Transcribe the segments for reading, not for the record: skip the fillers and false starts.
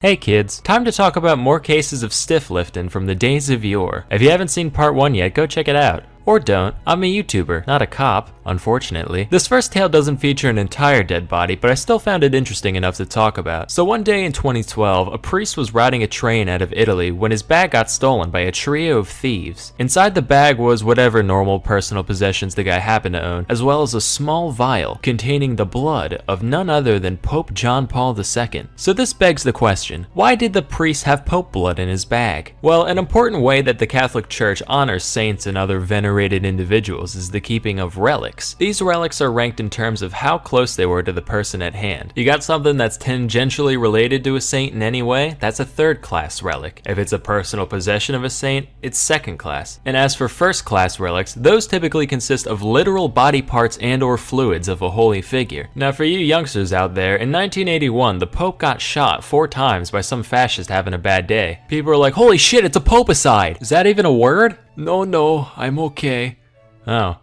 Hey kids, time to talk about more cases of stiff lifting from the days of yore. If you haven't seen part 1 yet, go check it out. Or don't. I'm a YouTuber, not a cop, unfortunately. This first tale doesn't feature an entire dead body, but I still found it interesting enough to talk about. So one day in 2012, a priest was riding a train out of Italy when his bag got stolen by a trio of thieves. Inside the bag was whatever normal personal possessions the guy happened to own, as well as a small vial containing the blood of none other than Pope John Paul II. So this begs the question, why did the priest have Pope blood in his bag? Well, an important way that the Catholic Church honors saints and other venerated individuals is the keeping of relics. These relics are ranked in terms of how close they were to the person at hand. You got something that's tangentially related to a saint in any way, that's a third-class relic. If it's a personal possession of a saint, it's second class. And as for first-class relics, those typically consist of literal body parts and or fluids of a holy figure. Now for you youngsters out there, in 1981, the Pope got shot 4 times by some fascist having a bad day. People are like, holy shit, it's a popicide! Is that even a word? No, I'm okay. Oh.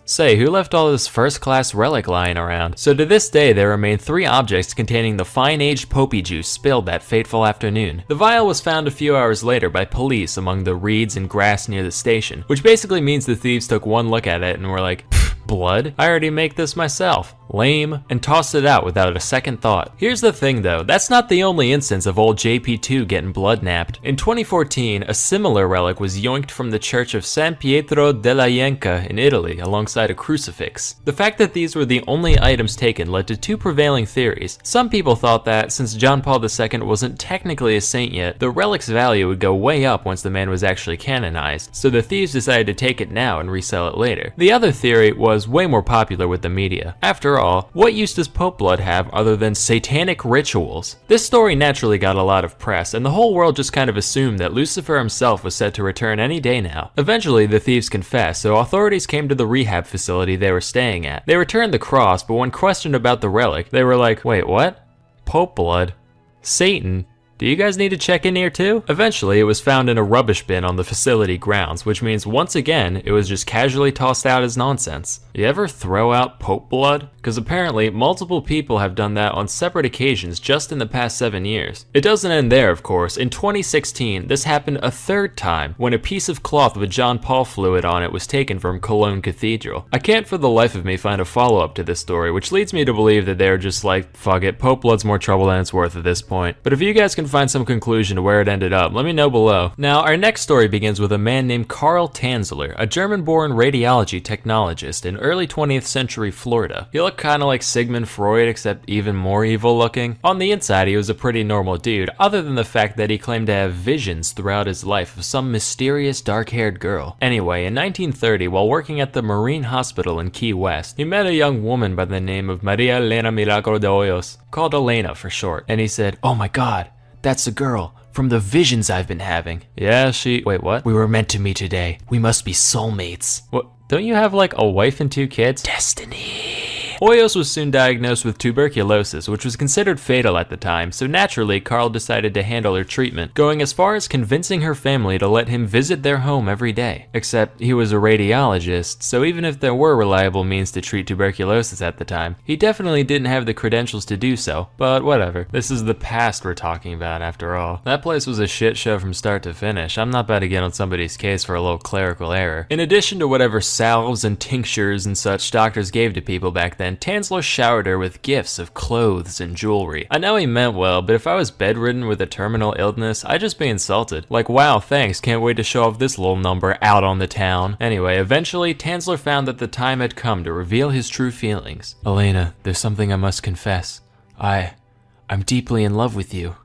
Say, who left all this first-class relic lying around? So to this day, there remain 3 objects containing the fine-aged poppy juice spilled that fateful afternoon. The vial was found a few hours later by police among the reeds and grass near the station, which basically means the thieves took one look at it and were like, blood? I already make this myself. Lame, and tossed it out without a second thought. Here's the thing though, that's not the only instance of old JP2 getting blood napped. In 2014, a similar relic was yoinked from the church of San Pietro della Ienca in Italy alongside a crucifix. The fact that these were the only items taken led to 2 prevailing theories. Some people thought that, since John Paul II wasn't technically a saint yet, the relic's value would go way up once the man was actually canonized, so the thieves decided to take it now and resell it later. The other theory was way more popular with the media. After all, what use does Pope blood have other than satanic rituals? This story naturally got a lot of press, and the whole world just kind of assumed that Lucifer himself was set to return any day now. Eventually, the thieves confessed, so authorities came to the rehab facility they were staying at. They returned the cross, but when questioned about the relic, they were like, wait, what? Pope blood? Satan? Do you guys need to check in here too? Eventually, it was found in a rubbish bin on the facility grounds, which means once again, it was just casually tossed out as nonsense. You ever throw out Pope blood? Because apparently, multiple people have done that on separate occasions just in the past 7 years. It doesn't end there, of course. In 2016, this happened a 3rd time when a piece of cloth with John Paul fluid on it was taken from Cologne Cathedral. I can't for the life of me find a follow-up to this story, which leads me to believe that they're just like, fuck it, Pope blood's more trouble than it's worth at this point. But if you guys can find some conclusion to where it ended up, let me know below. Now, our next story begins with a man named Karl Tanzler, a German-born radiology technologist in early 20th century Florida. He looked kind of like Sigmund Freud, except even more evil looking. On the inside, he was a pretty normal dude, other than the fact that he claimed to have visions throughout his life of some mysterious dark-haired girl. Anyway, in 1930, while working at the Marine Hospital in Key West, he met a young woman by the name of Maria Elena Milagro de Hoyos, called Elena for short, and he said, "Oh my god, that's the girl from the visions I've been having." Yeah, wait, what? "We were meant to meet today. We must be soulmates." What? Don't you have like a wife and 2 kids? Destiny. Hoyos was soon diagnosed with tuberculosis, which was considered fatal at the time, so naturally, Karl decided to handle her treatment, going as far as convincing her family to let him visit their home every day. Except, he was a radiologist, so even if there were reliable means to treat tuberculosis at the time, he definitely didn't have the credentials to do so, but whatever. This is the past we're talking about, after all. That place was a shit show from start to finish. I'm not about to get on somebody's case for a little clerical error. In addition to whatever salves and tinctures and such doctors gave to people back then, Tanzler showered her with gifts of clothes and jewelry. I know he meant well, but if I was bedridden with a terminal illness, I'd just be insulted. Like, wow, thanks, can't wait to show off this little number out on the town. Anyway, eventually, Tanzler found that the time had come to reveal his true feelings. "Elena, there's something I must confess. I'm deeply in love with you."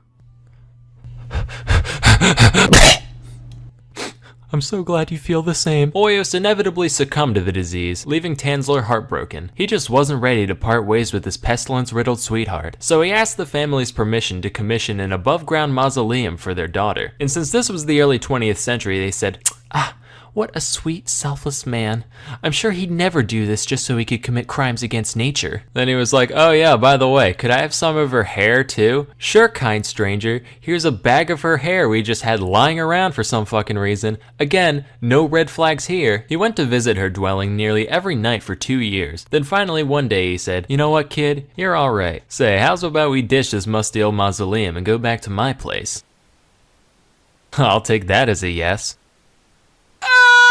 "I'm so glad you feel the same." Hoyos inevitably succumbed to the disease, leaving Tanzler heartbroken. He just wasn't ready to part ways with his pestilence-riddled sweetheart, so he asked the family's permission to commission an above-ground mausoleum for their daughter. And since this was the early 20th century, they said, what a sweet, selfless man. I'm sure he'd never do this just so he could commit crimes against nature. Then he was like, oh yeah, by the way, could I have some of her hair too? Sure, kind stranger. Here's a bag of her hair we just had lying around for some fucking reason. Again, no red flags here. He went to visit her dwelling nearly every night for 2 years. Then finally one day he said, you know what, kid? You're alright. Say, how's about we ditch this musty old mausoleum and go back to my place? I'll take that as a yes.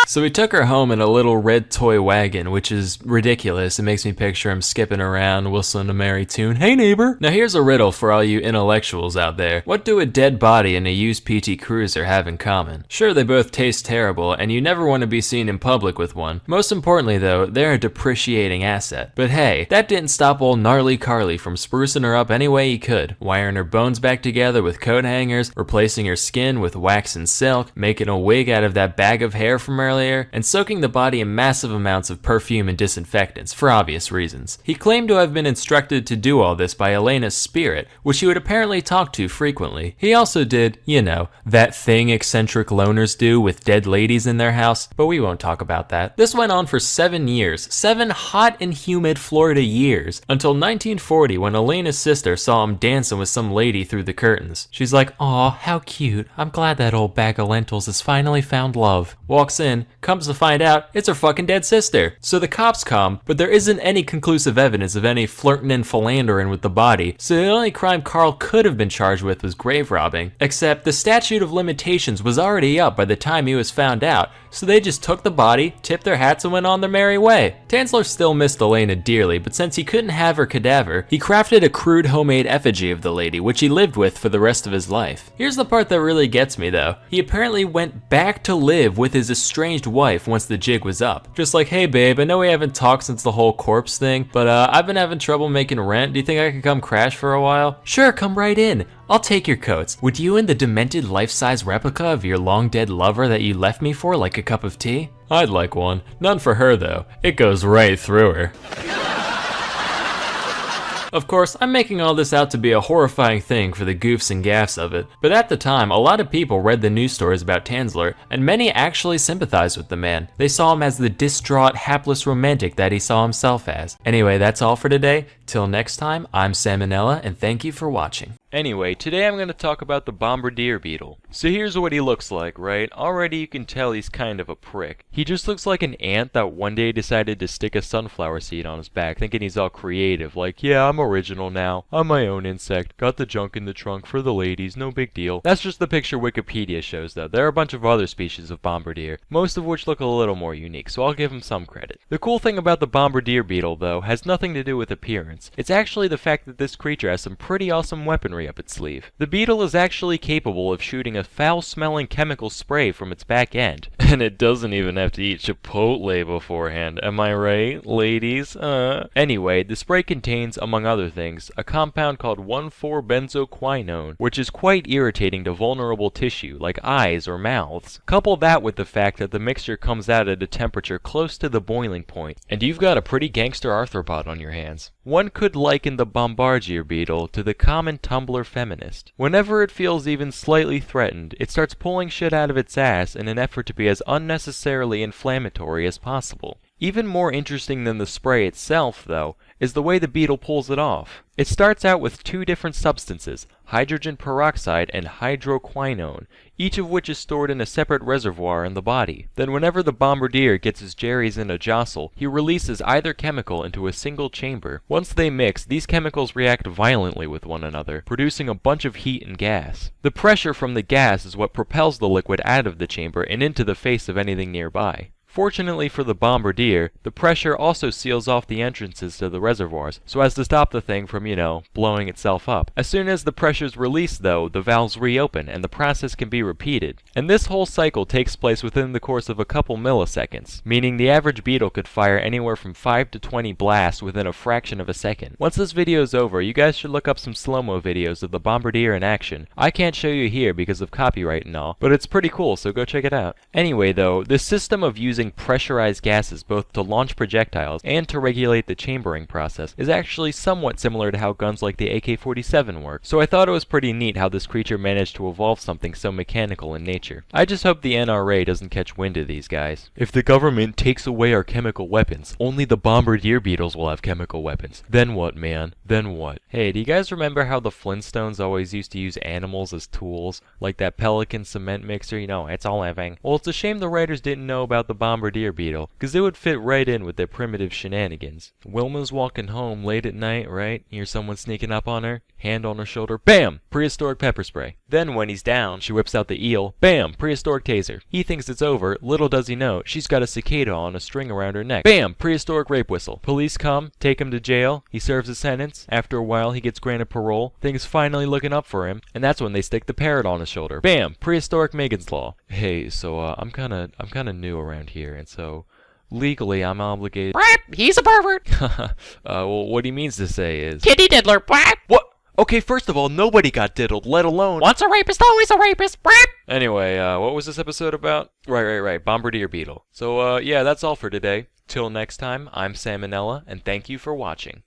So he took her home in a little red toy wagon, which is ridiculous. It makes me picture him skipping around, whistling a merry tune. Hey neighbor! Now here's a riddle for all you intellectuals out there. What do a dead body and a used PT Cruiser have in common? Sure, they both taste terrible, and you never want to be seen in public with one. Most importantly though, they're a depreciating asset. But hey, that didn't stop old Gnarly Carly from sprucing her up any way he could. Wiring her bones back together with coat hangers, replacing her skin with wax and silk, making a wig out of that bag of hair from earlier, and soaking the body in massive amounts of perfume and disinfectants for obvious reasons. He claimed to have been instructed to do all this by Elena's spirit, which he would apparently talk to frequently. He also did, you know, that thing eccentric loners do with dead ladies in their house, but we won't talk about that. This went on for 7 years, 7 hot and humid Florida years, until 1940 when Elena's sister saw him dancing with some lady through the curtains. She's like, aw, how cute. I'm glad that old bag of lentils has finally found love. Walks in, comes to find out it's her fucking dead sister. So the cops come, but there isn't any conclusive evidence of any flirting and philandering with the body, so the only crime Carl could have been charged with was grave robbing. Except the statute of limitations was already up by the time he was found out, so they just took the body, tipped their hats, and went on their merry way. Tanzler still missed Elena dearly, but since he couldn't have her cadaver, he crafted a crude homemade effigy of the lady, which he lived with for the rest of his life. Here's the part that really gets me though. He apparently went back to live with his estranged wife once the jig was up. Just like, hey babe, I know we haven't talked since the whole corpse thing, but I've been having trouble making rent. Do you think I could come crash for a while? Sure, come right in. I'll take your coats. Would you and the demented life-size replica of your long-dead lover that you left me for like a cup of tea? I'd like one. None for her though. It goes right through her. Of course, I'm making all this out to be a horrifying thing for the goofs and gaffs of it, but at the time, a lot of people read the news stories about Tanzler, and many actually sympathized with the man. They saw him as the distraught, hapless romantic that he saw himself as. Anyway, that's all for today. Till next time, I'm Sam and Nella, and thank you for watching. Anyway, today I'm going to talk about the bombardier beetle. So here's what he looks like, right? Already you can tell he's kind of a prick. He just looks like an ant that one day decided to stick a sunflower seed on his back, thinking he's all creative, like, yeah, I'm original now. I'm my own insect. Got the junk in the trunk for the ladies, no big deal. That's just the picture Wikipedia shows though. There are a bunch of other species of bombardier, most of which look a little more unique, so I'll give him some credit. The cool thing about the bombardier beetle though has nothing to do with appearance. It's actually the fact that this creature has some pretty awesome weaponry up its sleeve. The beetle is actually capable of shooting a foul-smelling chemical spray from its back end. And it doesn't even have to eat Chipotle beforehand, am I right, ladies? Anyway, the spray contains, among other things, a compound called 1,4-benzoquinone, which is quite irritating to vulnerable tissue, like eyes or mouths. Couple that with the fact that the mixture comes out at a temperature close to the boiling point, and you've got a pretty gangster arthropod on your hands. One could liken the bombardier beetle to the common Tumblr feminist. Whenever it feels even slightly threatened, it starts pulling shit out of its ass in an effort to be as unnecessarily inflammatory as possible. Even more interesting than the spray itself, though, is the way the beetle pulls it off. It starts out with 2 different substances, hydrogen peroxide and hydroquinone, each of which is stored in a separate reservoir in the body. Then whenever the bombardier gets his jerrys in a jostle, he releases either chemical into a single chamber. Once they mix, these chemicals react violently with one another, producing a bunch of heat and gas. The pressure from the gas is what propels the liquid out of the chamber and into the face of anything nearby. Fortunately for the bombardier, the pressure also seals off the entrances to the reservoirs, so as to stop the thing from, blowing itself up. As soon as the pressure's released though, the valves reopen and the process can be repeated. And this whole cycle takes place within the course of a couple milliseconds, meaning the average beetle could fire anywhere from 5 to 20 blasts within a fraction of a second. Once this video is over, you guys should look up some slow-mo videos of the bombardier in action. I can't show you here because of copyright and all, but it's pretty cool, so go check it out. Anyway though, this system of using using pressurized gases both to launch projectiles and to regulate the chambering process is actually somewhat similar to how guns like the AK-47 work, so I thought it was pretty neat how this creature managed to evolve something so mechanical in nature. I just hope the NRA doesn't catch wind of these guys. If the government takes away our chemical weapons, only the bombardier beetles will have chemical weapons. Then what, man? Then what? Hey, do you guys remember how the Flintstones always used to use animals as tools? Like that pelican cement mixer, you know, it's all living. Well, it's a shame the writers didn't know about the bombardier beetle, because it would fit right in with their primitive shenanigans. Wilma's walking home late at night, right? Hear someone sneaking up on her, hand on her shoulder, bam! Prehistoric pepper spray. Then when he's down, she whips out the eel, bam! Prehistoric taser. He thinks it's over, little does he know, she's got a cicada on a string around her neck. Bam! Prehistoric rape whistle. Police come, take him to jail, he serves his sentence, after a while he gets granted parole, things finally looking up for him, and that's when they stick the parrot on his shoulder. Bam! Prehistoric Megan's Law. Hey, so I'm kinda new around here, and so legally I'm obligated. He's a pervert. Well, what he means to say is Kitty diddler. what? Okay, first of all, nobody got diddled, let alone Once a rapist, always a rapist. Anyway, what was this episode about? Right, Bombardier Beetle. So, yeah, that's all for today. Till next time, I'm Sam and Nella, and thank you for watching.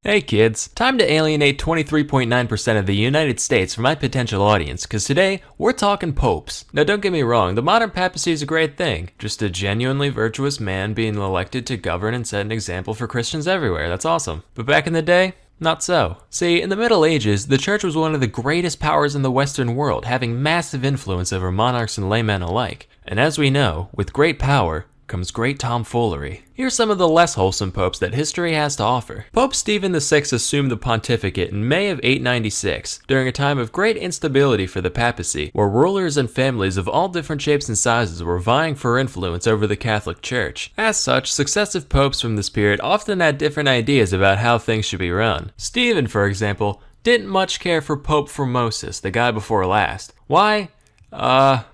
Hey kids, time to alienate 23.9% of the United States from my potential audience, cause today, we're talking popes. Now don't get me wrong, the modern papacy is a great thing. Just a genuinely virtuous man being elected to govern and set an example for Christians everywhere, that's awesome. But back in the day, not so. See, in the Middle Ages, the church was one of the greatest powers in the Western world, having massive influence over monarchs and laymen alike. And as we know, with great power comes great tomfoolery. Here's some of the less wholesome popes that history has to offer. Pope Stephen VI assumed the pontificate in May of 896, during a time of great instability for the papacy, where rulers and families of all different shapes and sizes were vying for influence over the Catholic Church. As such, successive popes from this period often had different ideas about how things should be run. Stephen, for example, didn't much care for Pope Formosus, the guy before last. Why?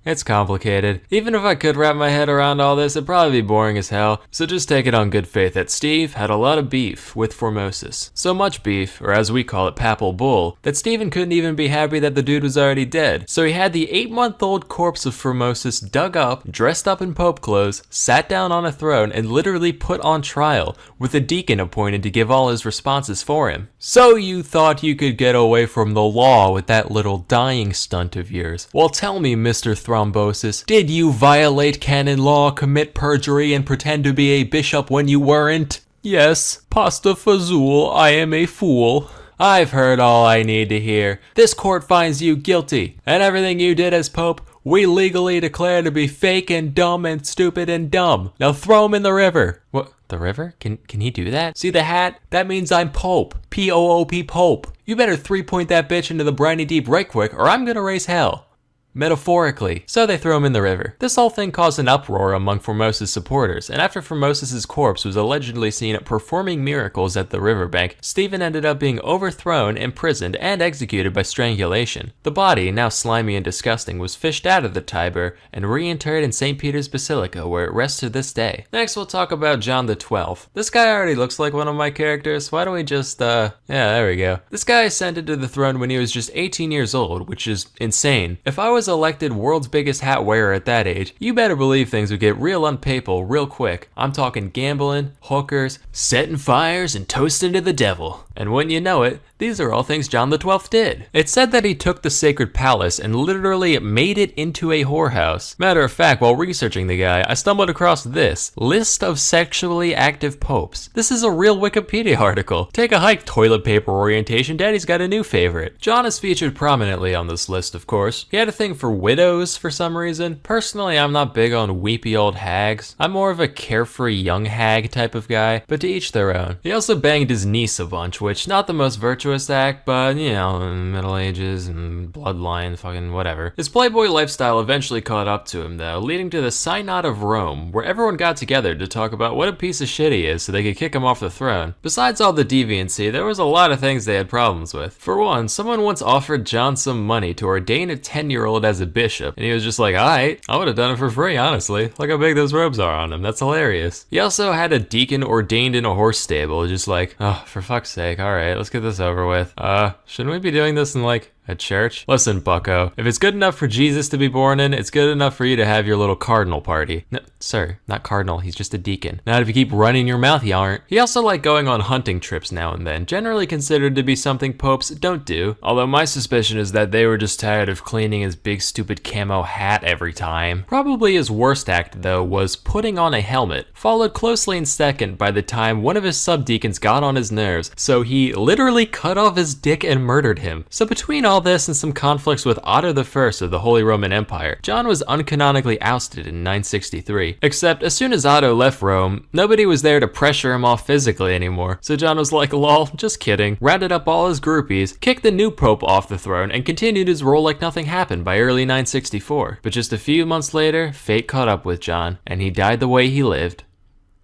It's complicated. Even if I could wrap my head around all this, it'd probably be boring as hell, so just take it on good faith that Steve had a lot of beef with Formosus. So much beef, or as we call it, papal bull, that Stephen couldn't even be happy that the dude was already dead. So he had the 8-month-old corpse of Formosus dug up, dressed up in pope clothes, sat down on a throne, and literally put on trial, with a deacon appointed to give all his responses for him. So you thought you could get away from the law with that little dying stunt of yours? Well, tell me, Mr. Thrombosis, did you violate canon law, commit perjury, and pretend to be a bishop when you weren't? Yes, pasta fazool, I am a fool. I've heard all I need to hear. This court finds you guilty, and everything you did as pope, we legally declare to be fake and dumb and stupid and dumb. Now throw him in the river. What? The river? Can he do that? See the hat? That means I'm Pope. P-O-O-P Pope. You better 3-point that bitch into the briny deep right quick, or I'm gonna raise hell. Metaphorically. So they throw him in the river. This whole thing caused an uproar among Formosus supporters, and after Formosus's corpse was allegedly seen performing miracles at the riverbank, Stephen ended up being overthrown, imprisoned, and executed by strangulation. The body, now slimy and disgusting, was fished out of the Tiber and reinterred in St. Peter's Basilica, where it rests to this day. Next we'll talk about John the 12th. This guy already looks like one of my characters, why don't we just, yeah, there we go. This guy ascended to the throne when he was just 18 years old, which is insane. If I was elected world's biggest hat wearer at that age, you better believe things would get real unpapal real quick. I'm talking gambling, hookers, setting fires, and toasting to the devil. And wouldn't you know it, these are all things John the 12th did. It's said that he took the sacred palace and literally made it into a whorehouse. Matter of fact, while researching the guy, I stumbled across this list of sexually active popes. This is a real Wikipedia article. Take a hike, toilet paper orientation, daddy's got a new favorite. John is featured prominently on this list, of course. He had a thing for widows for some reason. Personally, I'm not big on weepy old hags. I'm more of a carefree young hag type of guy, but to each their own. He also banged his niece a bunch, which not the most virtuous act, but you know, Middle Ages and bloodline, fucking whatever. His playboy lifestyle eventually caught up to him though, leading to the Synod of Rome, where everyone got together to talk about what a piece of shit he is so they could kick him off the throne. Besides all the deviancy, there was a lot of things they had problems with. For one, someone once offered John some money to ordain a 10-year-old as a bishop, and he was just like, alright, I would have done it for free, honestly. Look how big those robes are on him, that's hilarious. He also had a deacon ordained in a horse stable, just like, oh, for fuck's sake, alright, let's get this over with. Shouldn't we be doing this in like A church? Listen, bucko, if it's good enough for Jesus to be born in, it's good enough for you to have your little cardinal party. No, sir, not cardinal, he's just a deacon. Not if you keep running your mouth, you aren't. He also liked going on hunting trips now and then, generally considered to be something popes don't do. Although my suspicion is that they were just tired of cleaning his big stupid camo hat every time. Probably his worst act, though, was putting on a helmet, followed closely in second by the time one of his subdeacons got on his nerves, so he literally cut off his dick and murdered him. So between all this and some conflicts with Otto I of the Holy Roman Empire, John was uncanonically ousted in 963. Except as soon as Otto left Rome, nobody was there to pressure him off physically anymore, so John was like, lol, just kidding, rounded up all his groupies, kicked the new pope off the throne, and continued his role like nothing happened by early 964. But just a few months later, fate caught up with John, and he died the way he lived.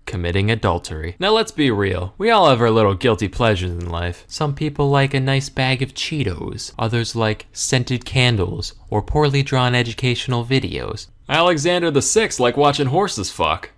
Committing adultery. Now let's be real, we all have our little guilty pleasures in life. Some people like a nice bag of Cheetos, others like scented candles or poorly drawn educational videos. Alexander VI liked watching horses fuck.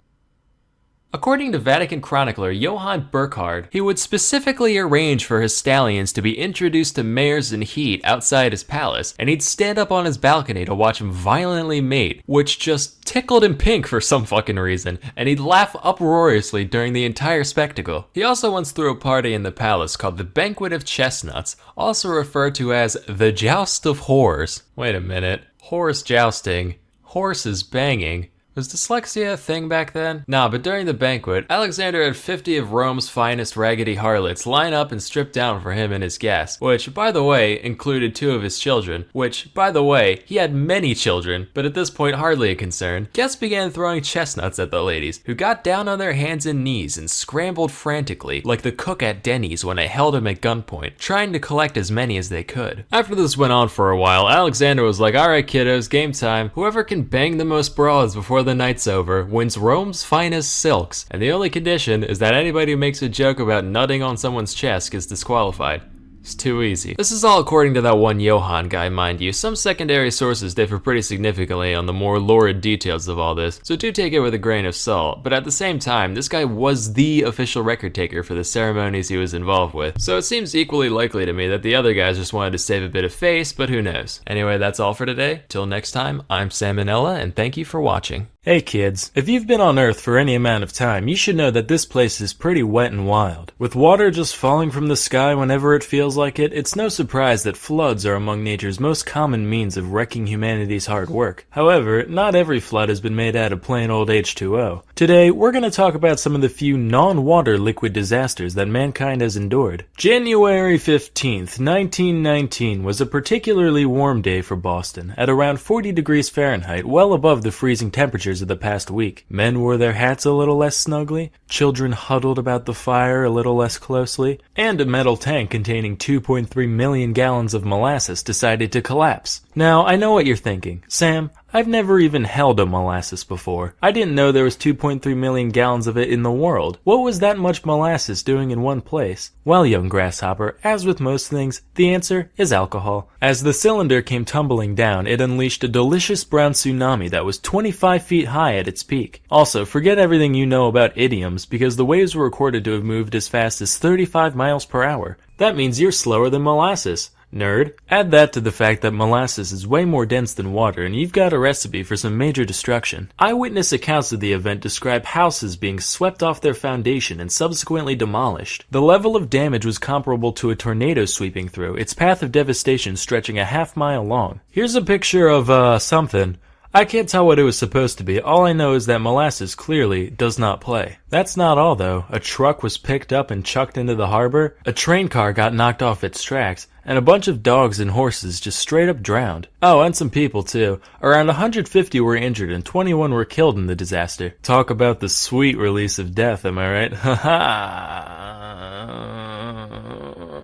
According to Vatican chronicler Johann Burckhardt, he would specifically arrange for his stallions to be introduced to mares in heat outside his palace, and he'd stand up on his balcony to watch them violently mate, which just tickled him pink for some fucking reason, and he'd laugh uproariously during the entire spectacle. He also once threw a party in the palace called the Banquet of Chestnuts, also referred to as the Joust of Whores. Wait a minute, horse jousting, horses banging. Was dyslexia a thing back then? Nah, but during the banquet, Alexander had 50 of Rome's finest raggedy harlots line up and strip down for him and his guests, which, by the way, included 2 of his children, which, by the way, he had many children, but at this point hardly a concern. Guests began throwing chestnuts at the ladies, who got down on their hands and knees and scrambled frantically, like the cook at Denny's when I held him at gunpoint, trying to collect as many as they could. After this went on for a while, Alexander was like, alright kiddos, game time. Whoever can bang the most broads before the night's over wins Rome's finest silks, and the only condition is that anybody who makes a joke about nutting on someone's chest gets disqualified. It's too easy. This is all according to that one Johann guy, mind you. Some secondary sources differ pretty significantly on the more lurid details of all this, so do take it with a grain of salt. But at the same time, this guy was the official record taker for the ceremonies he was involved with, so it seems equally likely to me that the other guys just wanted to save a bit of face, but who knows. Anyway, that's all for today. Till next time, I'm Sam and Nella, and thank you for watching. Hey kids, if you've been on Earth for any amount of time, you should know that this place is pretty wet and wild. With water just falling from the sky whenever it feels like it, it's no surprise that floods are among nature's most common means of wrecking humanity's hard work. However, not every flood has been made out of plain old H2O. Today, we're going to talk about some of the few non-water liquid disasters that mankind has endured. January 15th, 1919 was a particularly warm day for Boston, at around 40 degrees Fahrenheit, well above the freezing temperatures of the past week. Men wore their hats a little less snugly, children huddled about the fire a little less closely, and a metal tank containing 2.3 million gallons of molasses decided to collapse. Now, I know what you're thinking. Sam, I've never even held a molasses before. I didn't know there was 2.3 million gallons of it in the world. What was that much molasses doing in one place? Well, young grasshopper, as with most things, the answer is alcohol. As the cylinder came tumbling down, it unleashed a delicious brown tsunami that was 25 feet high at its peak. Also, forget everything you know about idioms, because the waves were recorded to have moved as fast as 35 miles per hour. That means you're slower than molasses. Nerd. Add that to the fact that molasses is way more dense than water, and you've got a recipe for some major destruction. Eyewitness accounts of the event describe houses being swept off their foundation and subsequently demolished. The level of damage was comparable to a tornado sweeping through, its path of devastation stretching a half-mile long. Here's a picture of, something. I can't tell what it was supposed to be. All I know is that molasses clearly does not play. That's not all, though. A truck was picked up and chucked into the harbor, a train car got knocked off its tracks, and a bunch of dogs and horses just straight up drowned. Oh, and some people, too. Around 150 were injured and 21 were killed in the disaster. Talk about the sweet release of death, am I right? Ha ha!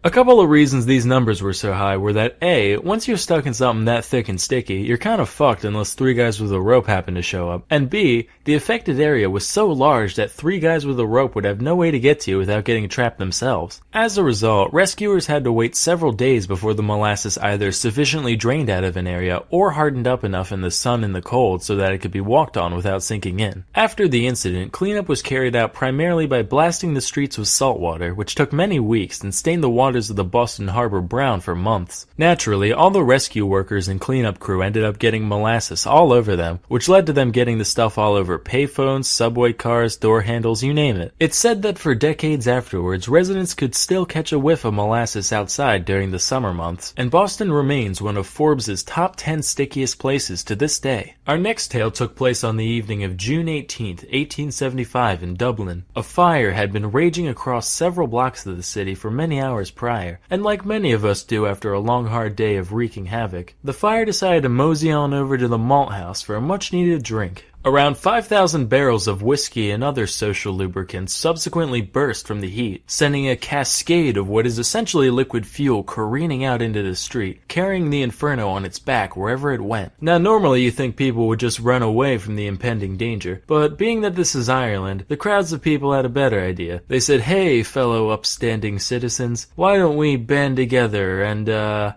A couple of reasons these numbers were so high were that A, once you're stuck in something that thick and sticky, you're kind of fucked unless 3 guys with a rope happen to show up, and B, the affected area was so large that 3 guys with a rope would have no way to get to you without getting trapped themselves. As a result, rescuers had to wait several days before the molasses either sufficiently drained out of an area or hardened up enough in the sun and the cold so that it could be walked on without sinking in. After the incident, cleanup was carried out primarily by blasting the streets with salt water, which took many weeks and stained the waters waters of the Boston Harbor brown for months. Naturally, all the rescue workers and cleanup crew ended up getting molasses all over them, which led to them getting the stuff all over payphones, subway cars, door handles, you name it. It's said that for decades afterwards, residents could still catch a whiff of molasses outside during the summer months, and Boston remains one of Forbes' top 10 stickiest places to this day. Our next tale took place on the evening of June 18th, 1875 in Dublin. A fire had been raging across several blocks of the city for many hours prior, and like many of us do after a long hard day of wreaking havoc, the fire decided to mosey on over to the malt house for a much needed drink. Around 5,000 barrels of whiskey and other social lubricants subsequently burst from the heat, sending a cascade of what is essentially liquid fuel careening out into the street, carrying the inferno on its back wherever it went. Now normally you think people would just run away from the impending danger, but being that this is Ireland, the crowds of people had a better idea. They said, "Hey fellow upstanding citizens, why don't we band together and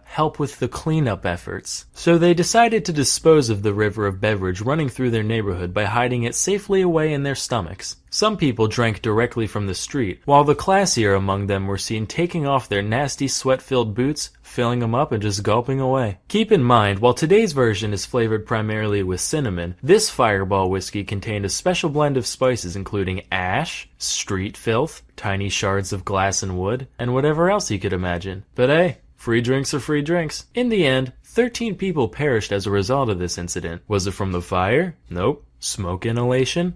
help with the cleanup efforts?" So they decided to dispose of the river of beverage running through their neighborhood by hiding it safely away in their stomachs. Some people drank directly from the street, while the classier among them were seen taking off their nasty sweat-filled boots, filling them up and just gulping away. Keep in mind, while today's version is flavored primarily with cinnamon, this Fireball whiskey contained a special blend of spices including ash, street filth, tiny shards of glass and wood, and whatever else you could imagine. But hey, free drinks are free drinks. In the end, 13 people perished as a result of this incident. Was it from the fire? Nope. Smoke inhalation?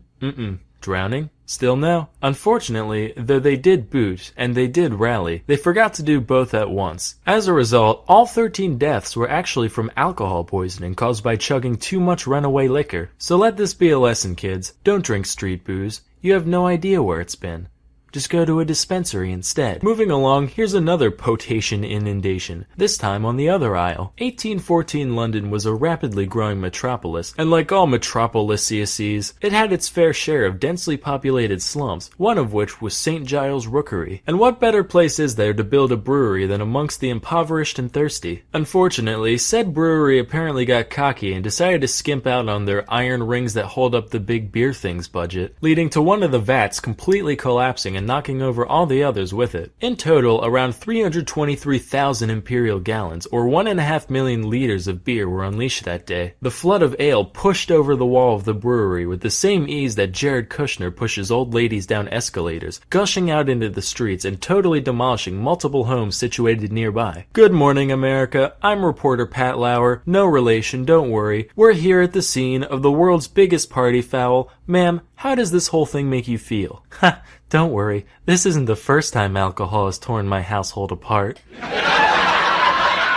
Drowning? Still no. Unfortunately, though they did boot, and they did rally, they forgot to do both at once. As a result, all 13 deaths were actually from alcohol poisoning caused by chugging too much runaway liquor. So let this be a lesson, kids. Don't drink street booze. You have no idea where it's been. Just go to a dispensary instead. Moving along, here's another potation inundation, this time on the other aisle. 1814 London was a rapidly growing metropolis, and like all metropolises, it had its fair share of densely populated slums, one of which was St. Giles Rookery. And what better place is there to build a brewery than amongst the impoverished and thirsty? Unfortunately, said brewery apparently got cocky and decided to skimp out on their iron rings that hold up the big beer things budget, leading to one of the vats completely collapsing and knocking over all the others with it. In total, around 323,000 imperial gallons, or 1.5 million liters of beer were unleashed that day. The flood of ale pushed over the wall of the brewery with the same ease that Jared Kushner pushes old ladies down escalators, gushing out into the streets and totally demolishing multiple homes situated nearby. Good morning, America. I'm reporter Pat Lauer. No relation, don't worry. We're here at the scene of the world's biggest party foul. Ma'am, how does this whole thing make you feel? Ha! Don't worry, this isn't the first time alcohol has torn my household apart.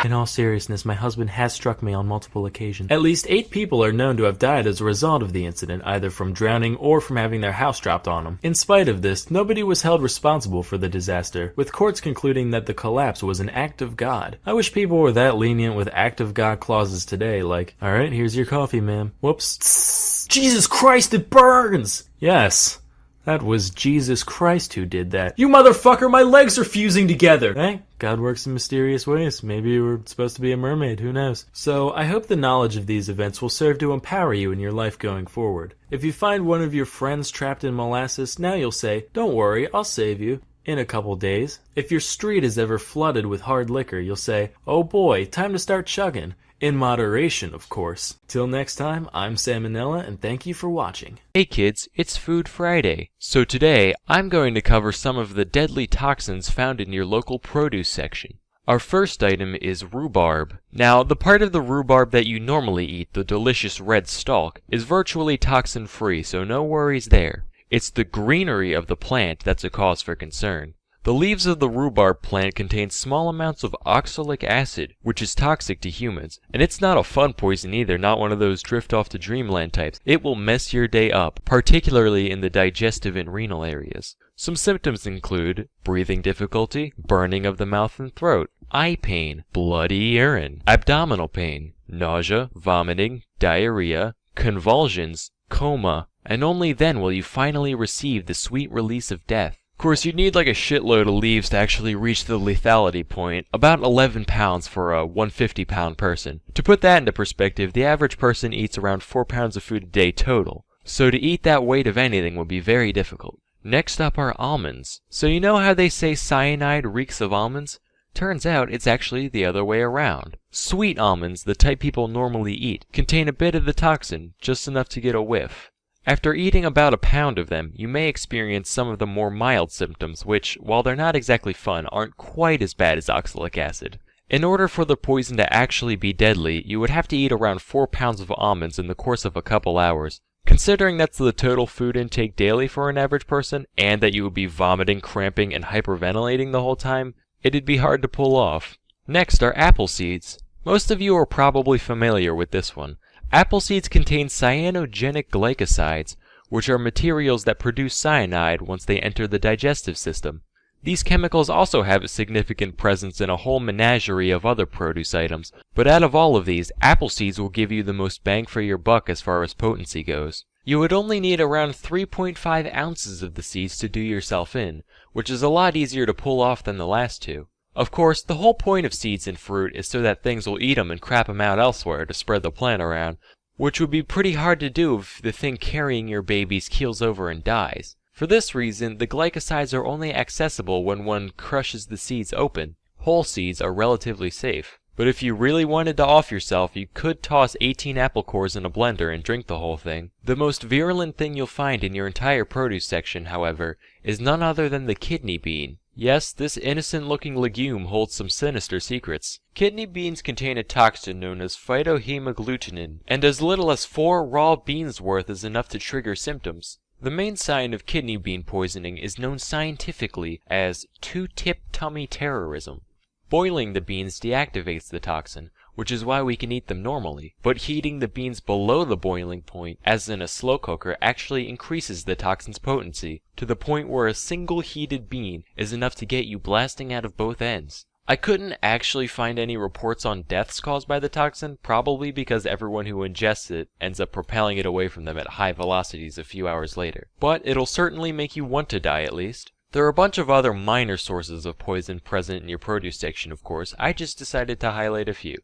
In all seriousness, my husband has struck me on multiple occasions. At least 8 people are known to have died as a result of the incident, either from drowning or from having their house dropped on them. In spite of this, nobody was held responsible for the disaster, with courts concluding that the collapse was an act of God. I wish people were that lenient with act of God clauses today, like, "Alright, here's your coffee, ma'am. Whoops. Jesus Christ, it burns!" Yes. That was Jesus Christ who did that. You motherfucker, my legs are fusing together! Hey, God works in mysterious ways. Maybe you were supposed to be a mermaid, who knows? So, I hope the knowledge of these events will serve to empower you in your life going forward. If you find one of your friends trapped in molasses, now you'll say, "Don't worry, I'll save you." In a couple days. If your street is ever flooded with hard liquor, you'll say, "Oh boy, time to start chugging." In moderation, of course. Till next time, I'm Sam and Nella, and thank you for watching. Hey kids, it's Food Friday. So today, I'm going to cover some of the deadly toxins found in your local produce section. Our first item is rhubarb. Now, the part of the rhubarb that you normally eat, the delicious red stalk, is virtually toxin-free, so no worries there. It's the greenery of the plant that's a cause for concern. The leaves of the rhubarb plant contain small amounts of oxalic acid, which is toxic to humans. And it's not a fun poison either, not one of those drift off to dreamland types. It will mess your day up, particularly in the digestive and renal areas. Some symptoms include breathing difficulty, burning of the mouth and throat, eye pain, bloody urine, abdominal pain, nausea, vomiting, diarrhea, convulsions, coma, and only then will you finally receive the sweet release of death. Of course, you'd need like a shitload of leaves to actually reach the lethality point, about 11 pounds for a 150-pound person. To put that into perspective, the average person eats around 4 pounds of food a day total, so to eat that weight of anything would be very difficult. Next up are almonds. So you know how they say cyanide reeks of almonds? Turns out it's actually the other way around. Sweet almonds, the type people normally eat, contain a bit of the toxin, just enough to get a whiff. After eating about a pound of them, you may experience some of the more mild symptoms which, while they're not exactly fun, aren't quite as bad as oxalic acid. In order for the poison to actually be deadly, you would have to eat around 4 pounds of almonds in the course of a couple hours. Considering that's the total food intake daily for an average person, and that you would be vomiting, cramping, and hyperventilating the whole time, it'd be hard to pull off. Next are apple seeds. Most of you are probably familiar with this one. Apple seeds contain cyanogenic glycosides, which are materials that produce cyanide once they enter the digestive system. These chemicals also have a significant presence in a whole menagerie of other produce items, but out of all of these, apple seeds will give you the most bang for your buck as far as potency goes. You would only need around 3.5 ounces of the seeds to do yourself in, which is a lot easier to pull off than the last two. Of course, the whole point of seeds in fruit is so that things will eat them and crap them out elsewhere to spread the plant around, which would be pretty hard to do if the thing carrying your babies keels over and dies. For this reason, the glycosides are only accessible when one crushes the seeds open. Whole seeds are relatively safe. But if you really wanted to off yourself, you could toss 18 apple cores in a blender and drink the whole thing. The most virulent thing you'll find in your entire produce section, however, is none other than the kidney bean. Yes, this innocent-looking legume holds some sinister secrets. Kidney beans contain a toxin known as phytohemagglutinin, and as little as 4 raw beans worth is enough to trigger symptoms. The main sign of kidney bean poisoning is known scientifically as two-tip tummy terrorism. Boiling the beans deactivates the toxin, which is why we can eat them normally. But heating the beans below the boiling point, as in a slow cooker, actually increases the toxin's potency, to the point where a single heated bean is enough to get you blasting out of both ends. I couldn't actually find any reports on deaths caused by the toxin, probably because everyone who ingests it ends up propelling it away from them at high velocities a few hours later. But it'll certainly make you want to die at least. There are a bunch of other minor sources of poison present in your produce section, of course. I just decided to highlight a few.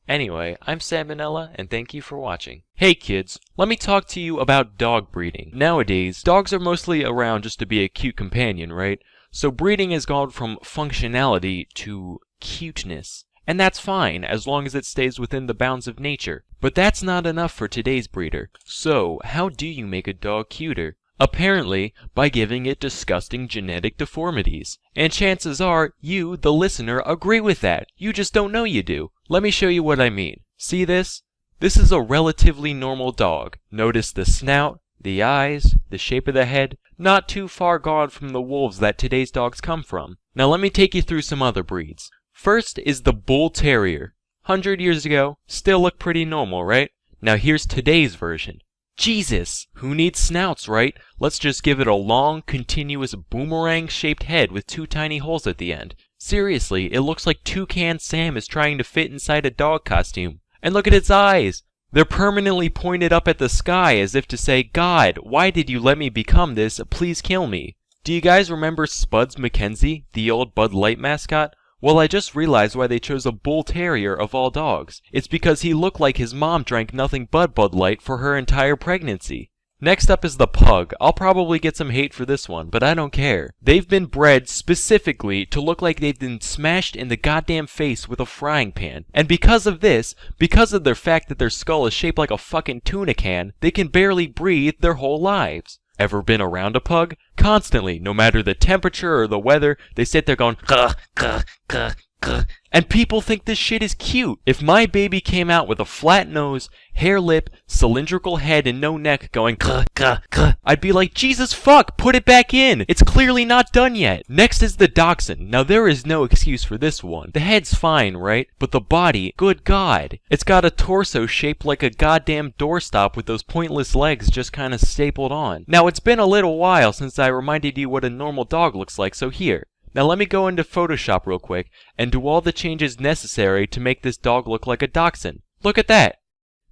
Anyway, I'm Sam and Nella, and thank you for watching. Hey kids, let me talk to you about dog breeding. Nowadays, dogs are mostly around just to be a cute companion, right? So breeding has gone from functionality to cuteness. And that's fine, as long as it stays within the bounds of nature. But that's not enough for today's breeder. So, how do you make a dog cuter? Apparently, by giving it disgusting genetic deformities. And chances are, you, the listener, agree with that. You just don't know you do. Let me show you what I mean. See this? This is a relatively normal dog. Notice the snout, the eyes, the shape of the head. Not too far gone from the wolves that today's dogs come from. Now let me take you through some other breeds. First is the Bull Terrier. 100 years ago, still looked pretty normal, right? Now here's today's version. Jesus! Who needs snouts, right? Let's just give it a long, continuous, boomerang-shaped head with 2 tiny holes at the end. Seriously, it looks like Toucan Sam is trying to fit inside a dog costume. And look at its eyes! They're permanently pointed up at the sky as if to say, God, why did you let me become this? Please kill me. Do you guys remember Spuds McKenzie, the old Bud Light mascot? Well, I just realized why they chose a Bull Terrier of all dogs. It's because he looked like his mom drank nothing but Bud Light for her entire pregnancy. Next up is the Pug. I'll probably get some hate for this one, but I don't care. They've been bred specifically to look like they've been smashed in the goddamn face with a frying pan. And because of this, because of their fact that their skull is shaped like a fucking tuna can, they can barely breathe their whole lives. Ever been around a pug? Constantly, no matter the temperature or the weather, they sit there going, gah, gah, gah, gah. And people think this shit is cute. If my baby came out with a flat nose, hair lip, cylindrical head, and no neck going, gah, gah, gah, I'd be like, Jesus fuck, put it back in. It's clearly not done yet. Next is the Dachshund. Now there is no excuse for this one. The head's fine, right? But the body, good God. It's got a torso shaped like a goddamn doorstop with those pointless legs just kind of stapled on. Now it's been a little while since I reminded you what a normal dog looks like, so here. Now let me go into Photoshop real quick and do all the changes necessary to make this dog look like a dachshund. Look at that.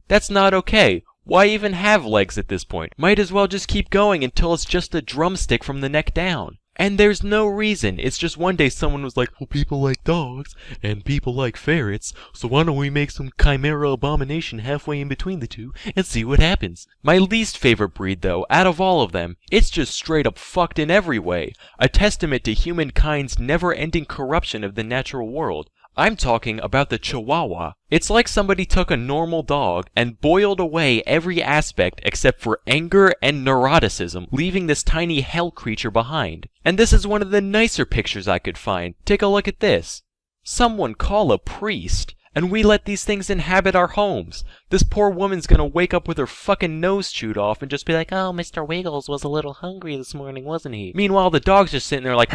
That's not okay. Why even have legs at this point? Might as well just keep going until it's just a drumstick from the neck down. And there's no reason. It's just one day someone was like, well, people like dogs, and people like ferrets, so why don't we make some chimera abomination halfway in between the two, and see what happens. My least favorite breed, though, out of all of them, it's just straight up fucked in every way. A testament to humankind's never-ending corruption of the natural world. I'm talking about the Chihuahua. It's like somebody took a normal dog and boiled away every aspect except for anger and neuroticism, leaving this tiny hell creature behind. And this is one of the nicer pictures I could find. Take a look at this. Someone call a priest, and we let these things inhabit our homes. This poor woman's gonna wake up with her fucking nose chewed off and just be like, oh, Mr. Wiggles was a little hungry this morning, wasn't he? Meanwhile, the dog's just sitting there like,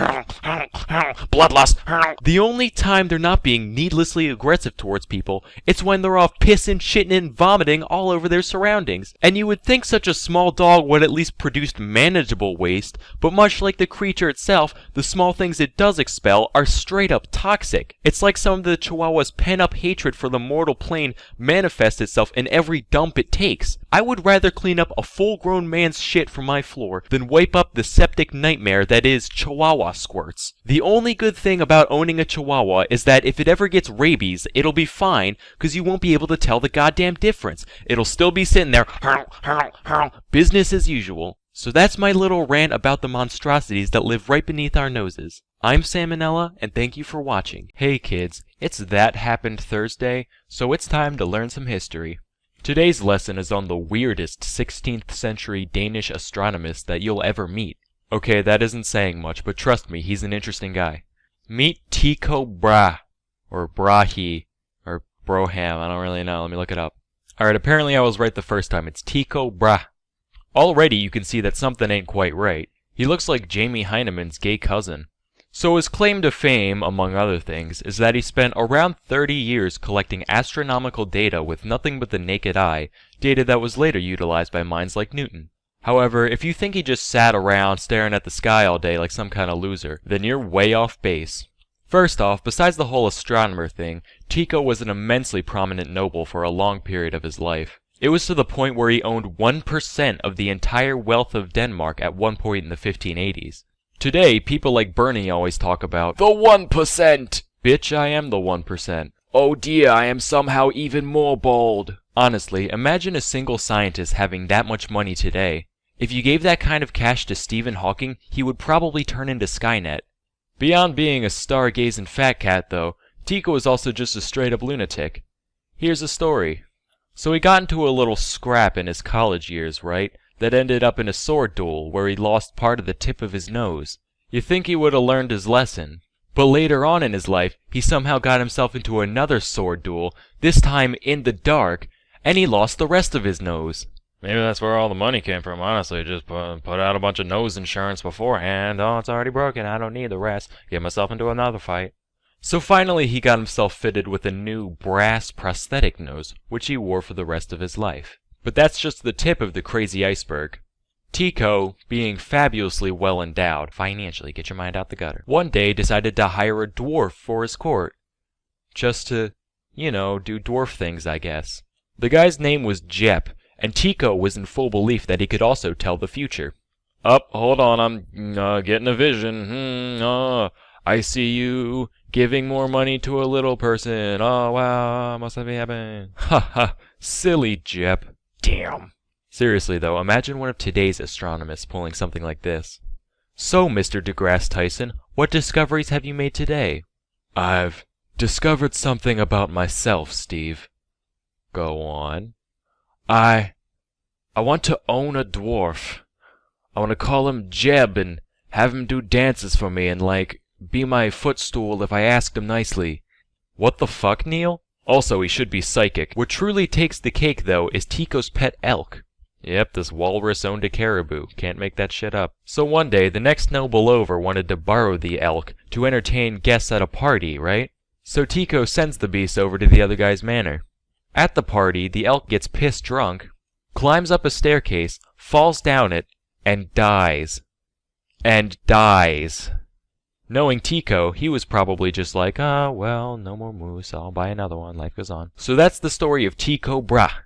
bloodlust. The only time they're not being needlessly aggressive towards people, it's when they're off pissing, shitting, and vomiting all over their surroundings. And you would think such a small dog would at least produce manageable waste, but much like the creature itself, the small things it does expel are straight up toxic. It's like some of the Chihuahua's pent-up hatred for the mortal plane manifests itself in every dump it takes. I would rather clean up a full-grown man's shit from my floor than wipe up the septic nightmare that is Chihuahua squirts. The only good thing about owning a Chihuahua is that if it ever gets rabies, it'll be fine, because you won't be able to tell the goddamn difference. It'll still be sitting there, business as usual. So that's my little rant about the monstrosities that live right beneath our noses. I'm Salmonella, and thank you for watching. Hey kids, it's That Happened Thursday, so it's time to learn some history. Today's lesson is on the weirdest 16th century Danish astronomist that you'll ever meet. Okay, that isn't saying much, but trust me, he's an interesting guy. Meet Tycho Brahe, or Brahe, or Broham, I don't really know, let me look it up. Alright, apparently I was right the first time, it's Tycho Brahe. Already you can see that something ain't quite right. He looks like Jamie Heinemann's gay cousin. So his claim to fame, among other things, is that he spent around 30 years collecting astronomical data with nothing but the naked eye, data that was later utilized by minds like Newton. However, if you think he just sat around staring at the sky all day like some kind of loser, then you're way off base. First off, besides the whole astronomer thing, Tycho was an immensely prominent noble for a long period of his life. It was to the point where he owned 1% of the entire wealth of Denmark at one point in the 1580s. Today, people like Bernie always talk about the 1%! Bitch, I am the 1%. Oh dear, I am somehow even more bold. Honestly, imagine a single scientist having that much money today. If you gave that kind of cash to Stephen Hawking, he would probably turn into Skynet. Beyond being a stargazing fat cat, though, Tycho is also just a straight-up lunatic. Here's a story. So he got into a little scrap in his college years, right? That ended up in a sword duel where he lost part of the tip of his nose. You'd think he would have learned his lesson. But later on in his life, he somehow got himself into another sword duel, this time in the dark, and he lost the rest of his nose. Maybe that's where all the money came from, honestly. Just put out a bunch of nose insurance beforehand. Oh, it's already broken, I don't need the rest. Get myself into another fight. So finally he got himself fitted with a new brass prosthetic nose, which he wore for the rest of his life. But that's just the tip of the crazy iceberg. Tycho, being fabulously well endowed, financially, get your mind out the gutter, one day decided to hire a dwarf for his court. Just to, do dwarf things, I guess. The guy's name was Jep, and Tycho was in full belief that he could also tell the future. Hold on, I'm getting a vision. I see you giving more money to a little person. Oh wow, must have been happening. Ha ha, silly Jep. Damn. Seriously though, imagine one of today's astronomers pulling something like this. So, Mr. deGrasse Tyson, what discoveries have you made today? I've discovered something about myself, Steve. Go on. I want to own a dwarf. I want to call him Jeb and have him do dances for me and, be my footstool if I asked him nicely. What the fuck, Neil? Also, he should be psychic. What truly takes the cake, though, is Tycho's pet elk. Yep, this walrus owned a caribou. Can't make that shit up. So one day, the next noble over wanted to borrow the elk to entertain guests at a party, right? So Tycho sends the beast over to the other guy's manor. At the party, the elk gets pissed drunk, climbs up a staircase, falls down it, and dies. And dies. Knowing Tycho, he was probably just like, well, no more moose, I'll buy another one, life goes on. So that's the story of Tycho Brahe.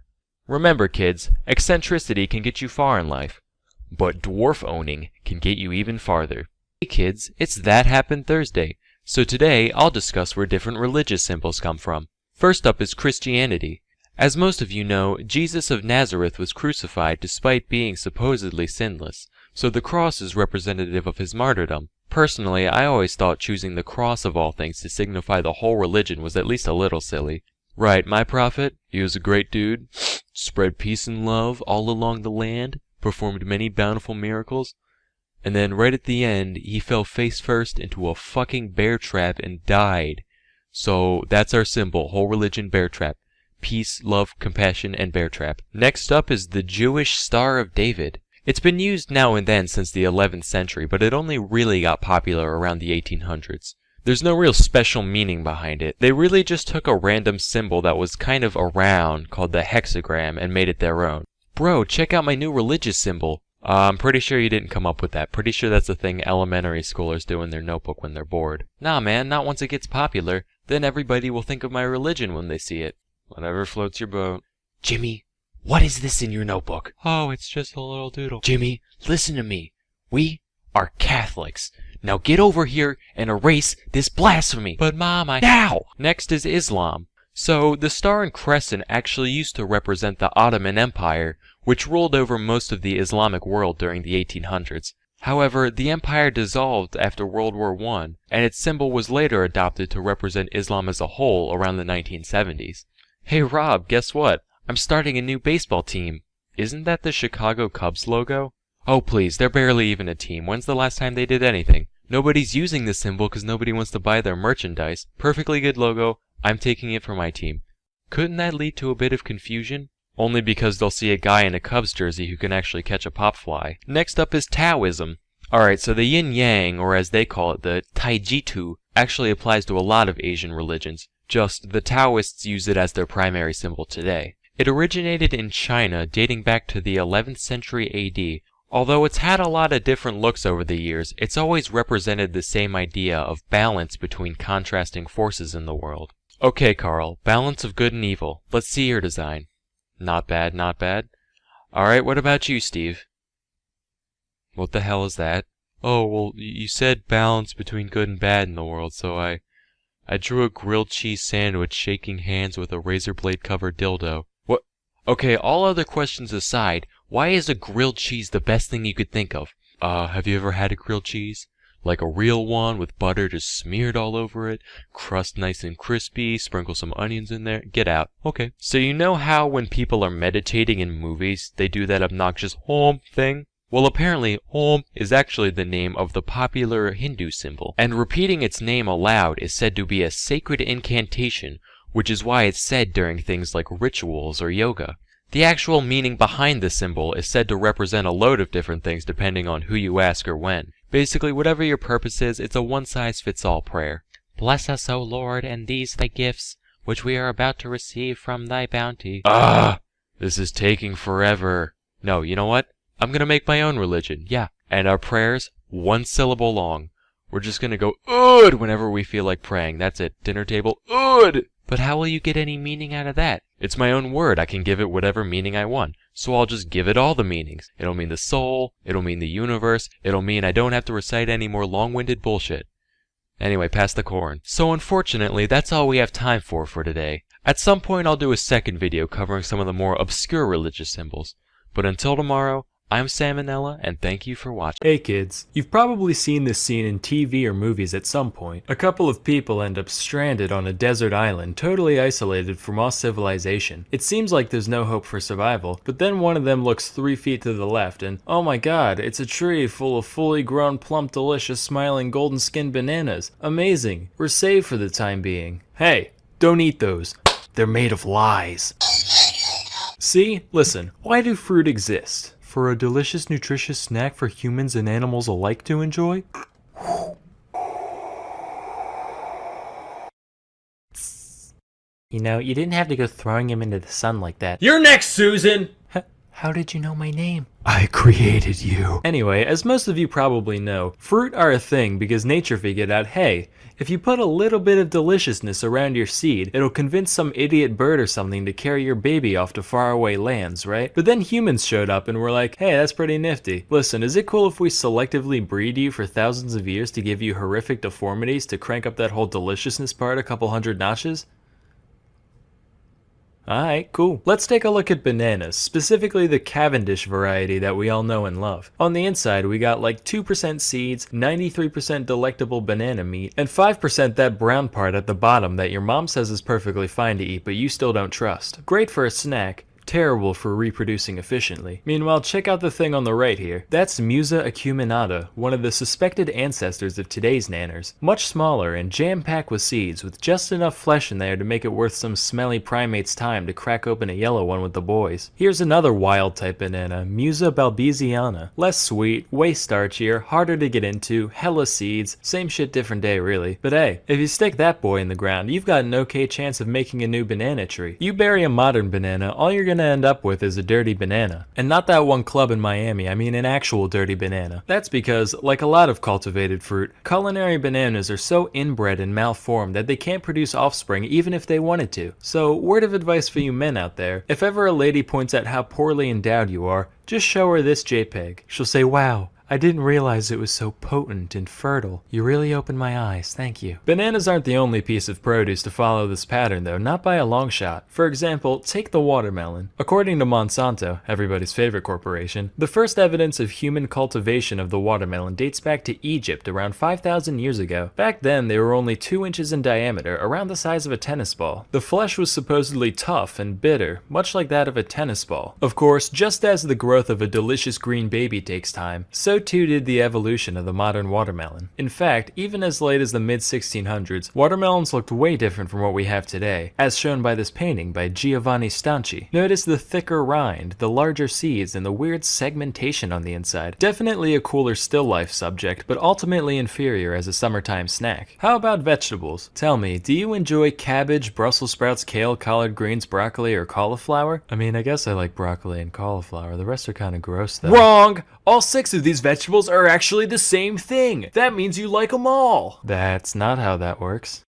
Remember kids, eccentricity can get you far in life, but dwarf owning can get you even farther. Hey kids, it's That Happened Thursday. So today I'll discuss where different religious symbols come from. First up is Christianity. As most of you know, Jesus of Nazareth was crucified despite being supposedly sinless, so the cross is representative of his martyrdom. Personally, I always thought choosing the cross of all things to signify the whole religion was at least a little silly. Right, my prophet? He was a great dude, spread peace and love all along the land, performed many bountiful miracles, and then right at the end, he fell face first into a fucking bear trap and died. So that's our symbol, whole religion bear trap. Peace, love, compassion, and bear trap. Next up is the Jewish Star of David. It's been used now and then since the 11th century, but it only really got popular around the 1800s. There's no real special meaning behind it. They really just took a random symbol that was kind of around called the hexagram and made it their own. Bro, check out my new religious symbol. I'm pretty sure you didn't come up with that. Pretty sure that's a thing elementary schoolers do in their notebook when they're bored. Nah man, not once it gets popular. Then everybody will think of my religion when they see it. Whatever floats your boat. Jimmy, what is this in your notebook? Oh, it's just a little doodle. Jimmy, listen to me. We are Catholics. Now get over here and erase this blasphemy. But Mom, Now! Next is Islam. So, the star and crescent actually used to represent the Ottoman Empire, which ruled over most of the Islamic world during the 1800s. However, the empire dissolved after World War I, and its symbol was later adopted to represent Islam as a whole around the 1970s. Hey Rob, guess what? I'm starting a new baseball team. Isn't that the Chicago Cubs logo? Oh please, they're barely even a team. When's the last time they did anything? Nobody's using this symbol because nobody wants to buy their merchandise. Perfectly good logo. I'm taking it for my team. Couldn't that lead to a bit of confusion? Only because they'll see a guy in a Cubs jersey who can actually catch a pop fly. Next up is Taoism. Alright, so the yin-yang, or as they call it, the Taijitu, actually applies to a lot of Asian religions. Just the Taoists use it as their primary symbol today. It originated in China, dating back to the 11th century AD. Although it's had a lot of different looks over the years, it's always represented the same idea of balance between contrasting forces in the world. Okay, Carl, balance of good and evil. Let's see your design. Not bad, not bad. Alright, what about you, Steve? What the hell is that? Oh, well, you said balance between good and bad in the world, so I drew a grilled cheese sandwich shaking hands with a razor blade covered dildo. What? Okay, all other questions aside, why is a grilled cheese the best thing you could think of? Have you ever had a grilled cheese? Like a real one with butter just smeared all over it, crust nice and crispy, sprinkle some onions in there, get out. Okay. So you know how when people are meditating in movies, they do that obnoxious Om thing? Well, apparently, Om is actually the name of the popular Hindu symbol, and repeating its name aloud is said to be a sacred incantation, which is why it's said during things like rituals or yoga. The actual meaning behind the symbol is said to represent a load of different things depending on who you ask or when. Basically, whatever your purpose is, it's a one-size-fits-all prayer. Bless us, O Lord, and these thy gifts, which we are about to receive from thy bounty. This is taking forever. No, you know what? I'm gonna make my own religion, yeah. And our prayers, one syllable long. We're just gonna go ood whenever we feel like praying. That's it. Dinner table, ood! But how will you get any meaning out of that? It's my own word. I can give it whatever meaning I want. So I'll just give it all the meanings. It'll mean the soul, it'll mean the universe, it'll mean I don't have to recite any more long-winded bullshit. Anyway, pass the corn. So unfortunately, that's all we have time for today. At some point I'll do a second video covering some of the more obscure religious symbols. But until tomorrow, I'm Sam and Nella, and thank you for watching. Hey kids, you've probably seen this scene in TV or movies at some point. A couple of people end up stranded on a desert island, totally isolated from all civilization. It seems like there's no hope for survival, but then one of them looks 3 feet to the left and, oh my god, it's a tree full of fully grown, plump, delicious, smiling, golden-skinned bananas. Amazing. We're saved for the time being. Hey, don't eat those. They're made of lies. See? Listen, why do fruit exist? For a delicious, nutritious snack for humans and animals alike to enjoy? You know, you didn't have to go throwing him into the sun like that. You're next, Susan! How did you know my name? I created you. Anyway, as most of you probably know, fruit are a thing because nature figured out, hey, if you put a little bit of deliciousness around your seed, it'll convince some idiot bird or something to carry your baby off to faraway lands, right? But then humans showed up and were like, hey, that's pretty nifty. Listen, is it cool if we selectively breed you for thousands of years to give you horrific deformities to crank up that whole deliciousness part a couple hundred notches? Alright, cool. Let's take a look at bananas, specifically the Cavendish variety that we all know and love. On the inside, we got like 2% seeds, 93% delectable banana meat, and 5% that brown part at the bottom that your mom says is perfectly fine to eat but you still don't trust. Great for a snack. Terrible for reproducing efficiently. Meanwhile, check out the thing on the right here. That's Musa acuminata, one of the suspected ancestors of today's nanners. Much smaller and jam-packed with seeds, with just enough flesh in there to make it worth some smelly primate's time to crack open a yellow one with the boys. Here's another wild type banana, Musa balbesiana. Less sweet, way starchier, harder to get into, hella seeds, same shit different day really. But hey, if you stick that boy in the ground, you've got an okay chance of making a new banana tree. You bury a modern banana, all you're gonna end up with is a dirty banana. And not that one club in Miami, I mean an actual dirty banana. That's because, like a lot of cultivated fruit, culinary bananas are so inbred and malformed that they can't produce offspring even if they wanted to. So, word of advice for you men out there, if ever a lady points out how poorly endowed you are, just show her this JPEG. She'll say, wow, I didn't realize it was so potent and fertile. You really opened my eyes, thank you. Bananas aren't the only piece of produce to follow this pattern though, not by a long shot. For example, take the watermelon. According to Monsanto, everybody's favorite corporation, the first evidence of human cultivation of the watermelon dates back to Egypt around 5,000 years ago. Back then, they were only 2 inches in diameter, around the size of a tennis ball. The flesh was supposedly tough and bitter, much like that of a tennis ball. Of course, just as the growth of a delicious green baby takes time, so too did the evolution of the modern watermelon. In fact, even as late as the mid-1600s, watermelons looked way different from what we have today, as shown by this painting by Giovanni Stanchi. Notice the thicker rind, the larger seeds, and the weird segmentation on the inside. Definitely a cooler still life subject, but ultimately inferior as a summertime snack. How about vegetables? Tell me, do you enjoy cabbage, Brussels sprouts, kale, collard greens, broccoli, or cauliflower? I mean, I guess I like broccoli and cauliflower. The rest are kind of gross though. Wrong! All 6 of these vegetables are actually the same thing. That means you like them all. That's not how that works.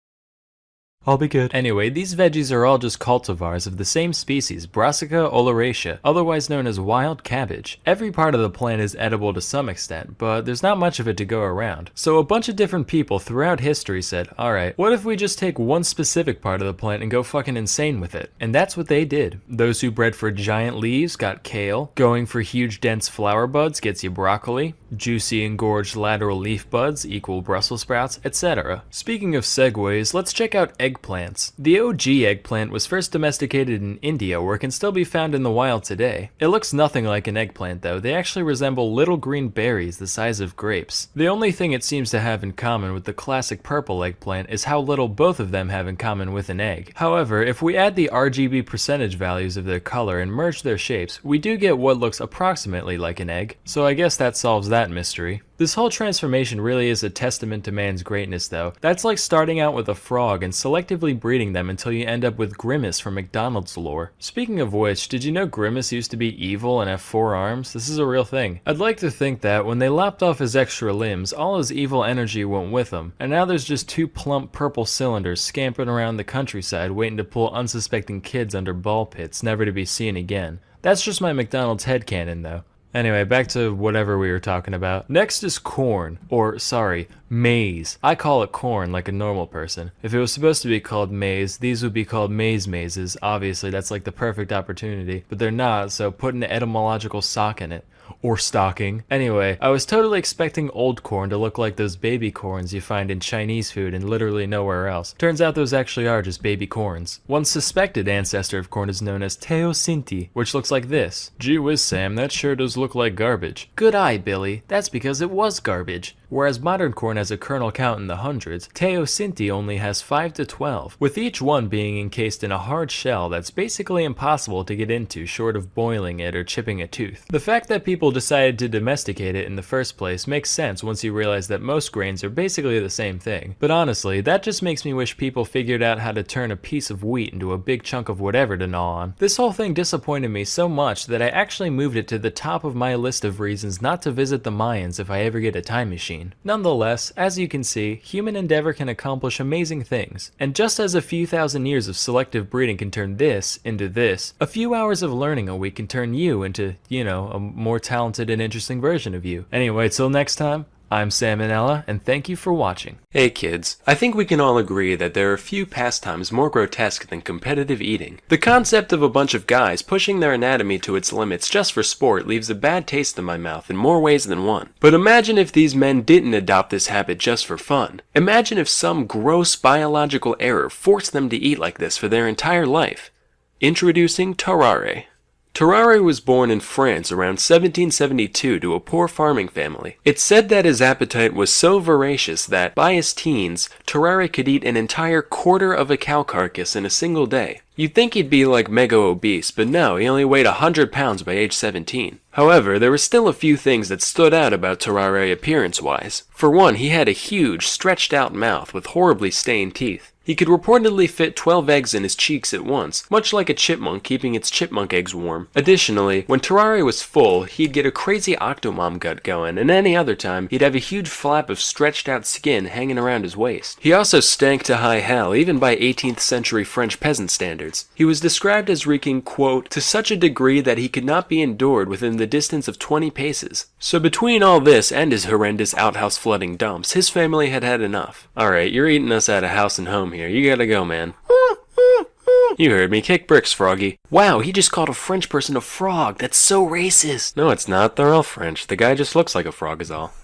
I'll be good. Anyway, these veggies are all just cultivars of the same species, Brassica oleracea, otherwise known as wild cabbage. Every part of the plant is edible to some extent, but there's not much of it to go around. So a bunch of different people throughout history said, alright, what if we just take one specific part of the plant and go fucking insane with it? And that's what they did. Those who bred for giant leaves got kale, going for huge dense flower buds gets you broccoli, juicy engorged lateral leaf buds equal Brussels sprouts, etc. Speaking of segues, let's check out eggplants. The OG eggplant was first domesticated in India, where it can still be found in the wild today. It looks nothing like an eggplant though, they actually resemble little green berries the size of grapes. The only thing it seems to have in common with the classic purple eggplant is how little both of them have in common with an egg. However, if we add the RGB percentage values of their color and merge their shapes, we do get what looks approximately like an egg, so I guess that solves that mystery. This whole transformation really is a testament to man's greatness though. That's like starting out with a frog and selectively breeding them until you end up with Grimace from McDonald's lore. Speaking of which, did you know Grimace used to be evil and have 4 arms? This is a real thing. I'd like to think that when they lopped off his extra limbs, all his evil energy went with him, and now there's just 2 plump purple cylinders scampering around the countryside waiting to pull unsuspecting kids under ball pits, never to be seen again. That's just my McDonald's headcanon though. Anyway, back to whatever we were talking about. Next is corn, or sorry, maize. I call it corn like a normal person. If it was supposed to be called maize, these would be called mazes. Obviously, that's like the perfect opportunity, but they're not, so put an etymological sock in it. Or stocking. Anyway, I was totally expecting old corn to look like those baby corns you find in Chinese food and literally nowhere else. Turns out those actually are just baby corns. One suspected ancestor of corn is known as teosinte, which looks like this. Gee whiz, Sam, that sure does look like garbage. Good eye, Billy. That's because it was garbage. Whereas modern corn has a kernel count in the hundreds, Teosinte only has 5 to 12, with each one being encased in a hard shell that's basically impossible to get into short of boiling it or chipping a tooth. The fact that people decided to domesticate it in the first place makes sense once you realize that most grains are basically the same thing. But honestly, that just makes me wish people figured out how to turn a piece of wheat into a big chunk of whatever to gnaw on. This whole thing disappointed me so much that I actually moved it to the top of my list of reasons not to visit the Mayans if I ever get a time machine. Nonetheless, as you can see, human endeavor can accomplish amazing things. And just as a few thousand years of selective breeding can turn this into this, a few hours of learning a week can turn you into, you know, a more talented and interesting version of you. Anyway, till next time, I'm Sam and Nella, and thank you for watching. Hey kids, I think we can all agree that there are few pastimes more grotesque than competitive eating. The concept of a bunch of guys pushing their anatomy to its limits just for sport leaves a bad taste in my mouth in more ways than one. But imagine if these men didn't adopt this habit just for fun. Imagine if some gross biological error forced them to eat like this for their entire life. Introducing Tarare. Tarare was born in France around 1772 to a poor farming family. It's said that his appetite was so voracious that, by his teens, Tarare could eat an entire quarter of a cow carcass in a single day. You'd think he'd be like mega obese, but no, he only weighed 100 pounds by age 17. However, there were still a few things that stood out about Tarare appearance-wise. For one, he had a huge, stretched-out mouth with horribly stained teeth. He could reportedly fit 12 eggs in his cheeks at once, much like a chipmunk keeping its chipmunk eggs warm. Additionally, when Tarare was full, he'd get a crazy octomom gut going, and any other time, he'd have a huge flap of stretched out skin hanging around his waist. He also stank to high hell, even by 18th century French peasant standards. He was described as reeking, quote, to such a degree that he could not be endured within the distance of 20 paces. So between all this and his horrendous outhouse flooding dumps, his family had had enough. Alright, you're eating us out of house and home here. You gotta go, man. You heard me. Kick bricks, Froggy. Wow, he just called a French person a frog. That's so racist. No, it's not. They're all French. The guy just looks like a frog is all.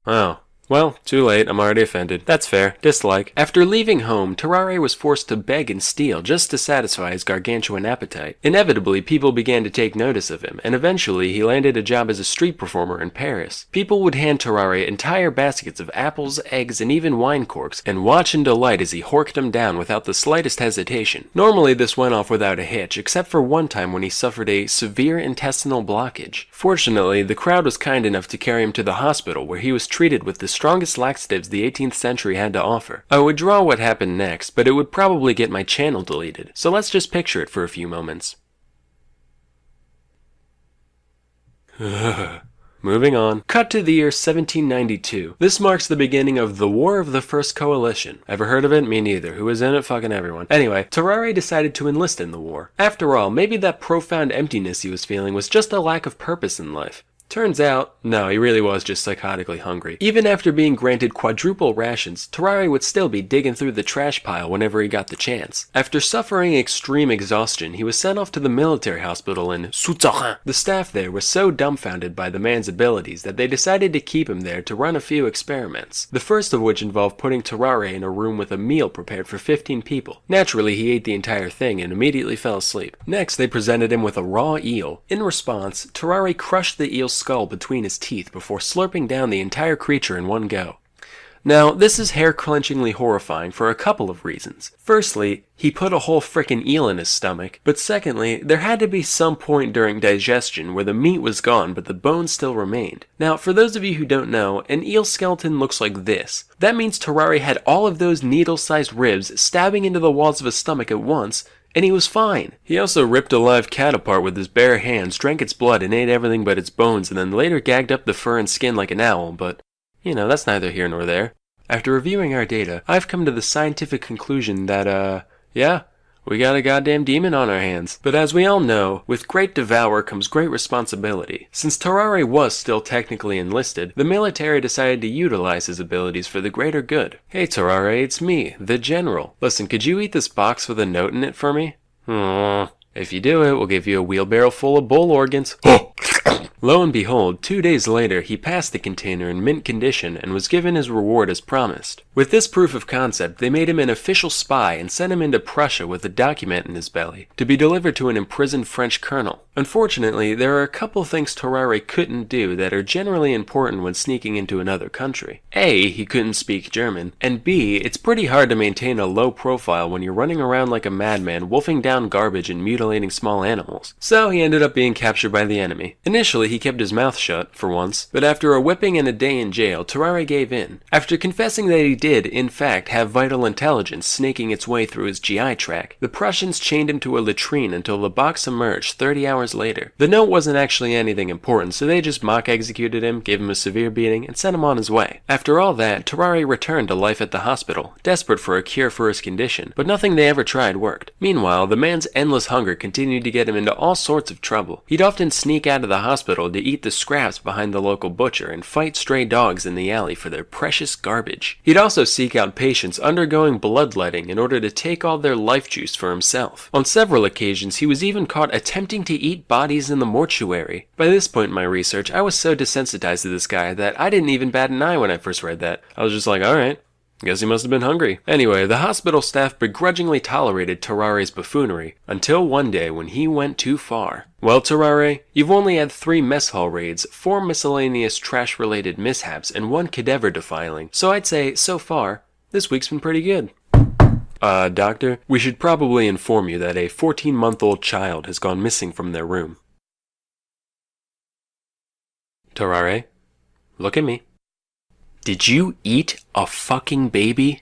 Oh. Well, too late. I'm already offended. That's fair. Dislike. After leaving home, Tarare was forced to beg and steal just to satisfy his gargantuan appetite. Inevitably, people began to take notice of him, and eventually he landed a job as a street performer in Paris. People would hand Tarare entire baskets of apples, eggs, and even wine corks, and watch in delight as he horked them down without the slightest hesitation. Normally, this went off without a hitch, except for one time when he suffered a severe intestinal blockage. Fortunately, the crowd was kind enough to carry him to the hospital, where he was treated with the strongest laxatives the 18th century had to offer. I would draw what happened next, but it would probably get my channel deleted, so let's just picture it for a few moments. Moving on. Cut to the year 1792. This marks the beginning of the War of the First Coalition. Ever heard of it? Me neither. Who was in it? Fucking everyone. Anyway, Tarare decided to enlist in the war. After all, maybe that profound emptiness he was feeling was just a lack of purpose in life. Turns out, no, he really was just psychotically hungry. Even after being granted quadruple rations, Tarare would still be digging through the trash pile whenever he got the chance. After suffering extreme exhaustion, he was sent off to the military hospital in Souterrain. The staff there was so dumbfounded by the man's abilities that they decided to keep him there to run a few experiments. The first of which involved putting Tarare in a room with a meal prepared for 15 people. Naturally, he ate the entire thing and immediately fell asleep. Next, they presented him with a raw eel. In response, Tarare crushed the eel's skull between his teeth before slurping down the entire creature in one go. Now, this is hair-clenchingly horrifying for a couple of reasons. Firstly, he put a whole frickin' eel in his stomach, but secondly, there had to be some point during digestion where the meat was gone but the bones still remained. Now, for those of you who don't know, an eel skeleton looks like this. That means Tarare had all of those needle-sized ribs stabbing into the walls of his stomach at once, and he was fine. He also ripped a live cat apart with his bare hands, drank its blood, and ate everything but its bones, and then later gagged up the fur and skin like an owl, but, you know, that's neither here nor there. After reviewing our data, I've come to the scientific conclusion that, yeah, we got a goddamn demon on our hands. But as we all know, with great devour comes great responsibility. Since Tarare was still technically enlisted, the military decided to utilize his abilities for the greater good. Hey Tarare, it's me, the General. Listen, could you eat this box with a note in it for me? If you do it, we'll give you a wheelbarrow full of bull organs. Lo and behold, 2 days later, he passed the container in mint condition and was given his reward as promised. With this proof of concept, they made him an official spy and sent him into Prussia with a document in his belly, to be delivered to an imprisoned French colonel. Unfortunately, there are a couple things Terrare couldn't do that are generally important when sneaking into another country. A, he couldn't speak German, and B, it's pretty hard to maintain a low profile when you're running around like a madman wolfing down garbage and mutilating small animals. So he ended up being captured by the enemy. Initially, he kept his mouth shut, for once, but after a whipping and a day in jail, Terrare gave in. After confessing that he did, in fact, have vital intelligence snaking its way through his GI tract, the Prussians chained him to a latrine until the box emerged 30 hours later. The note wasn't actually anything important, so they just mock executed him, gave him a severe beating, and sent him on his way. After all that, Terrare returned to life at the hospital, desperate for a cure for his condition, but nothing they ever tried worked. Meanwhile, the man's endless hunger continued to get him into all sorts of trouble. He'd often sneak out of the hospital to eat the scraps behind the local butcher and fight stray dogs in the alley for their precious garbage. He'd also seek out patients undergoing bloodletting in order to take all their life juice for himself. On several occasions, he was even caught attempting to eat bodies in the mortuary. By this point in my research, I was so desensitized to this guy that I didn't even bat an eye when I first read that. I was just like, alright, guess he must have been hungry. Anyway, the hospital staff begrudgingly tolerated Terrare's buffoonery, until one day when he went too far. Well, Terrare, you've only had 3 mess hall raids, 4 miscellaneous trash-related mishaps, and 1 cadaver defiling, so I'd say, so far, this week's been pretty good. Doctor, we should probably inform you that a 14-month-old child has gone missing from their room. Terrare, look at me. Did you eat a fucking baby?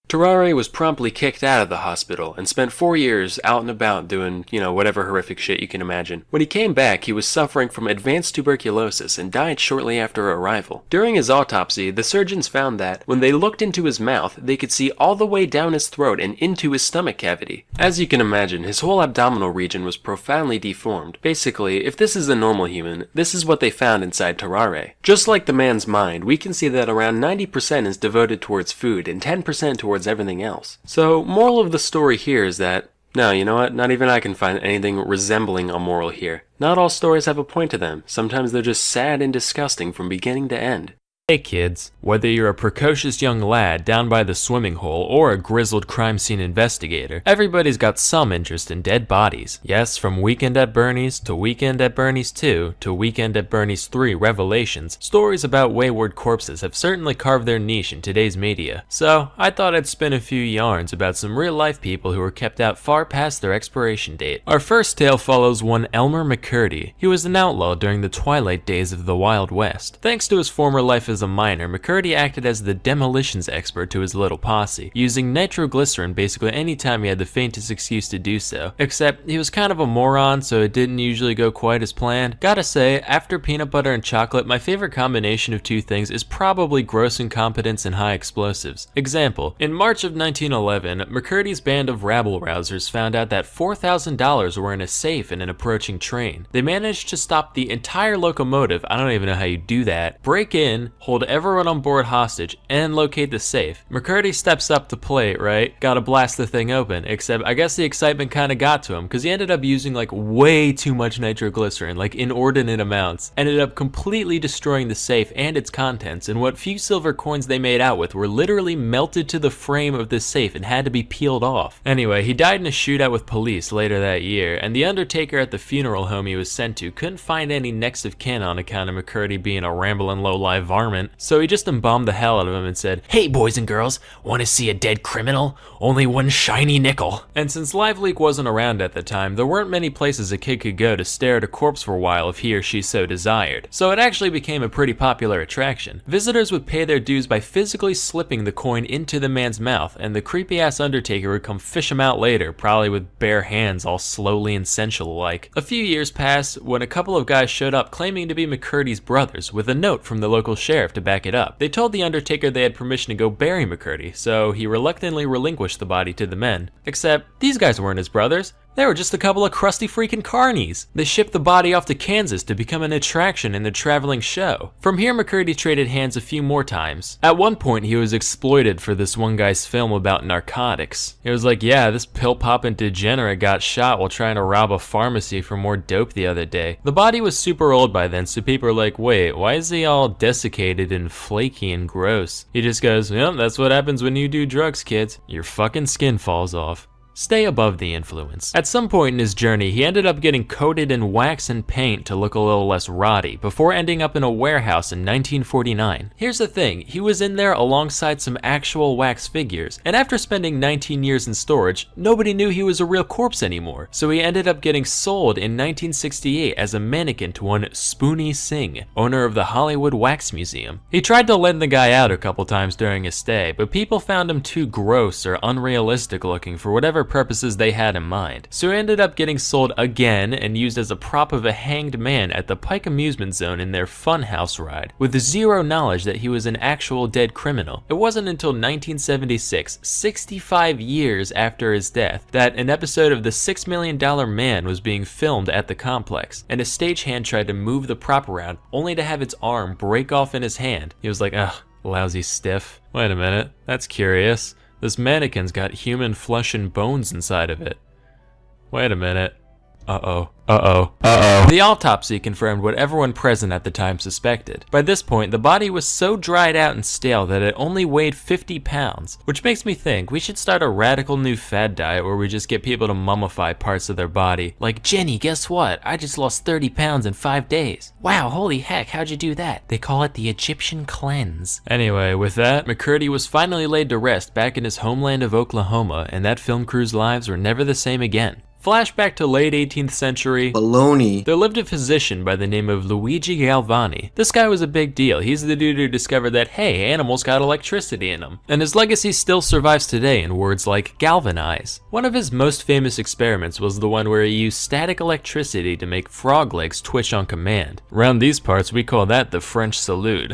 Terrare was promptly kicked out of the hospital and spent 4 years out and about doing, whatever horrific shit you can imagine. When he came back, he was suffering from advanced tuberculosis and died shortly after arrival. During his autopsy, the surgeons found that, when they looked into his mouth, they could see all the way down his throat and into his stomach cavity. As you can imagine, his whole abdominal region was profoundly deformed. Basically, if this is a normal human, this is what they found inside Terrare. Just like the man's mind, we can see that around 90% is devoted towards food and 10% towards everything else. So, moral of the story here is that, no, you know what, not even I can find anything resembling a moral here. Not all stories have a point to them. Sometimes they're just sad and disgusting from beginning to end. Hey kids, whether you're a precocious young lad down by the swimming hole or a grizzled crime scene investigator, everybody's got some interest in dead bodies. Yes, from Weekend at Bernie's to Weekend at Bernie's 2 to Weekend at Bernie's 3 Revelations, stories about wayward corpses have certainly carved their niche in today's media. So, I thought I'd spin a few yarns about some real-life people who were kept out far past their expiration date. Our first tale follows one Elmer McCurdy. He was an outlaw during the twilight days of the Wild West. Thanks to his former life as a miner, McCurdy acted as the demolitions expert to his little posse, using nitroglycerin basically any time he had the faintest excuse to do so, except he was kind of a moron, so it didn't usually go quite as planned. Gotta say, after peanut butter and chocolate, my favorite combination of two things is probably gross incompetence and high explosives. Example, in March of 1911, McCurdy's band of rabble-rousers found out that $4,000 were in a safe in an approaching train. They managed to stop the entire locomotive, I don't even know how you do that, break in, hold everyone on board hostage, and locate the safe. McCurdy steps up to plate, right? Gotta blast the thing open, except I guess the excitement kinda got to him, because he ended up using like way too much nitroglycerin, like inordinate amounts, ended up completely destroying the safe and its contents, and what few silver coins they made out with were literally melted to the frame of the safe and had to be peeled off. Anyway, he died in a shootout with police later that year, and the undertaker at the funeral home he was sent to couldn't find any next of kin on account of McCurdy being a rambling low-life varmint. So he just embalmed the hell out of him and said, "Hey boys and girls, want to see a dead criminal? Only one shiny nickel." And since LiveLeak wasn't around at the time, there weren't many places a kid could go to stare at a corpse for a while if he or she so desired. So it actually became a pretty popular attraction. Visitors would pay their dues by physically slipping the coin into the man's mouth, and the creepy ass undertaker would come fish him out later, probably with bare hands all slowly and sensual-like. A few years passed when a couple of guys showed up claiming to be McCurdy's brothers with a note from the local sheriff to back it up. They told the undertaker they had permission to go bury McCurdy, so he reluctantly relinquished the body to the men. Except, these guys weren't his brothers. They were just a couple of crusty freaking carnies. They shipped the body off to Kansas to become an attraction in the traveling show. From here, McCurdy traded hands a few more times. At one point, he was exploited for this one guy's film about narcotics. It was like, yeah, this pill-popping degenerate got shot while trying to rob a pharmacy for more dope the other day. The body was super old by then, so people were like, wait, why is he all desiccated and flaky and gross? He just goes, yep, that's what happens when you do drugs, kids. Your fucking skin falls off. stay above the influence. At some point in his journey, he ended up getting coated in wax and paint to look a little less rotty, before ending up in a warehouse in 1949. Here's the thing, he was in there alongside some actual wax figures, and after spending 19 years in storage, nobody knew he was a real corpse anymore, so he ended up getting sold in 1968 as a mannequin to one Spoony Singh, owner of the Hollywood Wax Museum. He tried to lend the guy out a couple times during his stay, but people found him too gross or unrealistic looking for whatever purposes they had in mind. So he ended up getting sold again and used as a prop of a hanged man at the Pike Amusement Zone in their Funhouse ride, with zero knowledge that he was an actual dead criminal. It wasn't until 1976, 65 years after his death, that an episode of The $6 Million Man was being filmed at the complex, and a stagehand tried to move the prop around only to have its arm break off in his hand. He was like, ugh, lousy stiff. Wait a minute, that's curious. This mannequin's got human flesh and bones inside of it. Wait a minute. Uh-oh. The autopsy confirmed what everyone present at the time suspected. By this point, the body was so dried out and stale that it only weighed 50 pounds, which makes me think we should start a radical new fad diet where we just get people to mummify parts of their body. Like, Jenny, guess what? I just lost 30 pounds in 5 days. Wow, holy heck, how'd you do that? They call it the Egyptian cleanse. Anyway, with that, McCurdy was finally laid to rest back in his homeland of Oklahoma, and that film crew's lives were never the same again. Flashback to late 18th century. Baloney. There lived a physician by the name of Luigi Galvani. This guy was a big deal. He's the dude who discovered that, hey, animals got electricity in them. And his legacy still survives today in words like galvanize. One of his most famous experiments was the one where he used static electricity to make frog legs twitch on command. Around these parts, we call that the French salute.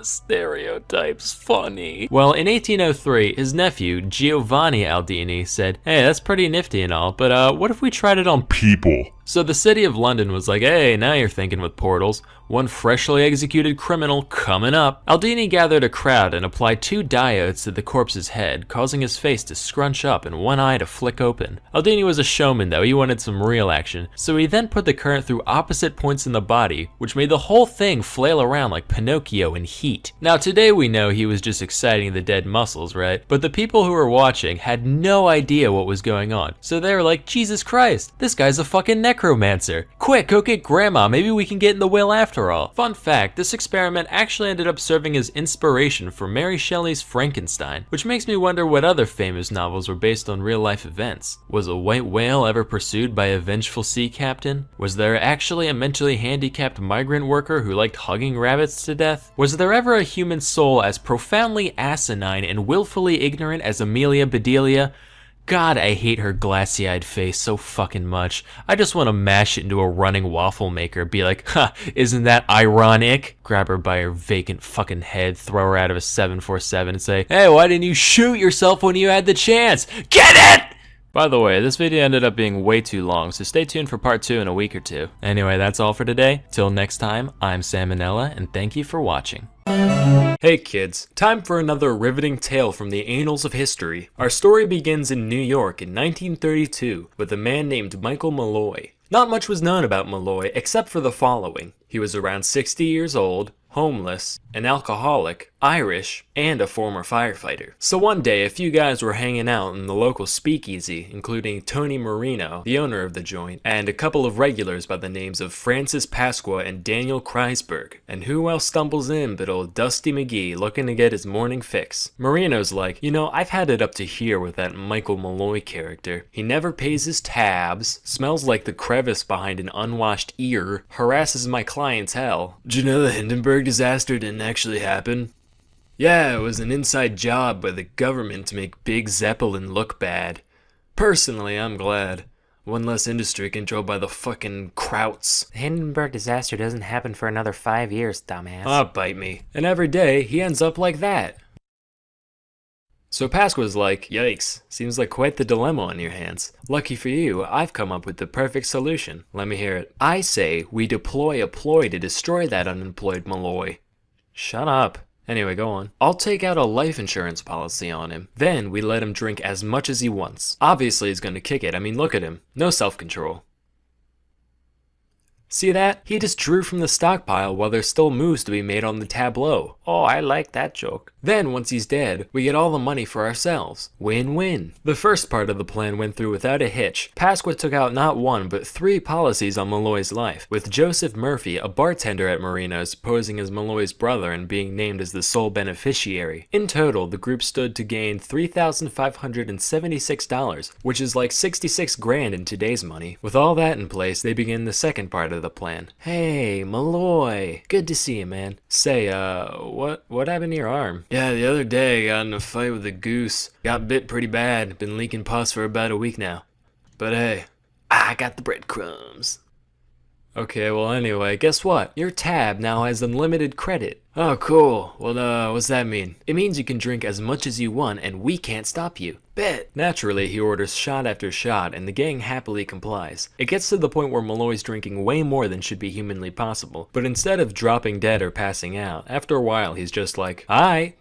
Stereotypes funny. Well, in 1803, his nephew, Giovanni Aldini, said, hey, that's pretty nifty and all, but what if we tried it on people? So the city of London was like, hey, now you're thinking with portals. One freshly executed criminal coming up. Aldini gathered a crowd and applied 2 diodes to the corpse's head, causing his face to scrunch up and one eye to flick open. Aldini was a showman though, he wanted some real action, so he then put the current through opposite points in the body, which made the whole thing flail around like Pinocchio in heat. Now today we know he was just exciting the dead muscles, right? But the people who were watching had no idea what was going on, so they were like, Jesus Christ, this guy's a fucking necromancer. Quick, go get grandma, maybe we can get in the will after all. Fun fact, this experiment actually ended up serving as inspiration for Mary Shelley's Frankenstein, which makes me wonder what other famous novels were based on real life events. Was a white whale ever pursued by a vengeful sea captain? Was there actually a mentally handicapped migrant worker who liked hugging rabbits to death? Was there ever a human soul as profoundly asinine and willfully ignorant as Amelia Bedelia? God, I hate her glassy-eyed face so fucking much. I just want to mash it into a running waffle maker, be like, ha, isn't that ironic? Grab her by her vacant fucking head, throw her out of a 747 and say, hey, why didn't you shoot yourself when you had the chance? Get it! By the way, this video ended up being way too long, so stay tuned for part 2 in a week or two. Anyway, that's all for today. Till next time, I'm Sam and Nella, and thank you for watching. Hey kids, time for another riveting tale from the annals of history. Our story begins in New York in 1932 with a man named Michael Malloy. Not much was known about Malloy except for the following. He was around 60 years old, homeless, an alcoholic, Irish, and a former firefighter. So one day, a few guys were hanging out in the local speakeasy, including Tony Marino, the owner of the joint, and a couple of regulars by the names of Francis Pasqua and Daniel Kreisberg. And who else stumbles in but old Dusty McGee looking to get his morning fix? Marino's like, you know, I've had it up to here with that Michael Malloy character. He never pays his tabs, smells like the crevice behind an unwashed ear, harasses my clientele. Did you know the Hindenburg disaster didn't actually happen? Yeah, it was an inside job by the government to make Big Zeppelin look bad. Personally, I'm glad. One less industry controlled by the fucking Krauts. The Hindenburg disaster doesn't happen for another 5 years, dumbass. Ah, bite me. And every day, he ends up like that. So Pasqua's like, yikes, seems like quite the dilemma on your hands. Lucky for you, I've come up with the perfect solution. Let me hear it. I say we deploy a ploy to destroy that unemployed Malloy. Shut up. Anyway, go on. I'll take out a life insurance policy on him. Then we let him drink as much as he wants. Obviously he's gonna kick it. I mean, look at him. No self-control. See that? He just drew from the stockpile while there's still moves to be made on the tableau. Oh, I like that joke. Then, once he's dead, we get all the money for ourselves. Win-win. The first part of the plan went through without a hitch. Pasqua took out not one, but 3 policies on Malloy's life, with Joseph Murphy, a bartender at Marino's, posing as Malloy's brother and being named as the sole beneficiary. In total, the group stood to gain $3,576, which is like 66 grand in today's money. With all that in place, they begin the second part of the plan. Hey, Malloy. Good to see you, man. Say, what happened to your arm? Yeah, the other day I got in a fight with a goose. Got bit pretty bad. Been leaking pus for about a week now. But hey, I got the breadcrumbs. Okay, well anyway, guess what? Your tab now has unlimited credit. Oh, cool. Well, what's that mean? It means you can drink as much as you want and we can't stop you. Bet. Naturally, he orders shot after shot and the gang happily complies. It gets to the point where Malloy's drinking way more than should be humanly possible. But instead of dropping dead or passing out, after a while he's just like, "Aight.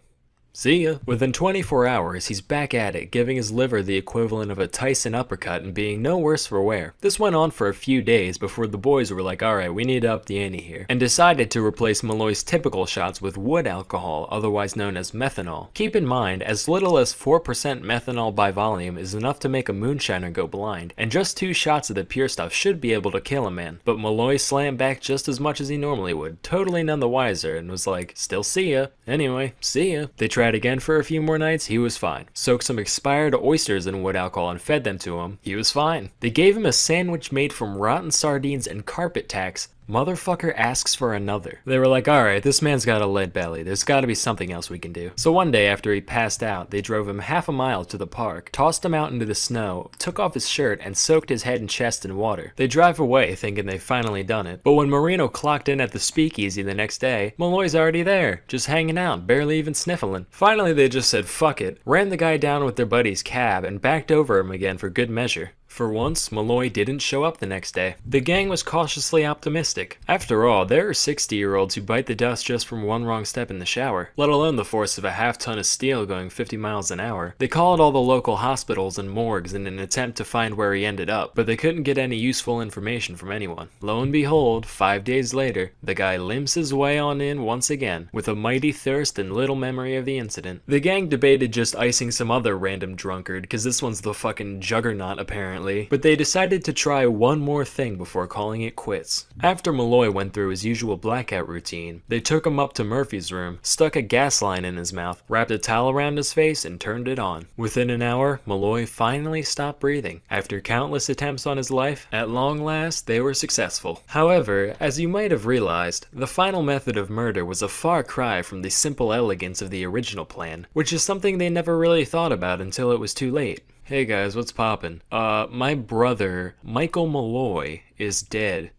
See ya." Within 24 hours, he's back at it, giving his liver the equivalent of a Tyson uppercut and being no worse for wear. This went on for a few days before the boys were like, alright, we need to up the ante here, and decided to replace Malloy's typical shots with wood alcohol, otherwise known as methanol. Keep in mind, as little as 4% methanol by volume is enough to make a moonshiner go blind, and just 2 shots of the pure stuff should be able to kill a man. But Malloy slammed back just as much as he normally would, totally none the wiser, and was like, still see ya. Anyway, see ya. They tried again for a few more nights, he was fine. Soaked some expired oysters in wood alcohol and fed them to him, he was fine. They gave him a sandwich made from rotten sardines and carpet tacks. Motherfucker asks for another. They were like, alright, this man's got a lead belly, there's gotta be something else we can do. So one day after he passed out, they drove him half a mile to the park, tossed him out into the snow, took off his shirt, and soaked his head and chest in water. They drive away thinking they've finally done it, but when Marino clocked in at the speakeasy the next day, Malloy's already there, just hanging out, barely even sniffling. Finally they just said fuck it, ran the guy down with their buddy's cab, and backed over him again for good measure. For once, Malloy didn't show up the next day. The gang was cautiously optimistic. After all, there are 60-year-olds who bite the dust just from one wrong step in the shower, let alone the force of a half-ton of steel going 50 miles an hour. They called all the local hospitals and morgues in an attempt to find where he ended up, but they couldn't get any useful information from anyone. Lo and behold, 5 days later, the guy limps his way on in once again, with a mighty thirst and little memory of the incident. The gang debated just icing some other random drunkard, cause this one's the fucking juggernaut apparently. But they decided to try one more thing before calling it quits. After Malloy went through his usual blackout routine, they took him up to Murphy's room, stuck a gas line in his mouth, wrapped a towel around his face, and turned it on. Within an hour, Malloy finally stopped breathing. After countless attempts on his life, at long last, they were successful. However, as you might have realized, the final method of murder was a far cry from the simple elegance of the original plan, which is something they never really thought about until it was too late. Hey guys, what's poppin'? My brother, Michael Malloy, is dead.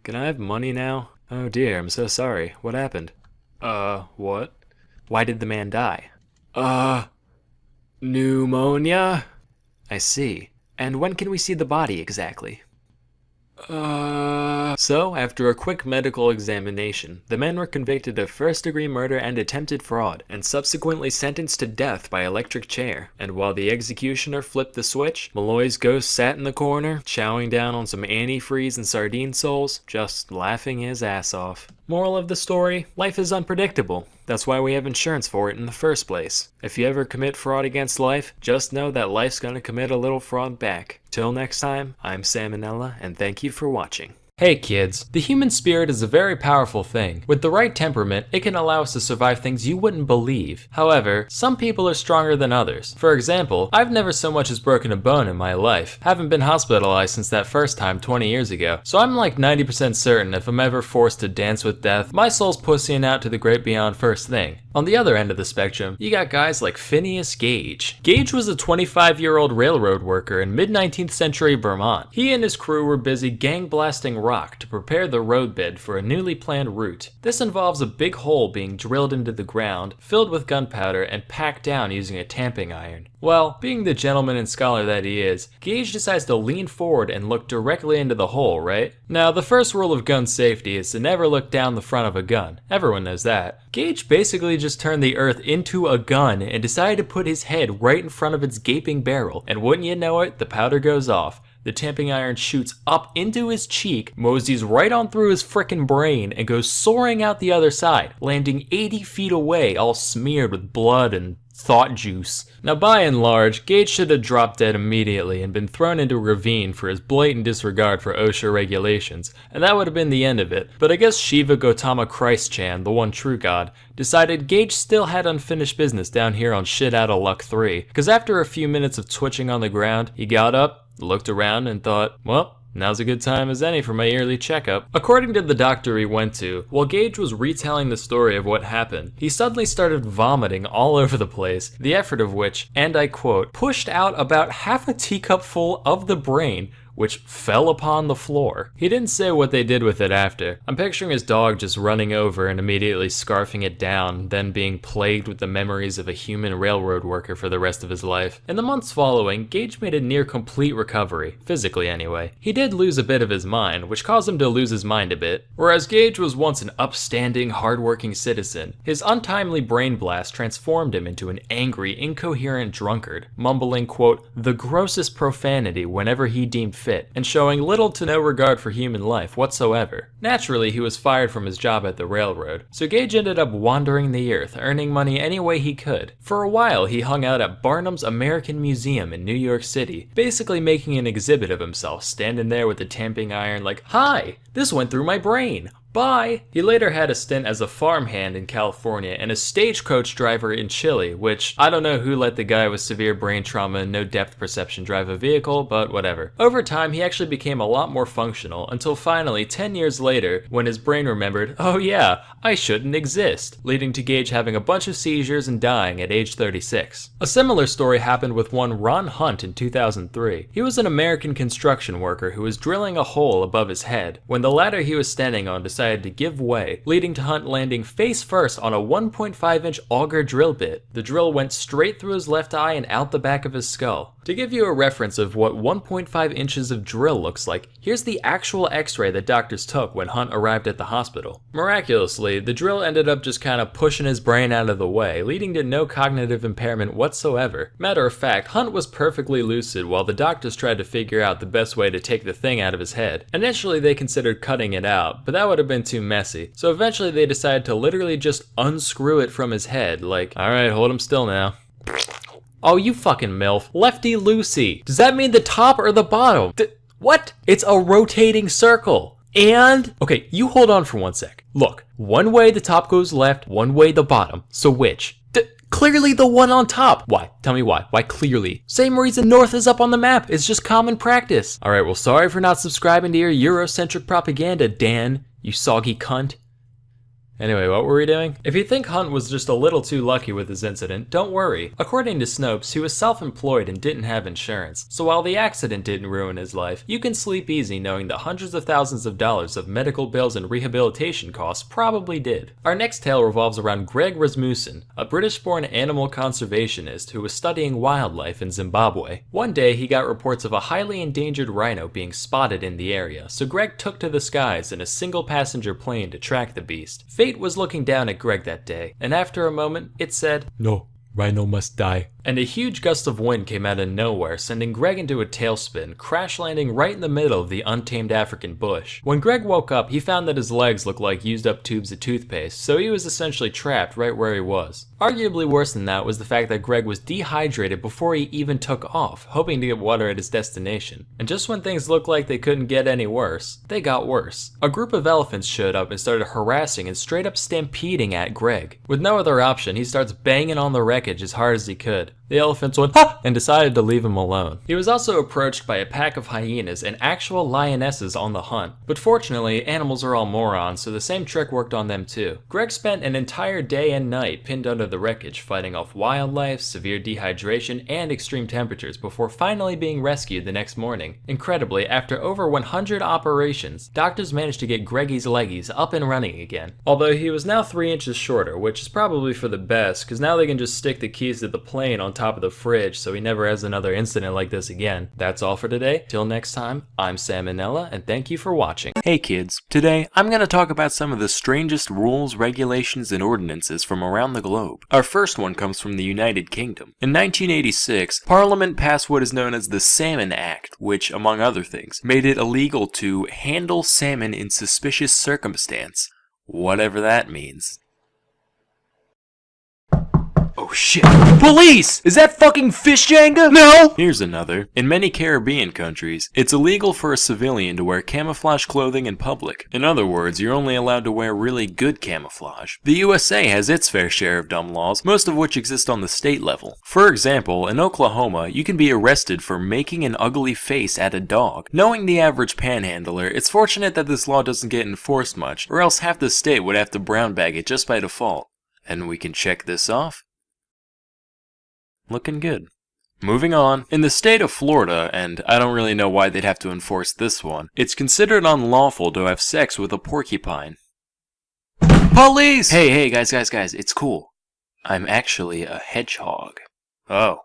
Can I have money now? Oh dear, I'm so sorry. What happened? What? Why did the man die? Pneumonia? I see. And when can we see the body exactly? So, after a quick medical examination, the men were convicted of first-degree murder and attempted fraud, and subsequently sentenced to death by electric chair. And while the executioner flipped the switch, Malloy's ghost sat in the corner, chowing down on some antifreeze and sardine soles, just laughing his ass off. Moral of the story, life is unpredictable. That's why we have insurance for it in the first place. If you ever commit fraud against life, just know that life's gonna commit a little fraud back. Till next time, I'm Sam and Nella, and thank you for watching. Hey kids, the human spirit is a very powerful thing. With the right temperament, it can allow us to survive things you wouldn't believe. However, some people are stronger than others. For example, I've never so much as broken a bone in my life. Haven't been hospitalized since that first time 20 years ago. So I'm like 90% certain if I'm ever forced to dance with death, my soul's pussying out to the great beyond first thing. On the other end of the spectrum, you got guys like Phineas Gage. Gage was a 25-year-old railroad worker in mid-19th century Vermont. He and his crew were busy gang blasting rock to prepare the roadbed for a newly planned route. This involves a big hole being drilled into the ground, filled with gunpowder, and packed down using a tamping iron. Well, being the gentleman and scholar that he is, Gage decides to lean forward and look directly into the hole, right? Now, the first rule of gun safety is to never look down the front of a gun. Everyone knows that. Gage basically just turned the earth into a gun and decided to put his head right in front of its gaping barrel, and wouldn't you know it, the powder goes off. The tamping iron shoots up into his cheek, moseys right on through his frickin' brain, and goes soaring out the other side, landing 80 feet away, all smeared with blood and thought juice. Now, by and large, Gage should have dropped dead immediately and been thrown into a ravine for his blatant disregard for OSHA regulations, and that would have been the end of it. But I guess Shiva Gautama Christ-chan, the one true god, decided Gage still had unfinished business down here on Shit Outta Luck 3, because after a few minutes of twitching on the ground, he got up, looked around, and thought, well, now's a good time as any for my yearly checkup. According to the doctor he went to, while Gage was retelling the story of what happened, he suddenly started vomiting all over the place, the effort of which, and I quote, pushed out about half a teacup full of the brain, which fell upon the floor. He didn't say what they did with it after. I'm picturing his dog just running over and immediately scarfing it down, then being plagued with the memories of a human railroad worker for the rest of his life. In the months following, Gage made a near complete recovery, physically anyway. He did lose a bit of his mind, which caused him to lose his mind a bit. Whereas Gage was once an upstanding, hardworking citizen, his untimely brain blast transformed him into an angry, incoherent drunkard, mumbling, quote, the grossest profanity whenever he deemed fit, and showing little to no regard for human life whatsoever. Naturally, he was fired from his job at the railroad, so Gage ended up wandering the earth, earning money any way he could. For a while, he hung out at Barnum's American Museum in New York City, basically making an exhibit of himself, standing there with the tamping iron like, hi, this went through my brain. Bye! He later had a stint as a farmhand in California and a stagecoach driver in Chile, which I don't know who let the guy with severe brain trauma and no depth perception drive a vehicle, but whatever. Over time, he actually became a lot more functional until finally, 10 years later, when his brain remembered, oh yeah, I shouldn't exist, leading to Gage having a bunch of seizures and dying at age 36. A similar story happened with one Ron Hunt in 2003. He was an American construction worker who was drilling a hole above his head when the ladder he was standing on decided to give way, leading to Hunt landing face first on a 1.5-inch auger drill bit. The drill went straight through his left eye and out the back of his skull. To give you a reference of what 1.5 inches of drill looks like, here's the actual x-ray that doctors took when Hunt arrived at the hospital. Miraculously, the drill ended up just kind of pushing his brain out of the way, leading to no cognitive impairment whatsoever. Matter of fact, Hunt was perfectly lucid while the doctors tried to figure out the best way to take the thing out of his head. Initially, they considered cutting it out, but that would have been too messy, so eventually they decided to literally just unscrew it from his head, like, alright, hold him still now. Oh, you fucking MILF. Lefty loosey. Does that mean the top or the bottom? What? It's a rotating circle. And? Okay, you hold on for one sec. Look, one way the top goes left, one way the bottom. So which? Clearly the one on top. Why? Tell me why. Why clearly? Same reason north is up on the map. It's just common practice. Alright, well, sorry for not subscribing to your Eurocentric propaganda, Dan, you soggy cunt. Anyway, what were we doing? If you think Hunt was just a little too lucky with his incident, don't worry. According to Snopes, he was self-employed and didn't have insurance, so while the accident didn't ruin his life, you can sleep easy knowing that hundreds of thousands of dollars of medical bills and rehabilitation costs probably did. Our next tale revolves around Greg Rasmussen, a British-born animal conservationist who was studying wildlife in Zimbabwe. One day, he got reports of a highly endangered rhino being spotted in the area, so Greg took to the skies in a single-passenger plane to track the beast. Fate was looking down at Greg that day, and after a moment, it said, "No, rhino must die." And a huge gust of wind came out of nowhere, sending Greg into a tailspin, crash landing right in the middle of the untamed African bush. When Greg woke up, he found that his legs looked like used up tubes of toothpaste, so he was essentially trapped right where he was. Arguably worse than that was the fact that Greg was dehydrated before he even took off, hoping to get water at his destination. And just when things looked like they couldn't get any worse, they got worse. A group of elephants showed up and started harassing and straight up stampeding at Greg. With no other option, he starts banging on the wreckage as hard as he could. The elephants went, "Ha!" and decided to leave him alone. He was also approached by a pack of hyenas and actual lionesses on the hunt. But fortunately, animals are all morons, so the same trick worked on them too. Greg spent an entire day and night pinned under the wreckage, fighting off wildlife, severe dehydration, and extreme temperatures before finally being rescued the next morning. Incredibly, after over 100 operations, doctors managed to get Greggy's leggies up and running again. Although he was now 3 inches shorter, which is probably for the best, because now they can just stick the keys to the plane on top top of the fridge so he never has another incident like this again. That's all for today. Till next time, I'm Sam and Nella, and thank you for watching. Hey kids, today I'm going to talk about some of the strangest rules, regulations, and ordinances from around the globe. Our first one comes from the United Kingdom. In 1986, Parliament passed what is known as the Salmon Act, which, among other things, made it illegal to handle salmon in suspicious circumstance, whatever that means. Oh shit. Police! Is that fucking fish Jenga? No! Here's another. In many Caribbean countries, it's illegal for a civilian to wear camouflage clothing in public. In other words, you're only allowed to wear really good camouflage. The USA has its fair share of dumb laws, most of which exist on the state level. For example, in Oklahoma, you can be arrested for making an ugly face at a dog. Knowing the average panhandler, it's fortunate that this law doesn't get enforced much, or else half the state would have to brown bag it just by default. And we can check this off. Looking good. Moving on. In the state of Florida, and I don't really know why they'd have to enforce this one, it's considered unlawful to have sex with a porcupine. Police! Hey, guys, it's cool. I'm actually a hedgehog. Oh.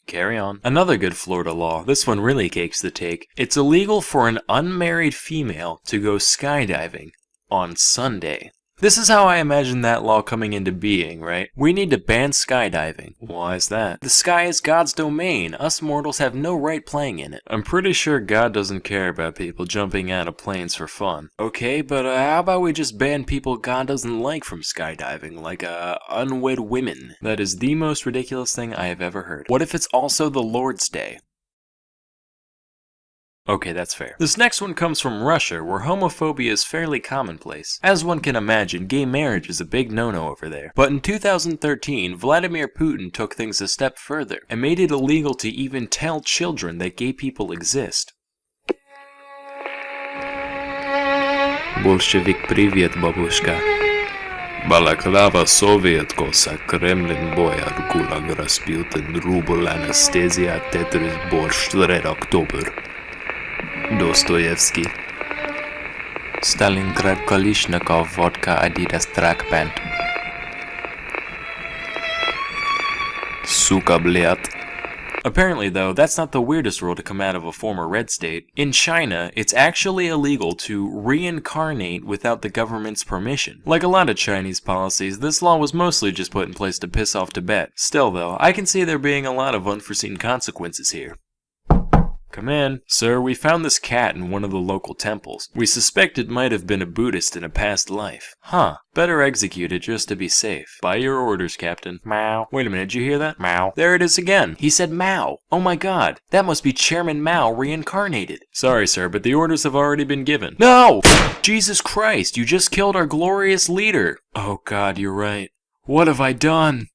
Carry on. Another good Florida law, this one really cakes the cake. It's illegal for an unmarried female to go skydiving on Sunday. This is how I imagine that law coming into being, right? We need to ban skydiving. Why is that? The sky is God's domain. Us mortals have no right playing in it. I'm pretty sure God doesn't care about people jumping out of planes for fun. Okay, but how about we just ban people God doesn't like from skydiving, like unwed women? That is the most ridiculous thing I have ever heard. What if it's also the Lord's Day? Okay, that's fair. This next one comes from Russia, where homophobia is fairly commonplace. As one can imagine, gay marriage is a big no-no over there. But in 2013, Vladimir Putin took things a step further, and made it illegal to even tell children that gay people exist. Bolshevik привет, бабушка. Balaklava Soviet Cossack, Kremlin Boyar, Gulag Rasputin, Rubel Anesthesia, Tetris Borscht, Red October. Dostoevsky. Stalingrad Kalishnikov Vodka Adidas Track Pant. Suka Bliat. Apparently though, that's not the weirdest rule to come out of a former red state. In China, it's actually illegal to reincarnate without the government's permission. Like a lot of Chinese policies, this law was mostly just put in place to piss off Tibet. Still though, I can see there being a lot of unforeseen consequences here. Come in. Sir, we found this cat in one of the local temples. We suspect it might have been a Buddhist in a past life. Huh. Better execute it just to be safe. By your orders, Captain. Mao. Wait a minute, did you hear that? Mao. There it is again. He said Mao. Oh my god. That must be Chairman Mao reincarnated. Sorry, sir, but the orders have already been given. No! Jesus Christ, you just killed our glorious leader. Oh god, you're right. What have I done?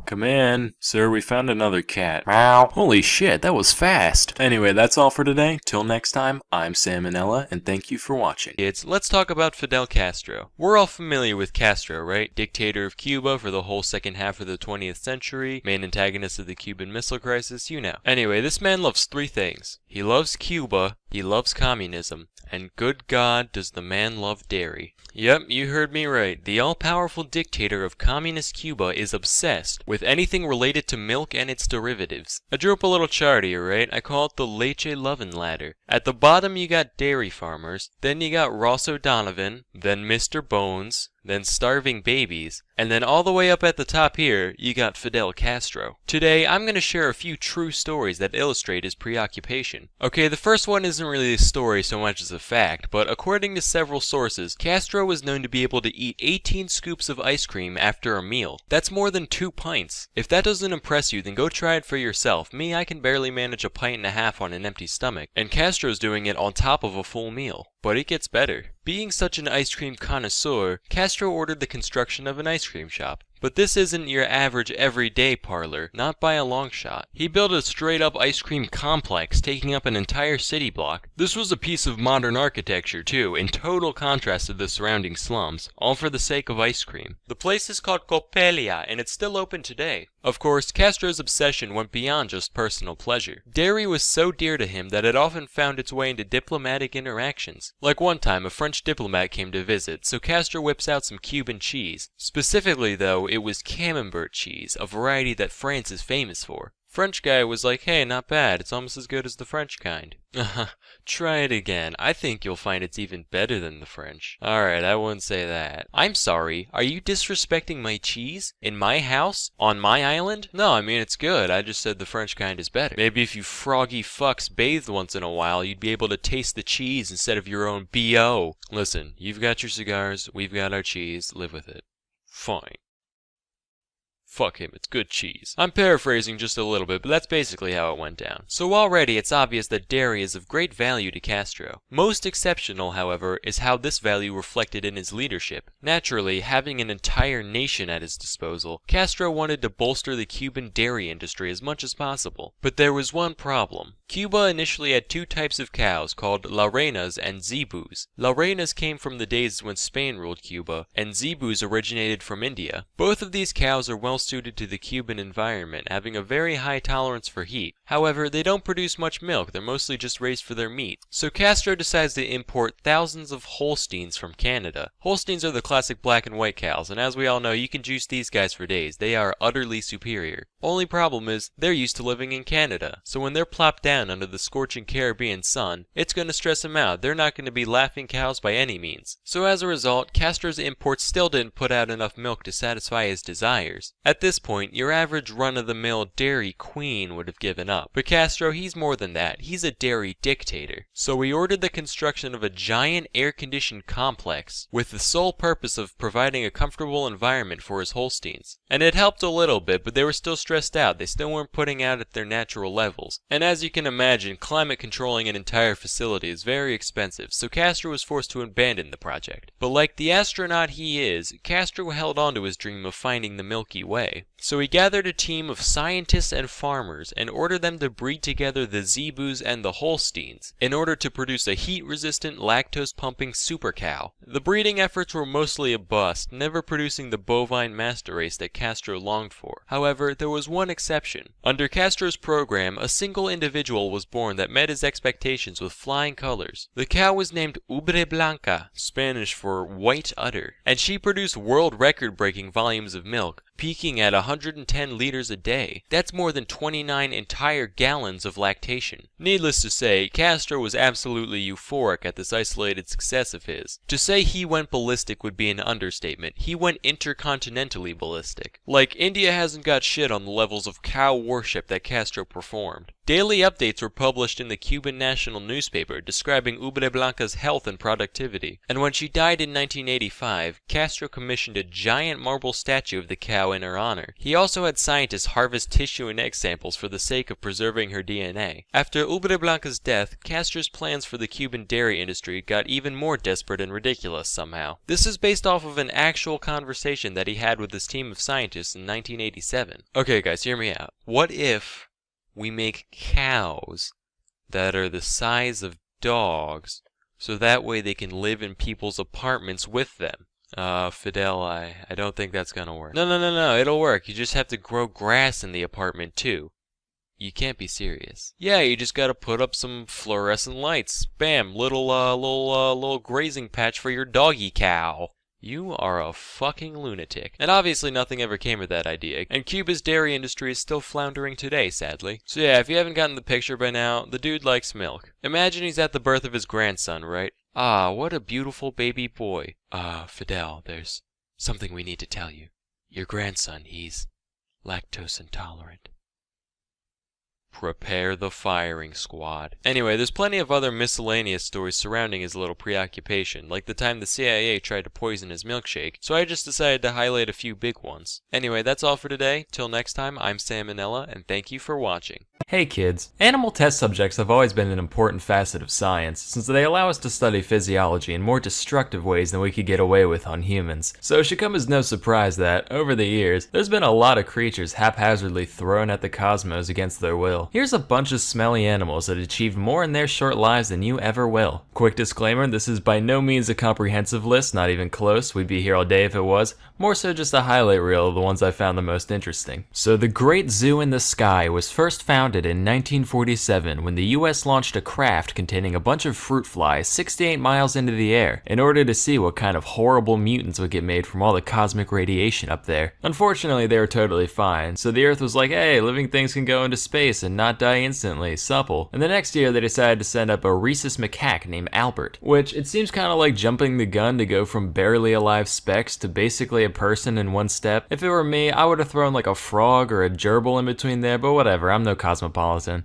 Come in. Sir, we found another cat. Meow. Holy shit, that was fast. Anyway, that's all for today. Till next time, I'm Sam and Nella, and thank you for watching. Kids, let's talk about Fidel Castro. We're all familiar with Castro, right? Dictator of Cuba for the whole second half of the 20th century, main antagonist of the Cuban Missile Crisis, you know. Anyway, this man loves three things. He loves Cuba, he loves communism, and good God, does the man love dairy. Yep, you heard me right. The all-powerful dictator of communist Cuba is obsessed with anything related to milk and its derivatives. I drew up a little chart here, right? I call it the Leche Lovin' Ladder. At the bottom you got dairy farmers, then you got Ross O'Donovan, then Mr. Bones, then starving babies, and then all the way up at the top here, you got Fidel Castro. Today, I'm going to share a few true stories that illustrate his preoccupation. Okay, the first one isn't really a story so much as a fact, but according to several sources, Castro was known to be able to eat 18 scoops of ice cream after a meal. That's more than 2 pints. If that doesn't impress you, then go try it for yourself. Me, I can barely manage a pint and a half on an empty stomach, and Castro's doing it on top of a full meal. But it gets better. Being such an ice cream connoisseur, Castro ordered the construction of an ice cream shop. But this isn't your average everyday parlor, not by a long shot. He built a straight up ice cream complex taking up an entire city block. This was a piece of modern architecture too, in total contrast to the surrounding slums, all for the sake of ice cream. The place is called Coppelia, and it's still open today. Of course, Castro's obsession went beyond just personal pleasure. Dairy was so dear to him that it often found its way into diplomatic interactions. Like one time, a French diplomat came to visit, so Castro whips out some Cuban cheese. Specifically though, it was camembert cheese, a variety that France is famous for. French guy was like, hey, not bad, it's almost as good as the French kind. Try it again. I think you'll find it's even better than the French. Alright, I wouldn't say that. I'm sorry, are you disrespecting my cheese? In my house? On my island? No, I mean it's good, I just said the French kind is better. Maybe if you froggy fucks bathed once in a while, you'd be able to taste the cheese instead of your own B.O. Listen, you've got your cigars, we've got our cheese, live with it. Fine. Fuck him, it's good cheese. I'm paraphrasing just a little bit, but that's basically how it went down. So already it's obvious that dairy is of great value to Castro. Most exceptional, however, is how this value reflected in his leadership. Naturally, having an entire nation at his disposal, Castro wanted to bolster the Cuban dairy industry as much as possible. But there was one problem. Cuba initially had two types of cows called La Reinas and Zebus. La Reinas came from the days when Spain ruled Cuba, and Zebus originated from India. Both of these cows are well suited to the Cuban environment, having a very high tolerance for heat. However, they don't produce much milk, they're mostly just raised for their meat. So Castro decides to import thousands of Holsteins from Canada. Holsteins are the classic black and white cows, and as we all know, you can juice these guys for days. They are utterly superior. Only problem is, they're used to living in Canada, so when they're plopped down under the scorching Caribbean sun, it's going to stress them out. They're not going to be laughing cows by any means. So as a result, Castro's imports still didn't put out enough milk to satisfy his desires. At this point, your average run-of-the-mill dairy queen would have given up. But Castro, he's more than that. He's a dairy dictator. So he ordered the construction of a giant air-conditioned complex with the sole purpose of providing a comfortable environment for his Holsteins. And it helped a little bit, but they were still stressed out. They still weren't putting out at their natural levels. And as you can imagine, climate controlling an entire facility is very expensive, so Castro was forced to abandon the project. But like the astronaut he is, Castro held on to his dream of finding the Milky Way. So he gathered a team of scientists and farmers and ordered them to breed together the Zebus and the Holsteins in order to produce a heat-resistant, lactose-pumping super cow. The breeding efforts were mostly a bust, never producing the bovine master race that Castro longed for. However, there was one exception. Under Castro's program, a single individual was born that met his expectations with flying colors. The cow was named Ubre Blanca, Spanish for white udder, and she produced world record-breaking volumes of milk, peaking at 110 liters a day. That's more than 29 entire gallons of lactation. Needless to say, Castro was absolutely euphoric at this isolated success of his. To say he went ballistic would be an understatement. He went intercontinentally ballistic. Like, India hasn't got shit on the levels of cow worship that Castro performed. Daily updates were published in the Cuban national newspaper describing Ubre Blanca's health and productivity. And when she died in 1985, Castro commissioned a giant marble statue of the cow in her honor. He also had scientists harvest tissue and egg samples for the sake of preserving her DNA. After Ubre Blanca's death, Castro's plans for the Cuban dairy industry got even more desperate and ridiculous somehow. This is based off of an actual conversation that he had with his team of scientists in 1987. Okay guys, hear me out. What if we make cows that are the size of dogs, so that way they can live in people's apartments with them? Fidel, I don't think that's gonna work. No, it'll work. You just have to grow grass in the apartment too. You can't be serious. Yeah, you just gotta put up some fluorescent lights. Bam, little grazing patch for your doggy cow. You are a fucking lunatic. And obviously nothing ever came of that idea, and Cuba's dairy industry is still floundering today, sadly. So yeah, if you haven't gotten the picture by now, the dude likes milk. Imagine he's at the birth of his grandson, right? Ah, what a beautiful baby boy. Fidel, there's something we need to tell you. Your grandson, he's lactose intolerant. Prepare the firing squad. Anyway, there's plenty of other miscellaneous stories surrounding his little preoccupation, like the time the CIA tried to poison his milkshake, so I just decided to highlight a few big ones. Anyway, that's all for today. Till next time, I'm Sam and Nella, and thank you for watching. Hey kids, animal test subjects have always been an important facet of science, since they allow us to study physiology in more destructive ways than we could get away with on humans. So it should come as no surprise that, over the years, there's been a lot of creatures haphazardly thrown at the cosmos against their will. Here's a bunch of smelly animals that achieved more in their short lives than you ever will. Quick disclaimer, this is by no means a comprehensive list, not even close, we'd be here all day if it was, more so just a highlight reel of the ones I found the most interesting. So the Great Zoo in the Sky was first founded in 1947 when the US launched a craft containing a bunch of fruit flies 68 miles into the air in order to see what kind of horrible mutants would get made from all the cosmic radiation up there. Unfortunately, they were totally fine, so the Earth was like, hey, living things can go into space and not die instantly, supple. And the next year they decided to send up a rhesus macaque named Albert, which it seems kind of like jumping the gun to go from barely alive specks to basically a person in one step. If it were me, I would have thrown like a frog or a gerbil in between there, but whatever, I'm no cosmopolitan.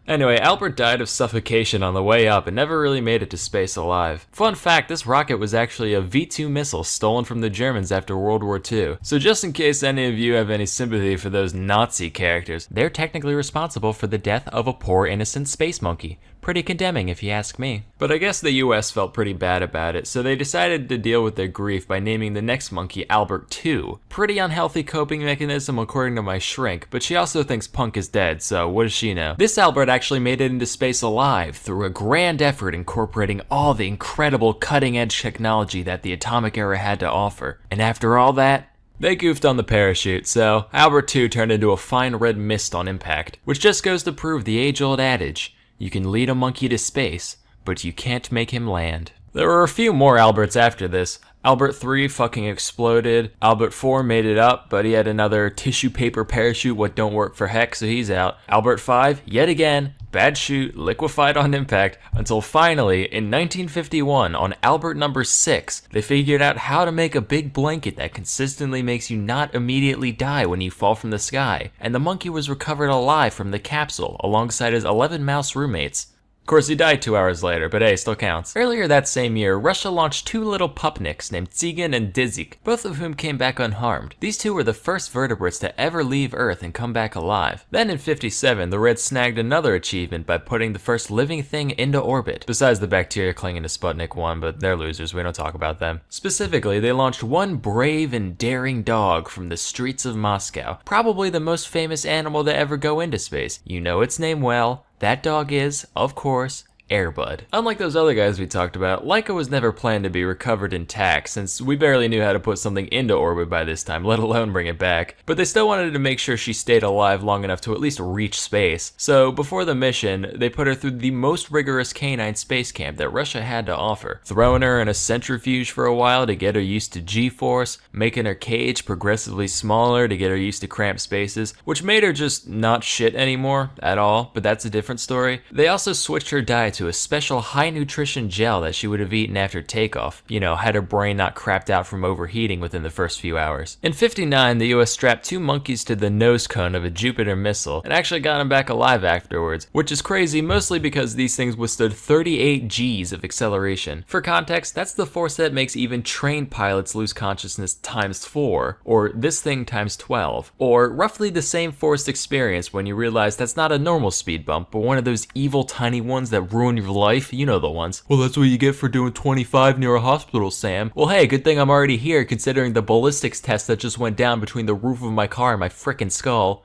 Anyway, Albert died of suffocation on the way up and never really made it to space alive. Fun fact, this rocket was actually a V-2 missile stolen from the Germans after World War II. So just in case any of you have any sympathy for those Nazi characters, they're technically responsible for the death of a poor innocent space monkey. Pretty condemning if you ask me. But I guess the US felt pretty bad about it, so they decided to deal with their grief by naming the next monkey Albert 2. Pretty unhealthy coping mechanism according to my shrink, but she also thinks Punk is dead, so what does she know? This Albert actually made it into space alive through a grand effort incorporating all the incredible cutting-edge technology that the atomic era had to offer. And after all that, they goofed on the parachute, so Albert 2 turned into a fine red mist on impact, which just goes to prove the age-old adage, you can lead a monkey to space, but you can't make him land. There were a few more Alberts after this. Albert 3 fucking exploded. Albert 4 made it up, but he had another tissue paper parachute what don't work for heck, so he's out. Albert 5, yet again, bad chute, liquefied on impact, until finally, in 1951, on Albert number 6, they figured out how to make a big blanket that consistently makes you not immediately die when you fall from the sky, and the monkey was recovered alive from the capsule alongside his 11 mouse roommates. Of course, he died 2 hours later, but hey, still counts. Earlier that same year, Russia launched 2 little pupniks named Tsigan and Dzik, both of whom came back unharmed. These 2 were the first vertebrates to ever leave Earth and come back alive. Then in 57, the Reds snagged another achievement by putting the first living thing into orbit, besides the bacteria clinging to Sputnik 1, but they're losers, we don't talk about them. Specifically, they launched one brave and daring dog from the streets of Moscow, probably the most famous animal to ever go into space. You know its name well. That dog is, of course, Airbud. Unlike those other guys we talked about, Laika was never planned to be recovered intact, since we barely knew how to put something into orbit by this time, let alone bring it back. But they still wanted to make sure she stayed alive long enough to at least reach space. So before the mission, they put her through the most rigorous canine space camp that Russia had to offer, throwing her in a centrifuge for a while to get her used to G-force, making her cage progressively smaller to get her used to cramped spaces, which made her just not shit anymore at all, but that's a different story. They also switched her diet to a special high nutrition gel that she would have eaten after takeoff, you know, had her brain not crapped out from overheating within the first few hours. In 59, the US strapped 2 monkeys to the nose cone of a Jupiter missile and actually got them back alive afterwards, which is crazy mostly because these things withstood 38 Gs of acceleration. For context, that's the force that makes even trained pilots lose consciousness times 4, or this thing times 12, or roughly the same forced experience when you realize that's not a normal speed bump, but one of those evil tiny ones that ruin your life, you know the ones. Well, that's what you get for doing 25 near a hospital, Sam. Well, hey, good thing I'm already here considering the ballistics test that just went down between the roof of my car and my frickin' skull.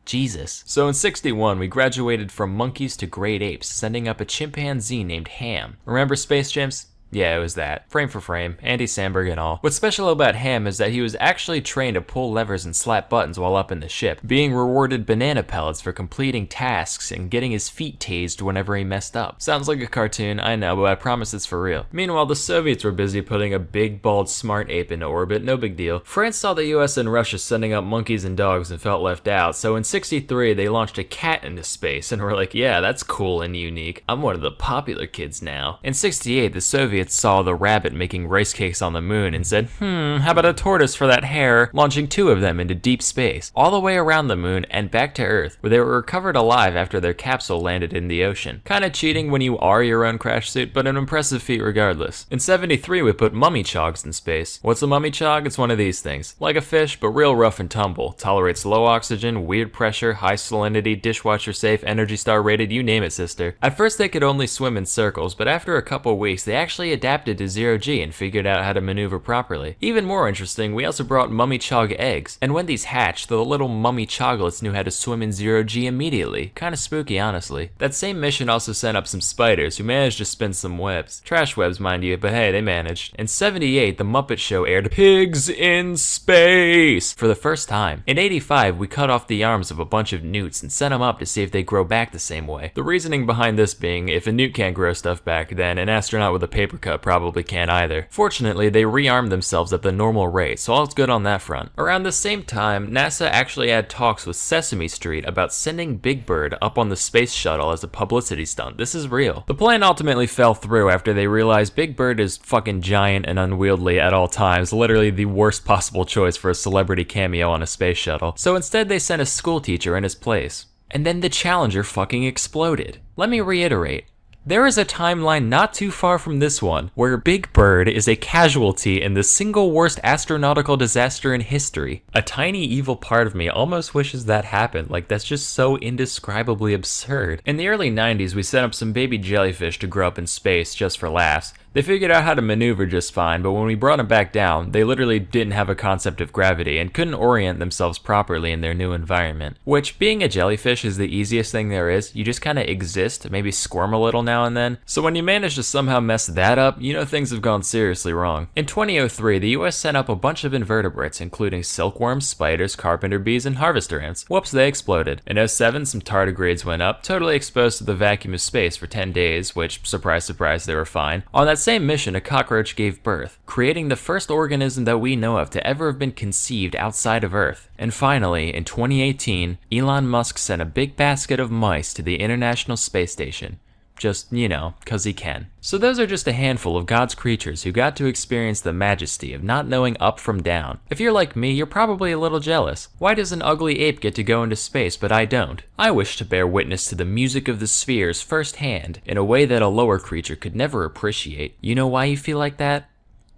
Jesus. So in 61, we graduated from monkeys to great apes, sending up a chimpanzee named Ham. Remember Space Chimps? Yeah, it was that. Frame for frame, Andy Samberg and all. What's special about Ham is that he was actually trained to pull levers and slap buttons while up in the ship, being rewarded banana pellets for completing tasks and getting his feet tased whenever he messed up. Sounds like a cartoon, I know, but I promise it's for real. Meanwhile, the Soviets were busy putting a big, bald, smart ape into orbit, no big deal. France saw the US and Russia sending up monkeys and dogs and felt left out, so in 63, they launched a cat into space and were like, yeah, that's cool and unique. I'm one of the popular kids now. In 68, the Soviets Soviets saw the rabbit making rice cakes on the moon and said, how about a tortoise for that hare, launching 2 of them into deep space, all the way around the moon and back to Earth, where they were recovered alive after their capsule landed in the ocean. Kinda cheating when you are your own crash suit, but an impressive feat regardless. In 73, we put mummy chogs in space. What's a mummy chog? It's one of these things. Like a fish, but real rough and tumble. Tolerates low oxygen, weird pressure, high salinity, dishwasher safe, Energy Star rated, you name it, sister. At first they could only swim in circles, but after a couple weeks they actually adapted to zero G and figured out how to maneuver properly. Even more interesting, we also brought mummy chog eggs, and when these hatched, the little mummy choglets knew how to swim in zero G immediately. Kinda spooky, honestly. That same mission also sent up some spiders who managed to spin some webs. Trash webs, mind you, but hey, they managed. In 78, The Muppet Show aired Pigs in Space for the first time. In 85, we cut off the arms of a bunch of newts and sent them up to see if they grow back the same way. The reasoning behind this being, if a newt can't grow stuff back, then an astronaut with a paper cut probably can't either. Fortunately, they rearmed themselves at the normal rate, so all's good on that front. Around the same time, NASA actually had talks with Sesame Street about sending Big Bird up on the space shuttle as a publicity stunt. This is real. The plan ultimately fell through after they realized Big Bird is fucking giant and unwieldy at all times, literally the worst possible choice for a celebrity cameo on a space shuttle. So instead they sent a school teacher in his place. And then the Challenger fucking exploded. Let me reiterate. There is a timeline not too far from this one where Big Bird is a casualty in the single worst astronautical disaster in history. A tiny evil part of me almost wishes that happened, like that's just so indescribably absurd. In the early 90s, we set up some baby jellyfish to grow up in space just for laughs. They figured out how to maneuver just fine, but when we brought them back down, they literally didn't have a concept of gravity and couldn't orient themselves properly in their new environment. Which, being a jellyfish is the easiest thing there is. You just kinda exist, maybe squirm a little now and then. So when you manage to somehow mess that up, you know things have gone seriously wrong. In 2003, the US sent up a bunch of invertebrates, including silkworms, spiders, carpenter bees, and harvester ants. Whoops, they exploded. In 07, some tardigrades went up, totally exposed to the vacuum of space for 10 days, which, surprise, surprise, they were fine. On that same mission, a cockroach gave birth, creating the first organism that we know of to ever have been conceived outside of Earth. And finally, in 2018, Elon Musk sent a big basket of mice to the International Space Station. Just, you know, 'cause he can. So those are just a handful of God's creatures who got to experience the majesty of not knowing up from down. If you're like me, you're probably a little jealous. Why does an ugly ape get to go into space, but I don't? I wish to bear witness to the music of the spheres firsthand, in a way that a lower creature could never appreciate. You know why you feel like that?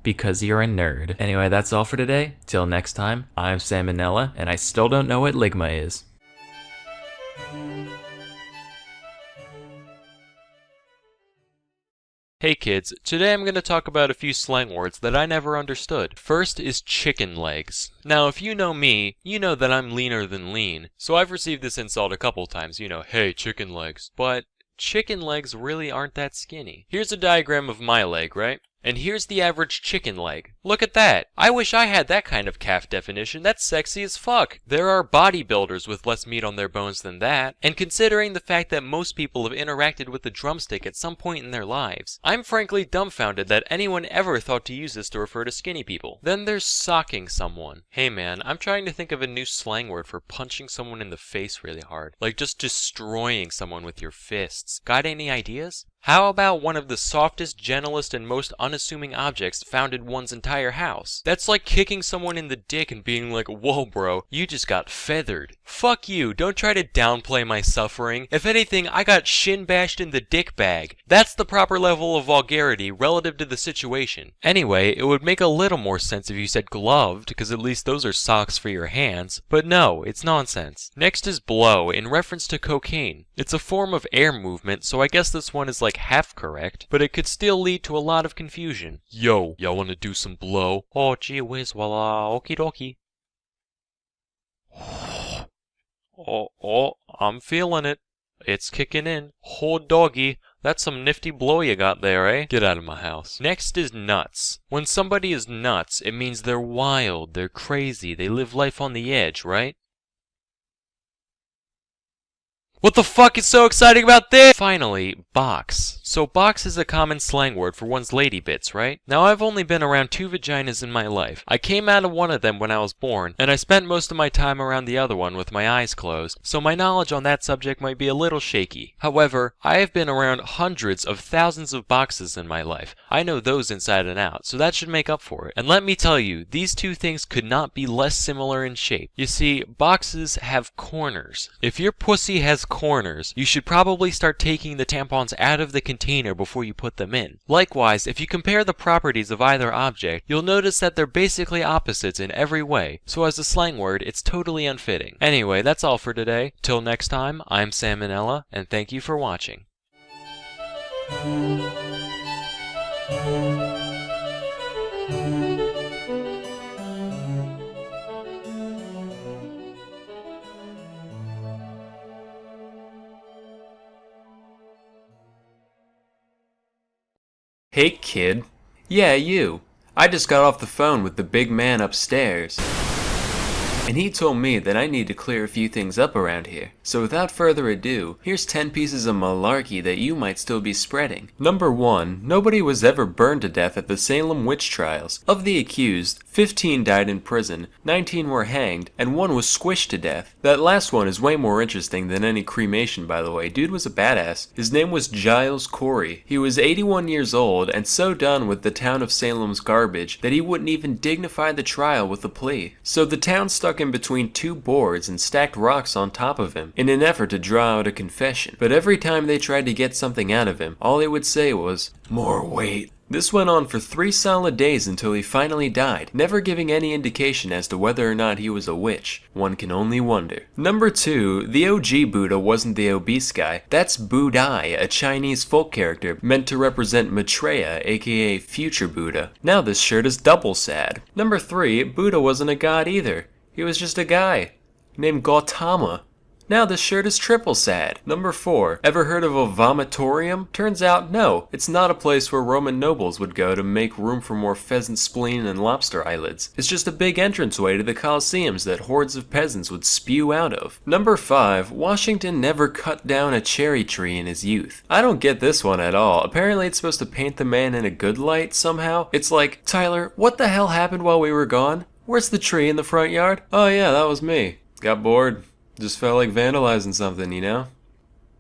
Because you're a nerd. Anyway, that's all for today. Till next time, I'm Sam and Nella, and I still don't know what Ligma is. Hey kids, today I'm going to talk about a few slang words that I never understood. First is chicken legs. Now if you know me, you know that I'm leaner than lean, so I've received this insult a couple times, hey, chicken legs. But chicken legs really aren't that skinny. Here's a diagram of my leg, right? And here's the average chicken leg. Look at that. I wish I had that kind of calf definition. That's sexy as fuck. There are bodybuilders with less meat on their bones than that. And considering the fact that most people have interacted with the drumstick at some point in their lives, I'm frankly dumbfounded that anyone ever thought to use this to refer to skinny people. Then there's socking someone. Hey man, I'm trying to think of a new slang word for punching someone in the face really hard. Like just destroying someone with your fists. Got any ideas? How about one of the softest, gentlest, and most unassuming objects found in one's entire house? That's like kicking someone in the dick and being like, whoa bro, you just got feathered. Fuck you, don't try to downplay my suffering. If anything, I got shin bashed in the dick bag. That's the proper level of vulgarity relative to the situation. Anyway, it would make a little more sense if you said gloved, because at least those are socks for your hands. But no, it's nonsense. Next is blow, in reference to cocaine. It's a form of air movement, so I guess this one is like half correct, but it could still lead to a lot of confusion. Yo, y'all wanna do some blow? Oh gee whiz, well okie dokie. Oh, I'm feeling it. It's kicking in. Oh doggy, that's some nifty blow you got there, eh? Get out of my house. Next is nuts. When somebody is nuts, it means they're wild, they're crazy, they live life on the edge, right? What the fuck is so exciting about this? Finally, box. So box is a common slang word for one's lady bits, right? Now I've only been around 2 vaginas in my life. I came out of one of them when I was born, and I spent most of my time around the other one with my eyes closed, so my knowledge on that subject might be a little shaky. However, I have been around hundreds of thousands of boxes in my life. I know those inside and out, so that should make up for it. And let me tell you, these two things could not be less similar in shape. You see, boxes have corners. If your pussy has corners, you should probably start taking the tampons out of the container before you put them in. Likewise, if you compare the properties of either object, you'll notice that they're basically opposites in every way, so as a slang word, it's totally unfitting. Anyway, that's all for today. Till next time, I'm Sam and Nella, and thank you for watching. Hey kid. Yeah, you. I just got off the phone with the big man upstairs, and he told me that I need to clear a few things up around here. So without further ado, here's 10 pieces of malarkey that you might still be spreading. Number 1. Nobody was ever burned to death at the Salem witch trials. Of the accused, 15 died in prison, 19 were hanged, and 1 was squished to death. That last one is way more interesting than any cremation, by the way. Dude was a badass. His name was Giles Corey. He was 81 years old and so done with the town of Salem's garbage that he wouldn't even dignify the trial with a plea. So the town stuck in between 2 boards and stacked rocks on top of him in an effort to draw out a confession. But every time they tried to get something out of him, all he would say was, "More weight." This went on for 3 solid days until he finally died, never giving any indication as to whether or not he was a witch. One can only wonder. Number 2, the OG Buddha wasn't the obese guy. That's Budai, a Chinese folk character meant to represent Maitreya, aka future Buddha. Now this shirt is double sad. Number 3, Buddha wasn't a god either. He was just a guy named Gautama. Now this shirt is triple sad. Number 4. Ever heard of a vomitorium? Turns out, no. It's not a place where Roman nobles would go to make room for more pheasant spleen and lobster eyelids. It's just a big entranceway to the coliseums that hordes of peasants would spew out of. Number 5. Washington never cut down a cherry tree in his youth. I don't get this one at all. Apparently it's supposed to paint the man in a good light somehow. It's like, Tyler, what the hell happened while we were gone? Where's the tree in the front yard? Oh yeah, that was me. Got bored. Just felt like vandalizing something, you know?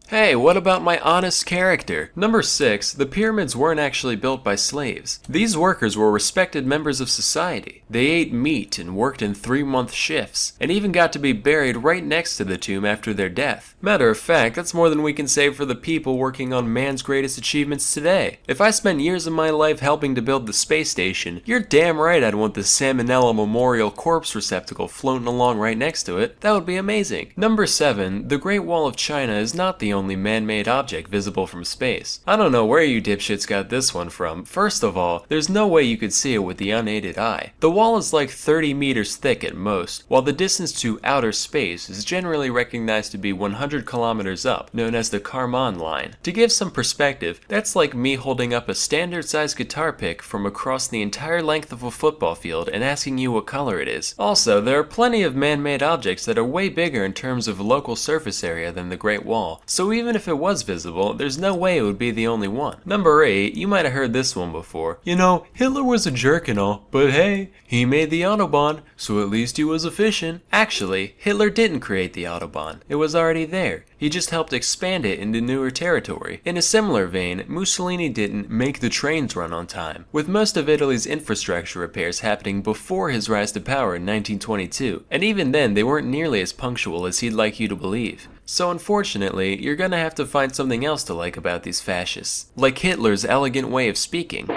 Hey, what about my honest character? Number 6, the pyramids weren't actually built by slaves. These workers were respected members of society. They ate meat and worked in 3-month shifts, and even got to be buried right next to the tomb after their death. Matter of fact, that's more than we can say for the people working on man's greatest achievements today. If I spent years of my life helping to build the space station, you're damn right I'd want the Salmonella Memorial Corpse Receptacle floating along right next to it. That would be amazing. Number 7, the Great Wall of China is not the only man-made object visible from space. I don't know where you dipshits got this one from. First of all, there's no way you could see it with the unaided eye. The wall is like 30 meters thick at most, while the distance to outer space is generally recognized to be 100 kilometers up, known as the Kármán line. To give some perspective, that's like me holding up a standard-sized guitar pick from across the entire length of a football field and asking you what color it is. Also, there are plenty of man-made objects that are way bigger in terms of local surface area than the Great Wall, so even if it was visible, there's no way it would be the only one. Number 8, you might have heard this one before. You know, Hitler was a jerk and all, but hey, he made the Autobahn, so at least he was efficient. Actually, Hitler didn't create the Autobahn. It was already there. He just helped expand it into newer territory. In a similar vein, Mussolini didn't make the trains run on time, with most of Italy's infrastructure repairs happening before his rise to power in 1922, and even then they weren't nearly as punctual as he'd like you to believe. So unfortunately, you're gonna have to find something else to like about these fascists. Like Hitler's elegant way of speaking.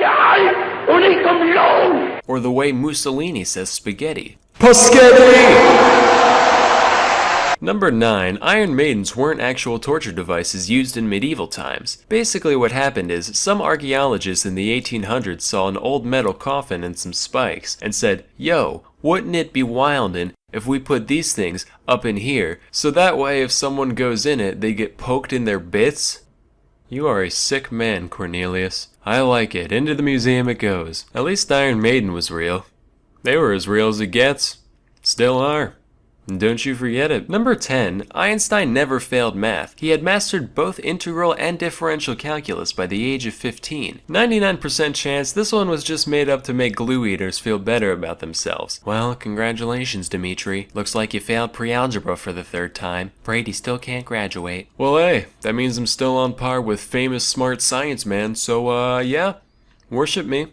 Or the way Mussolini says spaghetti. Number 9, Iron Maidens weren't actual torture devices used in medieval times. Basically what happened is, some archaeologists in the 1800s saw an old metal coffin and some spikes, and said, yo, wouldn't it be wildin' if we put these things up in here, so that way if someone goes in it, they get poked in their bits? You are a sick man, Cornelius. I like it. Into the museum it goes. At least Iron Maiden was real. They were as real as it gets. Still are. Don't you forget it. Number 10, Einstein never failed math. He had mastered both integral and differential calculus by the age of 15. 99% chance this one was just made up to make glue eaters feel better about themselves. Well, congratulations, Dimitri. Looks like you failed pre-algebra for the 3rd time. Afraid you still can't graduate. Well, hey, that means I'm still on par with famous smart science man, so yeah, worship me.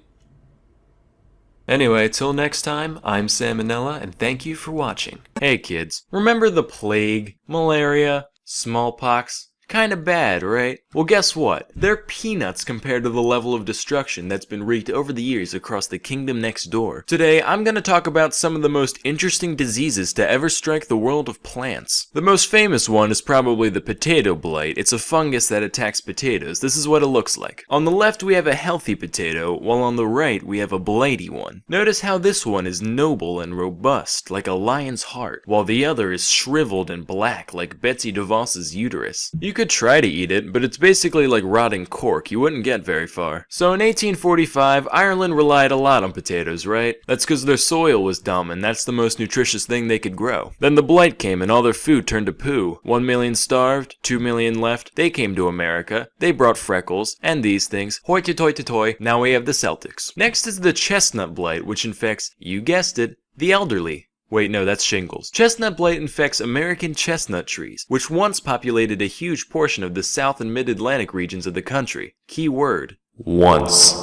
Anyway, till next time, I'm Sam and Nella, and thank you for watching. Hey kids, remember the plague, malaria, smallpox? Kinda bad, right? Well, guess what? They're peanuts compared to the level of destruction that's been wreaked over the years across the kingdom next door. Today, I'm gonna talk about some of the most interesting diseases to ever strike the world of plants. The most famous one is probably the potato blight. It's a fungus that attacks potatoes. This is what it looks like. On the left, we have a healthy potato, while on the right, we have a blighty one. Notice how this one is noble and robust, like a lion's heart, while the other is shriveled and black, like Betsy DeVos's uterus. You could try to eat it, but it's basically like rotting cork. You wouldn't get very far. So in 1845, Ireland relied a lot on potatoes, right? That's because their soil was dumb and that's the most nutritious thing they could grow. Then the blight came and all their food turned to poo. 1 million starved, 2 million left. They came to America. They brought freckles and these things. Hoity-toity-toy. Now we have the Celtics. Next is the chestnut blight, which infects, you guessed it, the elderly. Wait, no, that's shingles. Chestnut blight infects American chestnut trees, which once populated a huge portion of the South and Mid-Atlantic regions of the country. Key word, once.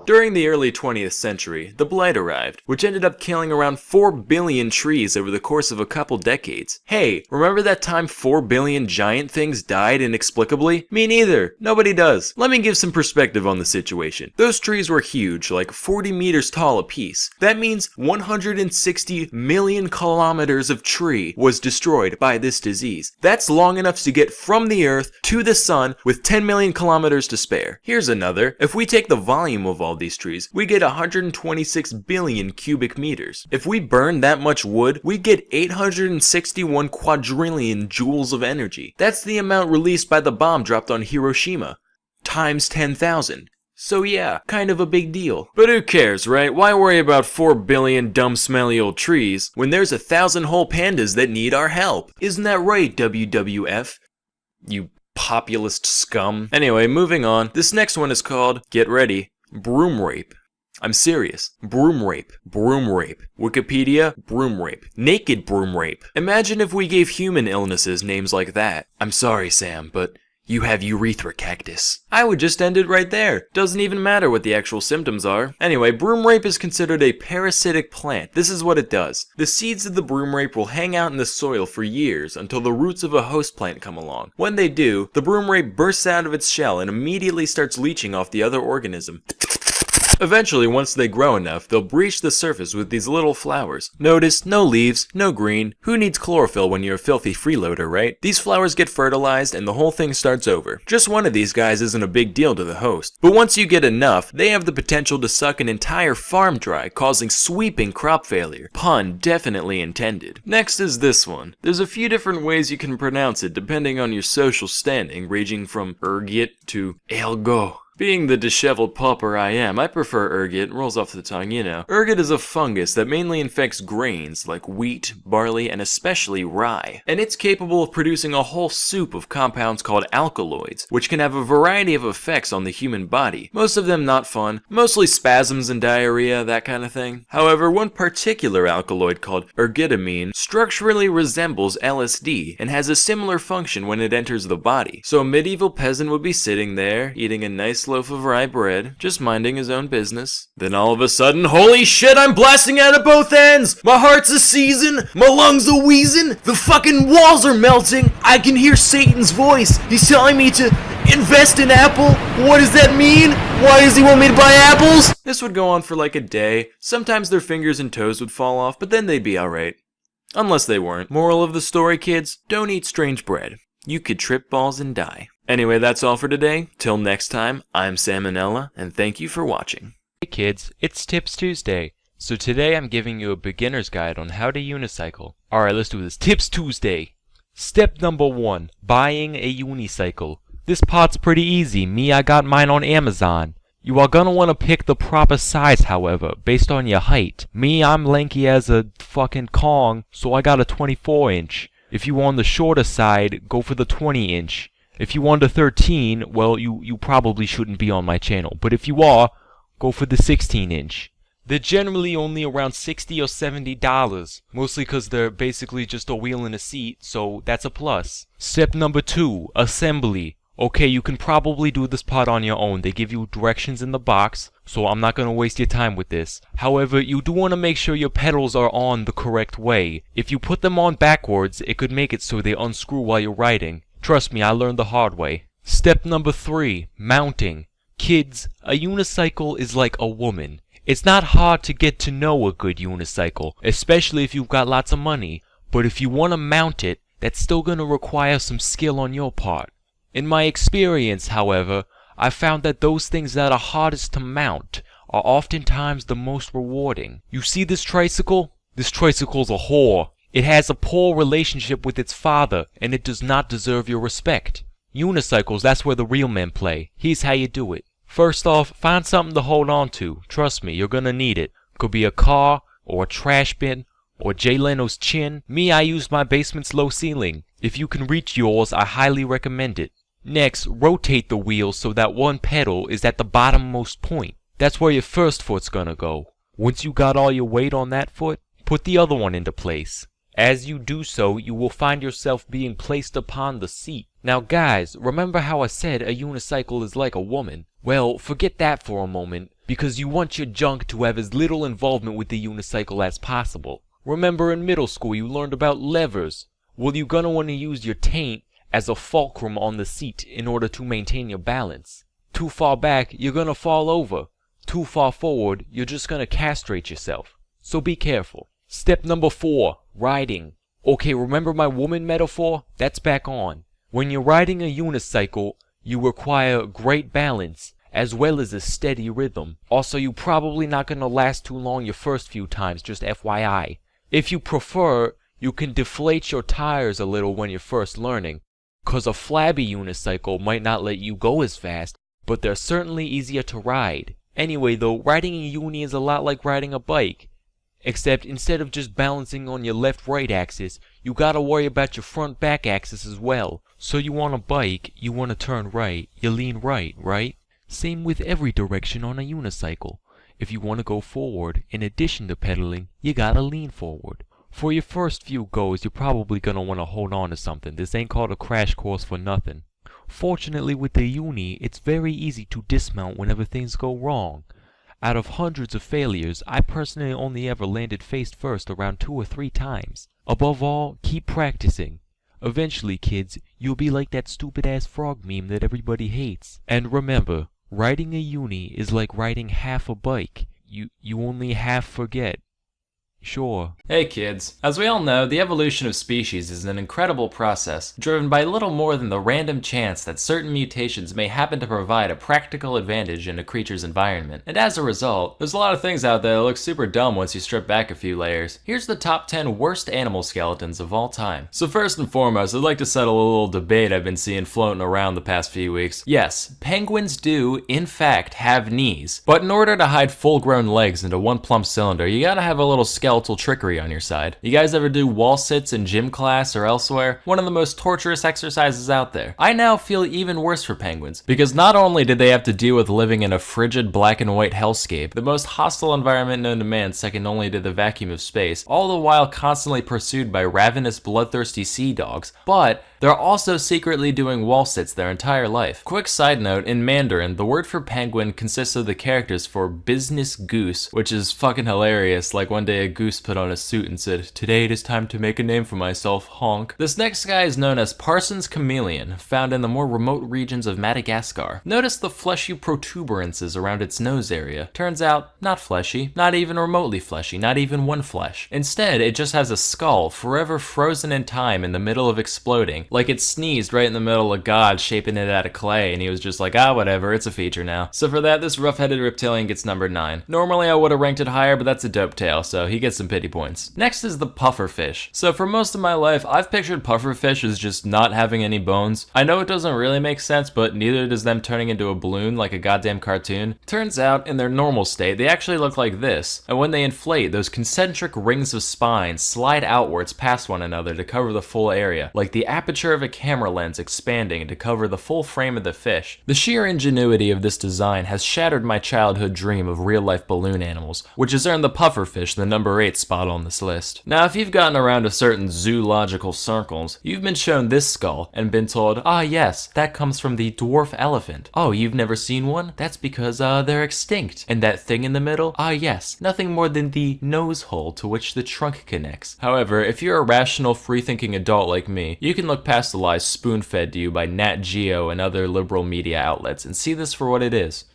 During the early 20th century, the blight arrived, which ended up killing around 4 billion trees over the course of a couple decades. Hey, remember that time 4 billion giant things died inexplicably? Me neither. Nobody does. Let me give some perspective on the situation. Those trees were huge, like 40 meters tall apiece. That means 160 million kilometers of tree was destroyed by this disease. That's long enough to get from the earth to the sun with 10 million kilometers to spare. Here's another. If we take the volume of all these trees, we get 126 billion cubic meters. If we burn that much wood, we get 861 quadrillion joules of energy. That's the amount released by the bomb dropped on Hiroshima, times 10,000. So yeah, kind of a big deal. But who cares, right? Why worry about 4 billion dumb smelly old trees when there's 1,000 whole pandas that need our help? Isn't that right, WWF? You populist scum. Anyway, moving on. This next one is called, get ready, broom rape. I'm serious. Broom rape. Broom rape. Wikipedia, broom rape. Naked broom rape. Imagine if we gave human illnesses names like that. I'm sorry, Sam, but you have urethra cactus. I would just end it right there. Doesn't even matter what the actual symptoms are. Anyway, broom rape is considered a parasitic plant. This is what it does. The seeds of the broom rape will hang out in the soil for years until the roots of a host plant come along. When they do, the broom rape bursts out of its shell and immediately starts leeching off the other organism. Eventually, once they grow enough, they'll breach the surface with these little flowers. Notice, no leaves, no green. Who needs chlorophyll when you're a filthy freeloader, right? These flowers get fertilized and the whole thing starts over. Just one of these guys isn't a big deal to the host. But once you get enough, they have the potential to suck an entire farm dry, causing sweeping crop failure. Pun definitely intended. Next is this one. There's a few different ways you can pronounce it depending on your social standing, ranging from ergot to elgo. Being the disheveled pauper I am, I prefer ergot. Rolls off the tongue, you know. Ergot is a fungus that mainly infects grains like wheat, barley, and especially rye. And it's capable of producing a whole soup of compounds called alkaloids, which can have a variety of effects on the human body. Most of them not fun, mostly spasms and diarrhea, that kind of thing. However, one particular alkaloid called ergotamine structurally resembles LSD and has a similar function when it enters the body. So a medieval peasant would be sitting there, eating a nice loaf of rye bread, just minding his own business. Then all of a sudden, holy shit, I'm blasting out of both ends! My heart's a seizing, my lungs a wheezing, the fucking walls are melting, I can hear Satan's voice, he's telling me to invest in Apple. What does that mean? Why does he want me to buy apples? This would go on for like a day. Sometimes their fingers and toes would fall off, but then they'd be alright. Unless they weren't. Moral of the story, kids, don't eat strange bread. You could trip balls and die. Anyway, that's all for today. Till next time, I'm Sam and Nella, and thank you for watching. Hey kids, it's Tips Tuesday. So today I'm giving you a beginner's guide on how to unicycle. Alright, let's do this. Tips Tuesday. Step number 1, buying a unicycle. This part's pretty easy. Me, I got mine on Amazon. You are gonna wanna pick the proper size, however, based on your height. Me, I'm lanky as a fucking Kong, so I got a 24 inch. If you on the shorter side, go for the 20 inch. If you under 13, well, you probably shouldn't be on my channel. But if you are, go for the 16 inch. They're generally only around $60 or $70, mostly because they're basically just a wheel and a seat, so that's a plus. Step number 2, assembly. Okay, you can probably do this part on your own. They give you directions in the box, so I'm not going to waste your time with this. However, you do want to make sure your pedals are on the correct way. If you put them on backwards, it could make it so they unscrew while you're riding. Trust me, I learned the hard way. Step number 3, mounting. Kids, a unicycle is like a woman. It's not hard to get to know a good unicycle, especially if you've got lots of money. But if you want to mount it, that's still going to require some skill on your part. In my experience, however, I found that those things that are hardest to mount are oftentimes the most rewarding. You see this tricycle? This tricycle's a whore. It has a poor relationship with its father, and it does not deserve your respect. Unicycles, that's where the real men play. Here's how you do it. First off, find something to hold on to. Trust me, you're gonna need it. Could be a car, or a trash bin, or Jay Leno's chin. Me, I used my basement's low ceiling. If you can reach yours, I highly recommend it. Next, rotate the wheel so that one pedal is at the bottommost point. That's where your first foot's gonna go. Once you got all your weight on that foot, put the other one into place. As you do so, you will find yourself being placed upon the seat. Now guys, remember how I said a unicycle is like a woman? Well, forget that for a moment, because you want your junk to have as little involvement with the unicycle as possible. Remember in middle school you learned about levers? Well, you're gonna want to use your taint as a fulcrum on the seat in order to maintain your balance. Too far back, you're gonna fall over. Too far forward, you're just gonna castrate yourself. So be careful. Step number 4, riding. Okay, remember my woman metaphor? That's back on. When you're riding a unicycle, you require great balance, as well as a steady rhythm. Also, you're probably not gonna last too long your first few times, just FYI. If you prefer, you can deflate your tires a little when you're first learning, cause a flabby unicycle might not let you go as fast, but they're certainly easier to ride. Anyway though, riding a uni is a lot like riding a bike. Except instead of just balancing on your left-right axis, you gotta worry about your front-back axis as well. So you on a bike, you wanna turn right, you lean right, right? Same with every direction on a unicycle. If you wanna go forward, in addition to pedaling, you gotta lean forward. For your first few goes, you're probably gonna wanna hold on to something. This ain't called a crash course for nothing. Fortunately with the uni, it's very easy to dismount whenever things go wrong. Out of hundreds of failures, I personally only ever landed face first around 2 or 3 times. Above all, keep practicing. Eventually, kids, you'll be like that stupid-ass frog meme that everybody hates. And remember, riding a uni is like riding half a bike. You only half forget. Sure. Hey kids, as we all know, the evolution of species is an incredible process, driven by little more than the random chance that certain mutations may happen to provide a practical advantage in a creature's environment. And as a result, there's a lot of things out there that look super dumb once you strip back a few layers. Here's the top 10 worst animal skeletons of all time. So first and foremost, I'd like to settle a little debate I've been seeing floating around the past few weeks. Yes, penguins do, in fact, have knees, but in order to hide full-grown legs into one plump cylinder, you gotta have a little skeletal trickery on your side. You guys ever do wall sits in gym class or elsewhere? One of the most torturous exercises out there. I now feel even worse for penguins, because not only did they have to deal with living in a frigid black and white hellscape, the most hostile environment known to man second only to the vacuum of space, all the while constantly pursued by ravenous bloodthirsty sea dogs, but they're also secretly doing wall sits their entire life. Quick side note, in Mandarin, the word for penguin consists of the characters for business goose, which is fucking hilarious. Like one day a goose put on a suit and said, "Today it is time to make a name for myself, honk." This next guy is known as Parsons chameleon, found in the more remote regions of Madagascar. Notice the fleshy protuberances around its nose area. Turns out, not fleshy, not even remotely fleshy, not even one flesh. Instead, it just has a skull forever frozen in time in the middle of exploding, recently. Like it sneezed right in the middle of God shaping it out of clay, and he was just like, ah, whatever, it's a feature now. So for that, this rough-headed reptilian gets number 9. Normally I would have ranked it higher, but that's a dope tail, so he gets some pity points. Next is the pufferfish. So for most of my life, I've pictured pufferfish as just not having any bones. I know it doesn't really make sense, but neither does them turning into a balloon like a goddamn cartoon. Turns out, in their normal state, they actually look like this, and when they inflate, those concentric rings of spines slide outwards past one another to cover the full area, like the aperture of a camera lens expanding to cover the full frame of the fish. The sheer ingenuity of this design has shattered my childhood dream of real-life balloon animals, which has earned the pufferfish the number 8 spot on this list. Now, if you've gotten around to certain zoological circles, you've been shown this skull and been told, ah yes, that comes from the dwarf elephant. Oh, you've never seen one? That's because they're extinct. And that thing in the middle? Ah yes, nothing more than the nose hole to which the trunk connects. However, if you're a rational, free-thinking adult like me, you can look past the lies spoon-fed to you by Nat Geo and other liberal media outlets and see this for what it is.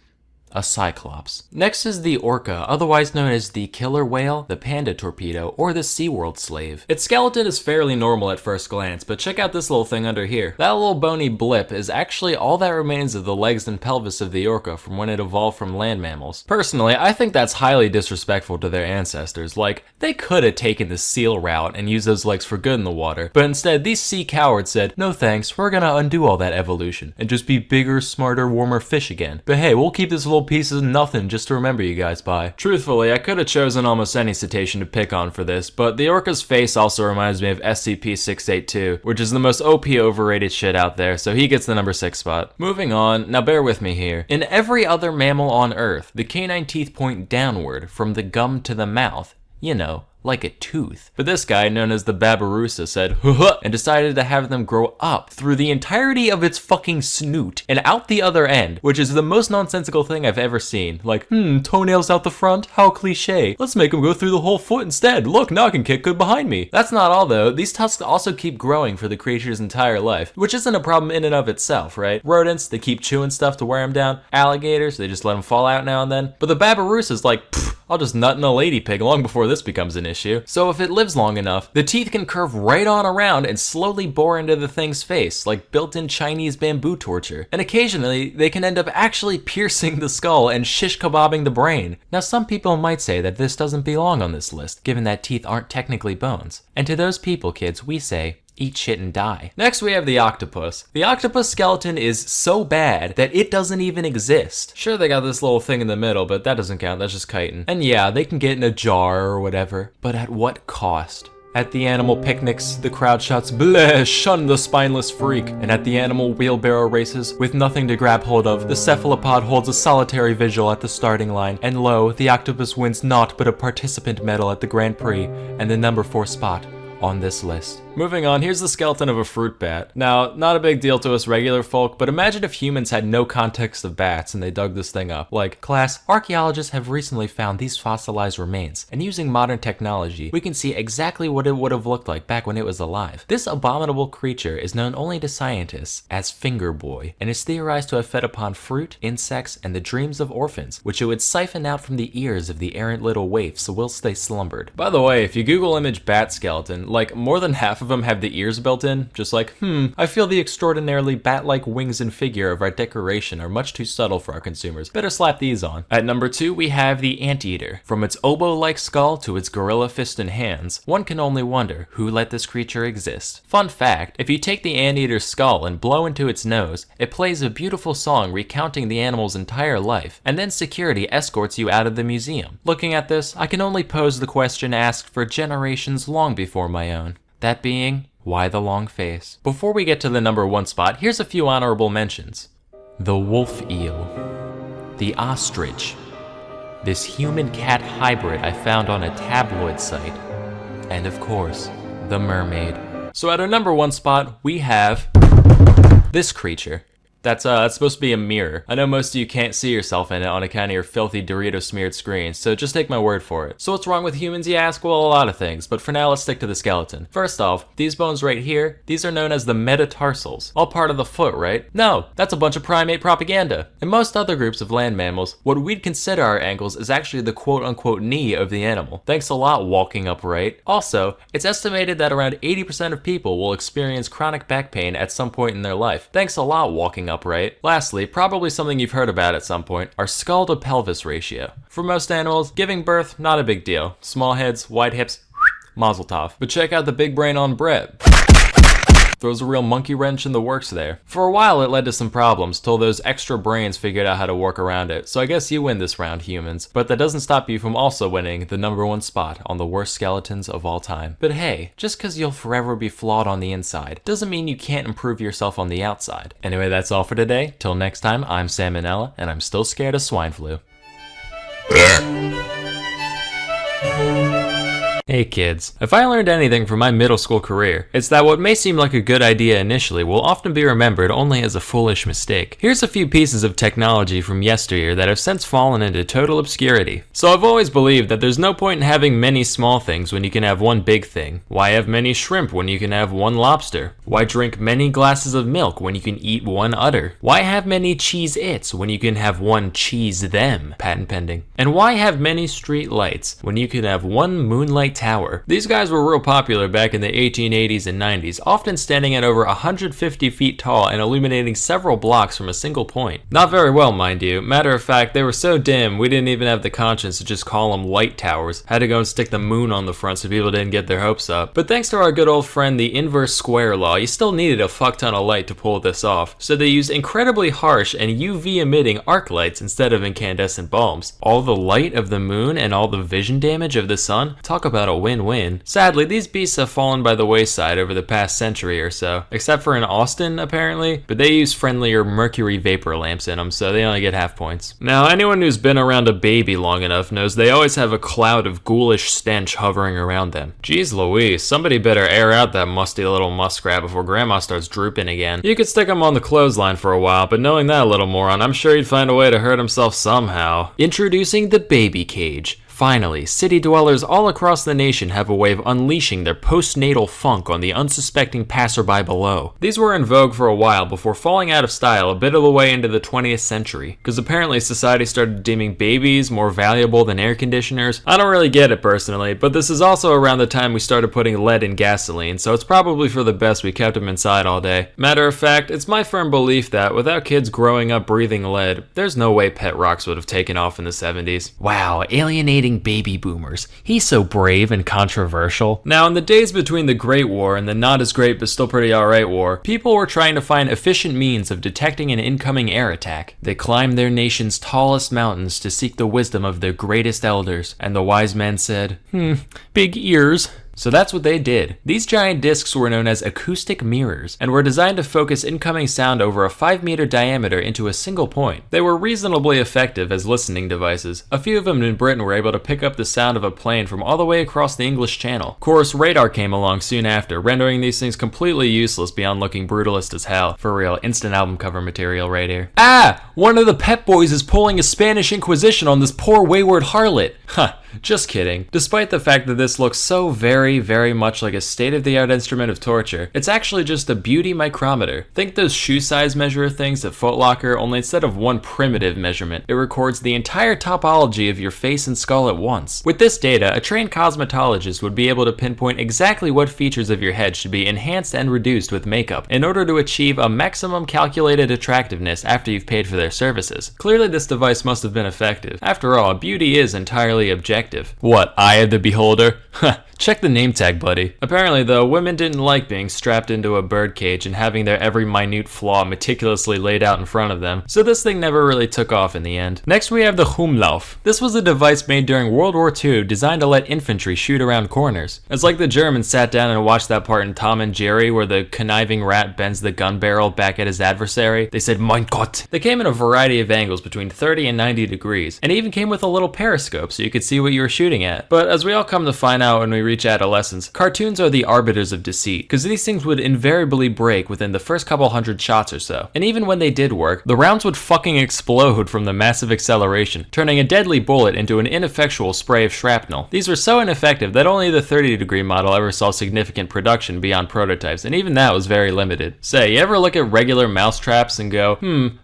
A cyclops. Next is the orca, otherwise known as the killer whale, the panda torpedo, or the SeaWorld slave. Its skeleton is fairly normal at first glance, but check out this little thing under here. That little bony blip is actually all that remains of the legs and pelvis of the orca from when it evolved from land mammals. Personally, I think that's highly disrespectful to their ancestors. Like, they could have taken the seal route and used those legs for good in the water, but instead these sea cowards said, no thanks, we're gonna undo all that evolution and just be bigger, smarter, warmer fish again. But hey, we'll keep this little piece of nothing just to remember you guys by. Truthfully, I could have chosen almost any cetacean to pick on for this, but the orca's face also reminds me of SCP-682, which is the most OP overrated shit out there, so he gets the number 6 spot. Moving on, now bear with me here. In every other mammal on Earth, the canine teeth point downward from the gum to the mouth. You know, like a tooth. But this guy, known as the Babirusa, said "huh," and decided to have them grow up through the entirety of its fucking snoot and out the other end, which is the most nonsensical thing I've ever seen. Like, toenails out the front? How cliche. Let's make them go through the whole foot instead. Look, now I can kick good behind me. That's not all though. These tusks also keep growing for the creature's entire life, which isn't a problem in and of itself, right? Rodents, they keep chewing stuff to wear them down. Alligators, they just let them fall out now and then. But the Babirusa's like, I'll just nut in a lady pig long before this becomes an issue. So if it lives long enough, the teeth can curve right on around and slowly bore into the thing's face, like built-in Chinese bamboo torture. And occasionally, they can end up actually piercing the skull and shish kebabbing the brain. Now some people might say that this doesn't belong on this list, given that teeth aren't technically bones. And to those people, kids, we say, eat shit and die. Next we have the octopus. The octopus skeleton is so bad that it doesn't even exist. Sure, they got this little thing in the middle, but that doesn't count, that's just chitin. And yeah, they can get in a jar or whatever, but at what cost? At the animal picnics, the crowd shouts, "Bleh, shun the spineless freak." And at the animal wheelbarrow races, with nothing to grab hold of, the cephalopod holds a solitary vigil at the starting line. And lo, the octopus wins naught but a participant medal at the Grand Prix and the number 4 spot on this list. Moving on, here's the skeleton of a fruit bat. Now, not a big deal to us regular folk, but imagine if humans had no context of bats and they dug this thing up. Like, class, archaeologists have recently found these fossilized remains, and using modern technology, we can see exactly what it would have looked like back when it was alive. This abominable creature is known only to scientists as Finger Boy, and is theorized to have fed upon fruit, insects, and the dreams of orphans, which it would siphon out from the ears of the errant little waifs whilst they slumbered. By the way, if you Google image bat skeleton, like, more than half of them have the ears built in, just like, I feel the extraordinarily bat-like wings and figure of our decoration are much too subtle for our consumers. Better slap these on. At number 2, we have the anteater. From its oboe-like skull to its gorilla fist and hands, one can only wonder who let this creature exist. Fun fact, if you take the anteater's skull and blow into its nose, it plays a beautiful song recounting the animal's entire life, and then security escorts you out of the museum. Looking at this, I can only pose the question asked for generations long before my own. That being, why the long face? Before we get to the number 1 spot, here's a few honorable mentions. The wolf eel. The ostrich. This human-cat hybrid I found on a tabloid site. And of course, the mermaid. So at our number 1 spot, we have this creature. That's supposed to be a mirror. I know most of you can't see yourself in it on account of your filthy Dorito smeared screen, so just take my word for it. So what's wrong with humans, you ask? Well, a lot of things, but for now let's stick to the skeleton. First off, these bones right here, these are known as the metatarsals. All part of the foot, right? No, that's a bunch of primate propaganda. In most other groups of land mammals, what we'd consider our ankles is actually the quote-unquote knee of the animal. Thanks a lot, walking upright. Also, it's estimated that around 80% of people will experience chronic back pain at some point in their life. Thanks a lot, walking upright. Lastly, probably something you've heard about at some point, our skull to pelvis ratio. For most animals, giving birth, not a big deal. Small heads, wide hips, mazel tov. But check out the big brain on Brett. Throws a real monkey wrench in the works there. For a while it led to some problems till those extra brains figured out how to work around it, so I guess you win this round, humans. But that doesn't stop you from also winning the #1 spot on the worst skeletons of all time. But hey, just cause you'll forever be flawed on the inside, doesn't mean you can't improve yourself on the outside. Anyway, that's all for today. Till next time, I'm Sam and Nella, and I'm still scared of swine flu. Hey kids, if I learned anything from my middle school career, it's that what may seem like a good idea initially will often be remembered only as a foolish mistake. Here's a few pieces of technology from yesteryear that have since fallen into total obscurity. So I've always believed that there's no point in having many small things when you can have one big thing. Why have many shrimp when you can have one lobster? Why drink many glasses of milk when you can eat one udder? Why have many cheese-its when you can have one cheese-them? Patent pending. And why have many street lights when you can have one moonlight tower? These guys were real popular back in the 1880s and 90s, often standing at over 150 feet tall and illuminating several blocks from a single point. Not very well, mind you. Matter of fact, they were so dim, we didn't even have the conscience to just call them light towers. Had to go and stick the moon on the front so people didn't get their hopes up. But thanks to our good old friend, the inverse square law, you still needed a fuck ton of light to pull this off. So they used incredibly harsh and UV emitting arc lights instead of incandescent bulbs. All the light of the moon and all the vision damage of the sun, talk about a win-win. Sadly, these beasts have fallen by the wayside over the past century or so, except for in Austin apparently, but they use friendlier mercury vapor lamps in them, so they only get half points. Now, anyone who's been around a baby long enough knows they always have a cloud of ghoulish stench hovering around them. Jeez Louise, somebody better air out that musty little muskrat before grandma starts drooping again. You could stick him on the clothesline for a while, but knowing that little moron, I'm sure he'd find a way to hurt himself somehow. Introducing the baby cage. Finally, city dwellers all across the nation have a way of unleashing their postnatal funk on the unsuspecting passerby below. These were in vogue for a while before falling out of style a bit of the way into the 20th century, because apparently society started deeming babies more valuable than air conditioners. I don't really get it personally, but this is also around the time we started putting lead in gasoline, so it's probably for the best we kept them inside all day. Matter of fact, it's my firm belief that without kids growing up breathing lead, there's no way pet rocks would have taken off in the 70s. Wow, alienating baby boomers. He's so brave and controversial. Now, in the days between the Great War and the not as great but still pretty alright war, people were trying to find efficient means of detecting an incoming air attack. They climbed their nation's tallest mountains to seek the wisdom of their greatest elders, and the wise men said, big ears. So that's what they did. These giant discs were known as acoustic mirrors and were designed to focus incoming sound over a 5-meter diameter into a single point. They were reasonably effective as listening devices. A few of them in Britain were able to pick up the sound of a plane from all the way across the English Channel. Of course, radar came along soon after, rendering these things completely useless beyond looking brutalist as hell. For real, instant album cover material right here. Ah! One of the Pep Boys is pulling a Spanish Inquisition on this poor wayward harlot. Huh. Just kidding. Despite the fact that this looks so very, very much like a state-of-the-art instrument of torture, it's actually just a beauty micrometer. Think those shoe size measure things at Foot Locker, only instead of one primitive measurement, it records the entire topology of your face and skull at once. With this data, a trained cosmetologist would be able to pinpoint exactly what features of your head should be enhanced and reduced with makeup in order to achieve a maximum calculated attractiveness after you've paid for their services. Clearly this device must have been effective. After all, beauty is entirely objective. What, eye of the beholder? Check the name tag, buddy. Apparently though, women didn't like being strapped into a birdcage and having their every minute flaw meticulously laid out in front of them, so this thing never really took off in the end. Next we have the Humlauf. This was a device made during World War II designed to let infantry shoot around corners. It's like the Germans sat down and watched that part in Tom and Jerry where the conniving rat bends the gun barrel back at his adversary. They said, Mein Gott. They came in a variety of angles between 30 and 90 degrees, and even came with a little periscope so you could see what you were shooting at. But as we all come to find out when we reach adolescence, cartoons are the arbiters of deceit, because these things would invariably break within the first couple hundred shots or so. And even when they did work, the rounds would fucking explode from the massive acceleration, turning a deadly bullet into an ineffectual spray of shrapnel. These were so ineffective that only the 30-degree model ever saw significant production beyond prototypes, and even that was very limited. Say, you ever look at regular mousetraps and go,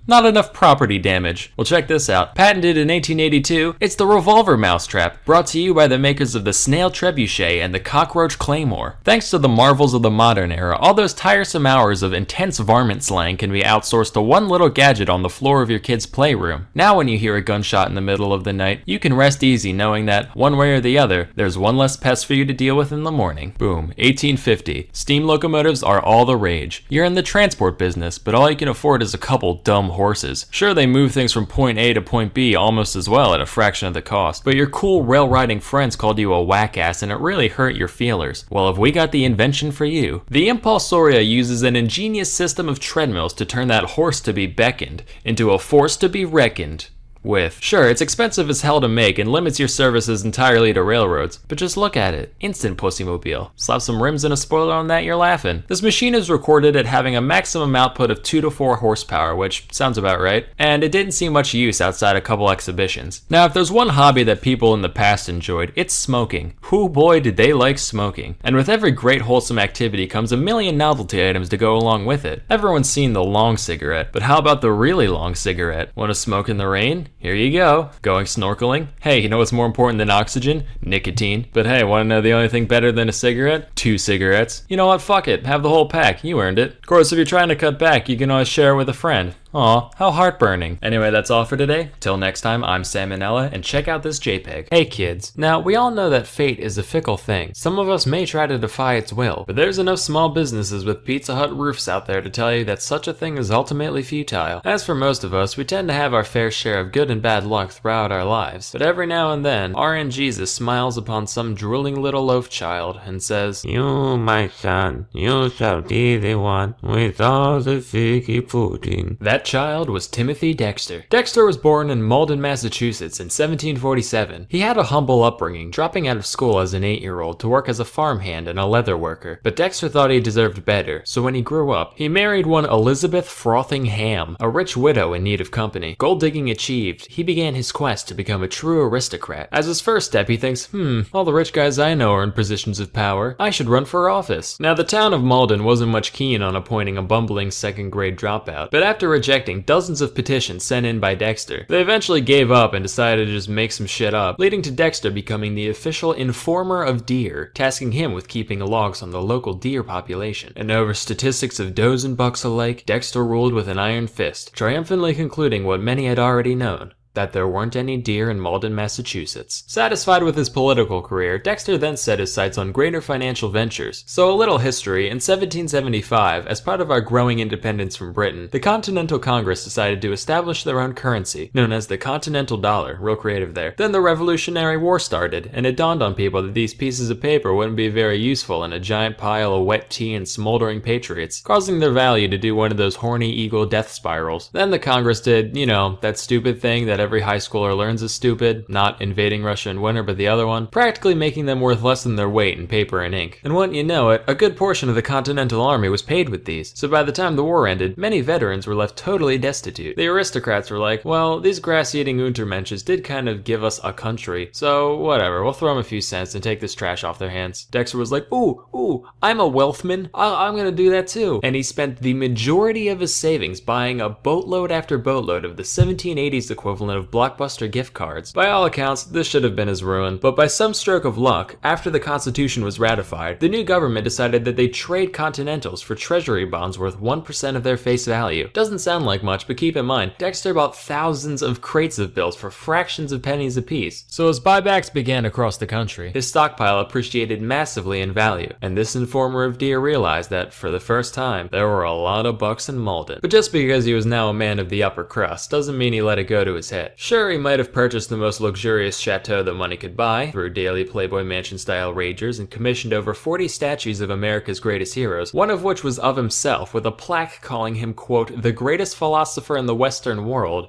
not enough property damage? Well, check this out. Patented in 1882, it's the revolver mousetrap, brought to you by the makers of the snail trebuchet and the cockroach claymore. Thanks to the marvels of the modern era, all those tiresome hours of intense varmint slang can be outsourced to one little gadget on the floor of your kid's playroom. Now when you hear a gunshot in the middle of the night, you can rest easy knowing that, one way or the other, there's one less pest for you to deal with in the morning. Boom. 1850. Steam locomotives are all the rage. You're in the transport business, but all you can afford is a couple dumb horses. Sure, they move things from point A to point B almost as well at a fraction of the cost, but your cool rail riding friends called you a whack-ass and it really hurt your feelers. Well, have we got the invention for you? The Impulsoria uses an ingenious system of treadmills to turn that horse to be beckoned into a force to be reckoned with. Sure, it's expensive as hell to make and limits your services entirely to railroads, but just look at it. Instant pussymobile. Slap some rims and a spoiler on that, you're laughing. This machine is recorded at having a maximum output of 2 to 4 horsepower, which sounds about right, and it didn't see much use outside a couple exhibitions. Now, if there's one hobby that people in the past enjoyed, it's smoking. Whoo boy did they like smoking. And with every great wholesome activity comes a million novelty items to go along with it. Everyone's seen the long cigarette, but how about the really long cigarette? Want to smoke in the rain? Here you go. Going snorkeling? Hey, you know what's more important than oxygen? Nicotine. But hey, want to know the only thing better than a cigarette? 2 cigarettes. You know what? Fuck it. Have the whole pack. You earned it. Of course, if you're trying to cut back, you can always share it with a friend. Aw, how heartburning. Anyway, that's all for today. Till next time, I'm Sam and Nella, and check out this JPEG. Hey kids, now we all know that fate is a fickle thing. Some of us may try to defy its will, but there's enough small businesses with Pizza Hut roofs out there to tell you that such a thing is ultimately futile. As for most of us, we tend to have our fair share of good and bad luck throughout our lives, but every now and then, RN Jesus smiles upon some drooling little loaf child and says, "You, my son, you shall be the one with all the figgy pudding." That child was Timothy Dexter. Dexter was born in Malden, Massachusetts in 1747. He had a humble upbringing, dropping out of school as an 8-year-old to work as a farmhand and a leather worker. But Dexter thought he deserved better, so when he grew up, he married one Elizabeth Frothingham, a rich widow in need of company. Gold digging achieved, he began his quest to become a true aristocrat. As his first step, he thinks, all the rich guys I know are in positions of power. I should run for office. Now, the town of Malden wasn't much keen on appointing a bumbling second-grade dropout, but after rejecting dozens of petitions sent in by Dexter, they eventually gave up and decided to just make some shit up, leading to Dexter becoming the official informer of deer, tasking him with keeping logs on the local deer population. And over statistics of does and bucks alike, Dexter ruled with an iron fist, triumphantly concluding what many had already known: that there weren't any deer in Malden, Massachusetts. Satisfied with his political career, Dexter then set his sights on greater financial ventures. So a little history, in 1775, as part of our growing independence from Britain, the Continental Congress decided to establish their own currency, known as the Continental Dollar, real creative there. Then the Revolutionary War started, and it dawned on people that these pieces of paper wouldn't be very useful in a giant pile of wet tea and smoldering patriots, causing their value to do one of those horny eagle death spirals. Then the Congress did, that stupid thing that every high schooler learns is stupid, not invading Russia in winter but the other one, practically making them worth less than their weight in paper and ink. And wouldn't you know it, a good portion of the Continental Army was paid with these, so by the time the war ended, many veterans were left totally destitute. The aristocrats were like, well, these grass-eating Untermensches did kind of give us a country, so whatever, we'll throw them a few cents and take this trash off their hands. Dexter was like, ooh, I'm a wealthman, I'm gonna do that too. And he spent the majority of his savings buying a boatload after boatload of the 1780s equivalent of Blockbuster gift cards. By all accounts, this should have been his ruin, but by some stroke of luck, after the Constitution was ratified, the new government decided that they'd trade Continentals for treasury bonds worth 1% of their face value. Doesn't sound like much, but keep in mind, Dexter bought thousands of crates of bills for fractions of pennies apiece. So as buybacks began across the country, his stockpile appreciated massively in value, and this informer of deer realized that, for the first time, there were a lot of bucks in Malden. But just because he was now a man of the upper crust doesn't mean he let it go to his head. Sure, he might have purchased the most luxurious chateau that money could buy, through daily Playboy Mansion-style ragers, and commissioned over 40 statues of America's greatest heroes, one of which was of himself, with a plaque calling him, quote, the greatest philosopher in the Western world.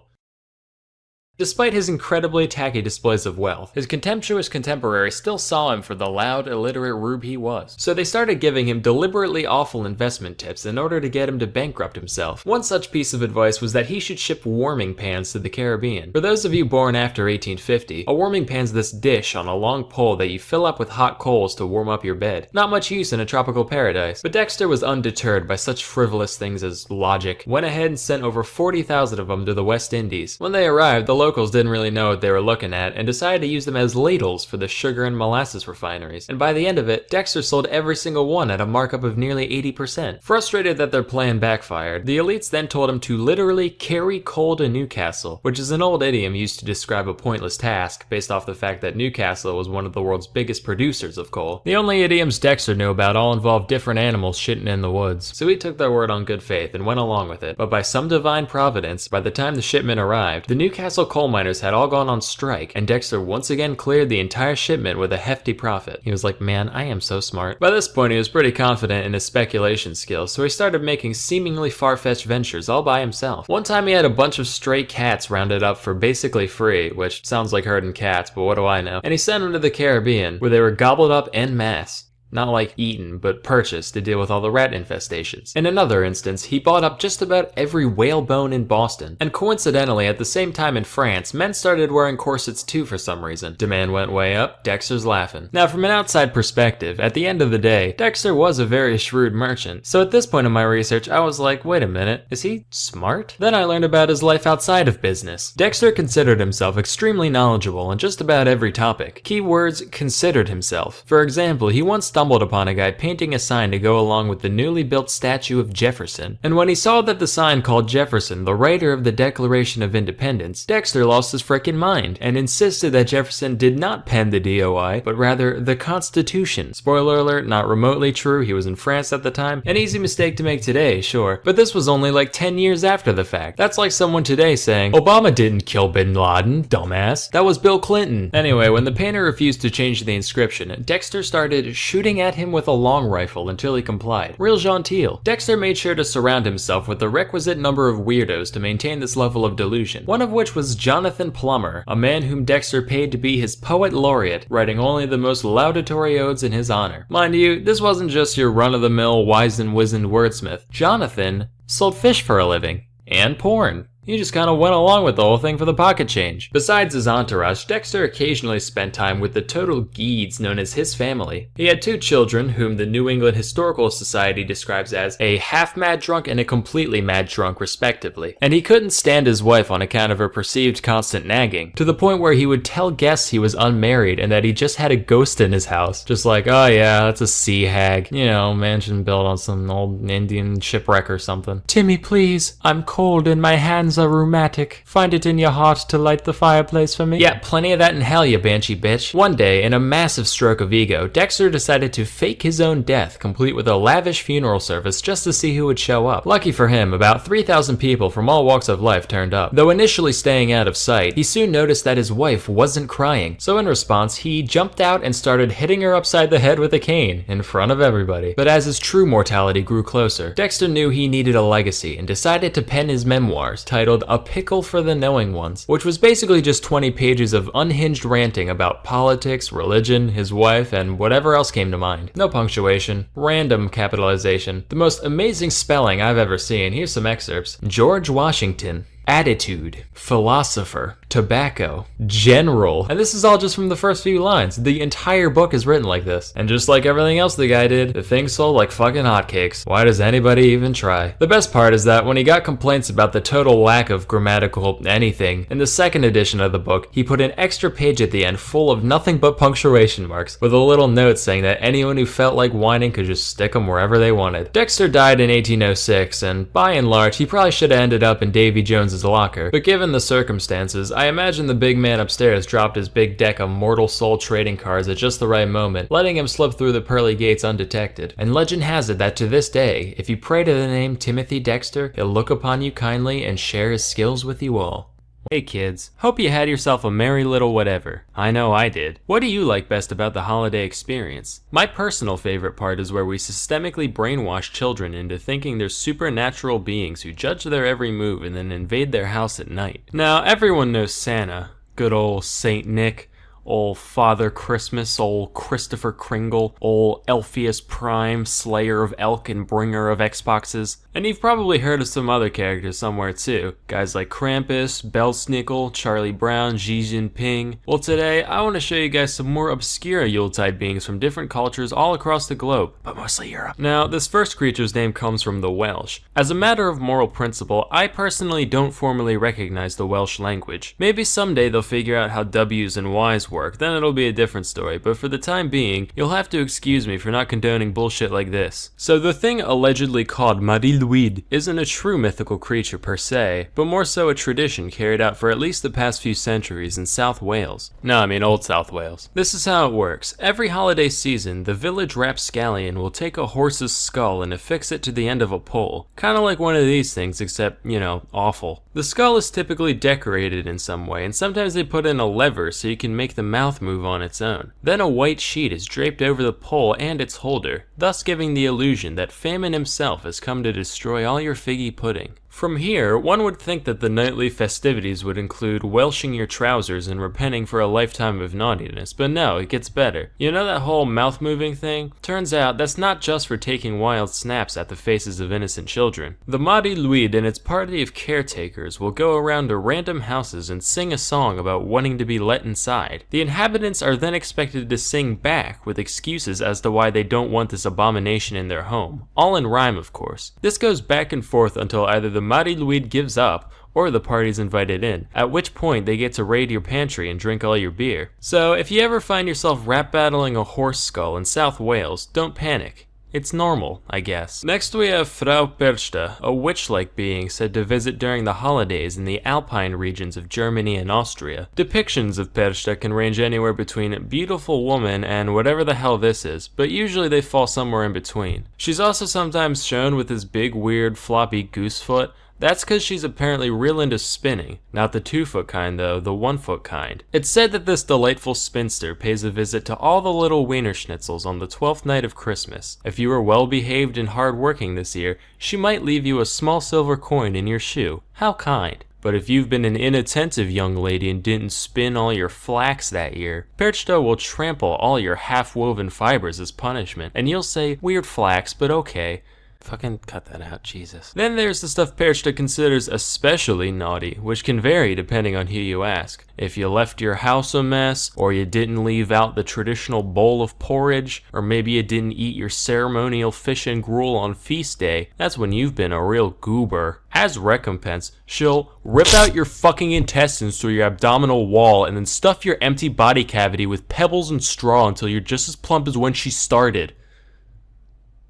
Despite his incredibly tacky displays of wealth, his contemptuous contemporaries still saw him for the loud, illiterate rube he was. So they started giving him deliberately awful investment tips in order to get him to bankrupt himself. One such piece of advice was that he should ship warming pans to the Caribbean. For those of you born after 1850, a warming pan's this dish on a long pole that you fill up with hot coals to warm up your bed. Not much use in a tropical paradise, but Dexter was undeterred by such frivolous things as logic. Went ahead and sent over 40,000 of them to the West Indies. When they arrived, the locals didn't really know what they were looking at and decided to use them as ladles for the sugar and molasses refineries. And by the end of it, Dexter sold every single one at a markup of nearly 80%. Frustrated that their plan backfired, the elites then told him to literally carry coal to Newcastle, which is an old idiom used to describe a pointless task based off the fact that Newcastle was one of the world's biggest producers of coal. The only idioms Dexter knew about all involved different animals shitting in the woods, so he took their word on good faith and went along with it. But by some divine providence, by the time the shipment arrived, the Newcastle coal miners had all gone on strike, and Dexter once again cleared the entire shipment with a hefty profit. He was like, man, I am so smart. By this point, he was pretty confident in his speculation skills, so he started making seemingly far-fetched ventures all by himself. One time he had a bunch of stray cats rounded up for basically free, which sounds like herding cats, but what do I know? And he sent them to the Caribbean, where they were gobbled up en masse. Not like eaten, but purchased to deal with all the rat infestations. In another instance, he bought up just about every whalebone in Boston. And coincidentally, at the same time in France, men started wearing corsets too for some reason. Demand went way up, Dexter's laughing. Now from an outside perspective, at the end of the day, Dexter was a very shrewd merchant. So at this point in my research, I was like, wait a minute, is he smart? Then I learned about his life outside of business. Dexter considered himself extremely knowledgeable on just about every topic. Keywords, considered himself. For example, he once stumbled upon a guy painting a sign to go along with the newly built statue of Jefferson. And when he saw that the sign called Jefferson the writer of the Declaration of Independence, Dexter lost his frickin' mind and insisted that Jefferson did not pen the DOI, but rather the Constitution. Spoiler alert, not remotely true, he was in France at the time. An easy mistake to make today, sure, but this was only like 10 years after the fact. That's like someone today saying, Obama didn't kill Bin Laden, dumbass. That was Bill Clinton. Anyway, when the painter refused to change the inscription, Dexter started shooting at him with a long rifle until he complied. Real genteel. Dexter made sure to surround himself with the requisite number of weirdos to maintain this level of delusion, one of which was Jonathan Plummer, a man whom Dexter paid to be his poet laureate, writing only the most laudatory odes in his honor. Mind you, this wasn't just your run-of-the-mill wise and wizened wordsmith. Jonathan sold fish for a living. And porn. He just kind of went along with the whole thing for the pocket change. Besides his entourage, Dexter occasionally spent time with the total geeds known as his family. He had 2 children, whom the New England Historical Society describes as a half-mad drunk and a completely mad drunk, respectively. And he couldn't stand his wife on account of her perceived constant nagging, to the point where he would tell guests he was unmarried and that he just had a ghost in his house. Just like, oh yeah, that's a sea hag. You know, mansion built on some old Indian shipwreck or something. Timmy, please, I'm cold and my hands are rheumatic. Find it in your heart to light the fireplace for me. Yeah, plenty of that in hell, you banshee bitch. One day, in a massive stroke of ego, Dexter decided to fake his own death, complete with a lavish funeral service just to see who would show up. Lucky for him, about 3,000 people from all walks of life turned up. Though initially staying out of sight, he soon noticed that his wife wasn't crying. So in response, he jumped out and started hitting her upside the head with a cane, in front of everybody. But as his true mortality grew closer, Dexter knew he needed a legacy and decided to pen his memoirs, titled A Pickle for the Knowing Ones, which was basically just 20 pages of unhinged ranting about politics, religion, his wife, and whatever else came to mind. No punctuation, random capitalization, the most amazing spelling I've ever seen. Here's some excerpts. George Washington. Attitude, philosopher, tobacco, general. And this is all just from the first few lines. The entire book is written like this. And just like everything else the guy did, the thing sold like fucking hotcakes. Why does anybody even try? The best part is that when he got complaints about the total lack of grammatical anything, in the second edition of the book, he put an extra page at the end full of nothing but punctuation marks, with a little note saying that anyone who felt like whining could just stick them wherever they wanted. Dexter died in 1806, and by and large, he probably should have ended up in Davy Jones's locker, but given the circumstances, I imagine the big man upstairs dropped his big deck of mortal soul trading cards at just the right moment, letting him slip through the pearly gates undetected. And legend has it that to this day, if you pray to the name Timothy Dexter, he'll look upon you kindly and share his skills with you all. Hey kids, hope you had yourself a merry little whatever. I know I did. What do you like best about the holiday experience? My personal favorite part is where we systemically brainwash children into thinking they're supernatural beings who judge their every move and then invade their house at night. Now, everyone knows Santa, good old Saint Nick, ol' Father Christmas, ol' Christopher Kringle, ol' Elpheus Prime, slayer of elk and bringer of Xboxes. And you've probably heard of some other characters somewhere too. Guys like Krampus, Belsnickel, Charlie Brown, Xi Jinping. Well, today I want to show you guys some more obscure Yuletide beings from different cultures all across the globe, but mostly Europe. Now, this first creature's name comes from the Welsh. As a matter of moral principle, I personally don't formally recognize the Welsh language. Maybe someday they'll figure out how W's and Y's work, then it'll be a different story, but for the time being, you'll have to excuse me for not condoning bullshit like this. So the thing allegedly called Mari-Lwyd isn't a true mythical creature per se, but more so a tradition carried out for at least the past few centuries in South Wales. No, I mean Old South Wales. This is how it works. Every holiday season, the village rapscallion will take a horse's skull and affix it to the end of a pole. Kinda like one of these things, except, you know, awful. The skull is typically decorated in some way, and sometimes they put in a lever so you can make the mouth move on its own. Then a white sheet is draped over the pole and its holder, thus giving the illusion that Famine himself has come to destroy all your figgy pudding. From here, one would think that the nightly festivities would include welshing your trousers and repenting for a lifetime of naughtiness, but no, it gets better. You know that whole mouth moving thing? Turns out that's not just for taking wild snaps at the faces of innocent children. The Mari-Lwyd and its party of caretakers will go around to random houses and sing a song about wanting to be let inside. The inhabitants are then expected to sing back with excuses as to why they don't want this abomination in their home. All in rhyme, of course. This goes back and forth until either the Mari-Lwyd gives up, or the party's invited in, at which point they get to raid your pantry and drink all your beer. So if you ever find yourself rap battling a horse skull in South Wales, don't panic. It's normal, I guess. Next we have Frau Perchta, a witch-like being said to visit during the holidays in the alpine regions of Germany and Austria. Depictions of Perchta can range anywhere between beautiful woman and whatever the hell this is, but usually they fall somewhere in between. She's also sometimes shown with this big weird floppy goose foot. That's because she's apparently real into spinning. Not the 2-foot kind though, the 1-foot kind. It's said that this delightful spinster pays a visit to all the little wiener schnitzels on the 12th night of Christmas. If you were well behaved and hard working this year, she might leave you a small silver coin in your shoe. How kind. But if you've been an inattentive young lady and didn't spin all your flax that year, Perchta will trample all your half-woven fibers as punishment, and you'll say, weird flax, but okay. Fucking cut that out, Jesus. Then there's the stuff Perchta considers especially naughty, which can vary depending on who you ask. If you left your house a mess, or you didn't leave out the traditional bowl of porridge, or maybe you didn't eat your ceremonial fish and gruel on feast day, that's when you've been a real goober. As recompense, she'll rip out your fucking intestines through your abdominal wall and then stuff your empty body cavity with pebbles and straw until you're just as plump as when she started.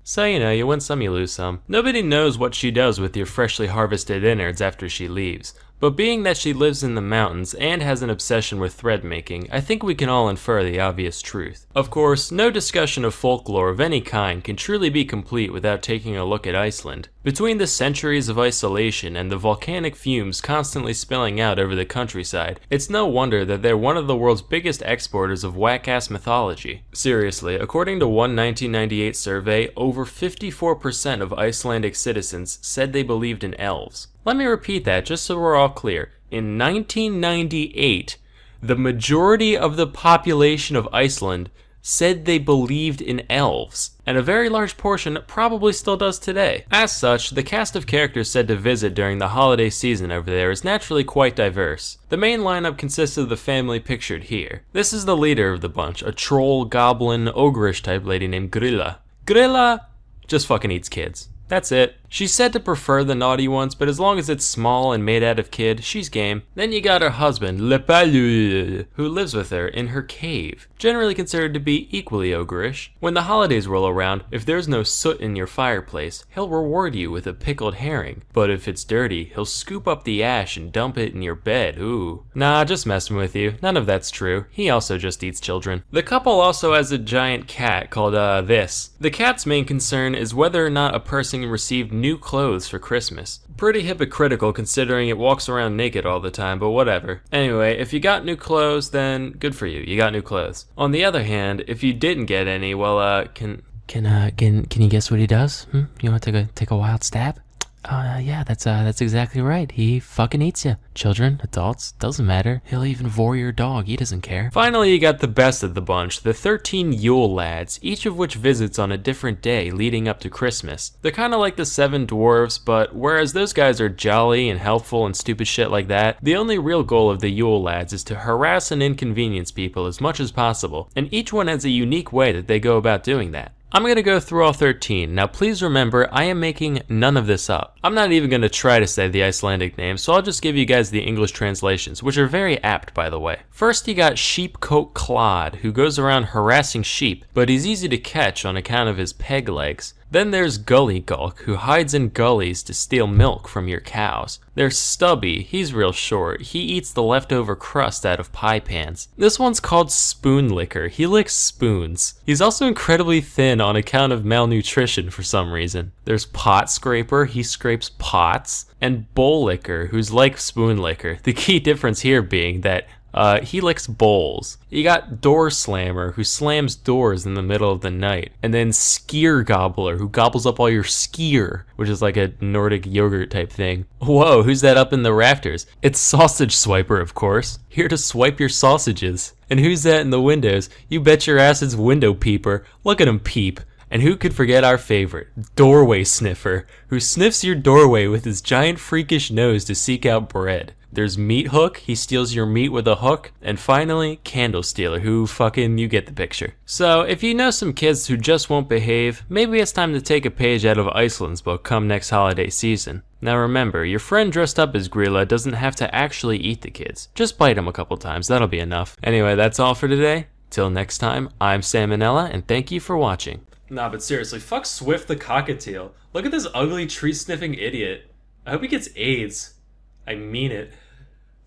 So, you know, you win some, you lose some. Nobody knows what she does with your freshly harvested innards after she leaves. But being that she lives in the mountains and has an obsession with thread making, I think we can all infer the obvious truth. Of course, no discussion of folklore of any kind can truly be complete without taking a look at Iceland. Between the centuries of isolation and the volcanic fumes constantly spilling out over the countryside, it's no wonder that they're one of the world's biggest exporters of whack-ass mythology. Seriously, according to one 1998 survey, over 54% of Icelandic citizens said they believed in elves. Let me repeat that just so we're all clear. In 1998, the majority of the population of Iceland said they believed in elves, and a very large portion probably still does today. As such, the cast of characters said to visit during the holiday season over there is naturally quite diverse. The main lineup consists of the family pictured here. This is the leader of the bunch, a troll, goblin, ogreish type lady named Grilla. Grilla just fucking eats kids. That's it. She's said to prefer the naughty ones, but as long as it's small and made out of kid, she's game. Then you got her husband, Lepalu, who lives with her in her cave, generally considered to be equally ogreish. When the holidays roll around, if there's no soot in your fireplace, he'll reward you with a pickled herring. But if it's dirty, he'll scoop up the ash and dump it in your bed, ooh. Nah, just messing with you. None of that's true. He also just eats children. The couple also has a giant cat called, this. The cat's main concern is whether or not a person received new clothes for Christmas. Pretty hypocritical considering it walks around naked all the time, but whatever. Anyway, if you got new clothes, then good for you. You got new clothes. On the other hand, if you didn't get any, well, can you guess what he does? You want to take a wild stab? Yeah, that's exactly right. He fucking eats you. Children, adults, doesn't matter. He'll even vor your dog. He doesn't care. Finally, you got the best of the bunch, the 13 Yule lads, each of which visits on a different day leading up to Christmas. They're kind of like the 7 dwarves, but whereas those guys are jolly and helpful and stupid shit like that, the only real goal of the Yule lads is to harass and inconvenience people as much as possible, and each one has a unique way that they go about doing that. I'm going to go through all 13. Now please remember, I am making none of this up. I'm not even going to try to say the Icelandic names, so I'll just give you guys the English translations, which are very apt by the way. First you got Sheepcoat Clod, who goes around harassing sheep, but he's easy to catch on account of his peg legs. Then there's Gully Gulk, who hides in gullies to steal milk from your cows. There's Stubby, he's real short. He eats the leftover crust out of pie pans. This one's called Spoon Licker, he licks spoons. He's also incredibly thin on account of malnutrition for some reason. There's Pot Scraper, he scrapes pots. And Bowl Licker, who's like Spoon Licker. The key difference here being that he licks bowls. You got Door Slammer, who slams doors in the middle of the night. And then Skyr Gobbler, who gobbles up all your skyr, which is like a Nordic yogurt type thing. Whoa, who's that up in the rafters? It's Sausage Swiper, of course. Here to swipe your sausages. And who's that in the windows? You bet your ass it's Window Peeper. Look at him peep. And who could forget our favorite, Doorway Sniffer, who sniffs your doorway with his giant freakish nose to seek out bread. There's Meat Hook, he steals your meat with a hook. And finally, Candle Stealer, who you get the picture. So, if you know some kids who just won't behave, maybe it's time to take a page out of Iceland's book come next holiday season. Now remember, your friend dressed up as Grilla doesn't have to actually eat the kids. Just bite him a couple times, that'll be enough. Anyway, that's all for today. Till next time, I'm Sam and Nella, and thank you for watching. Nah, but seriously, fuck Swift the cockatiel. Look at this ugly tree-sniffing idiot. I hope he gets AIDS. I mean it.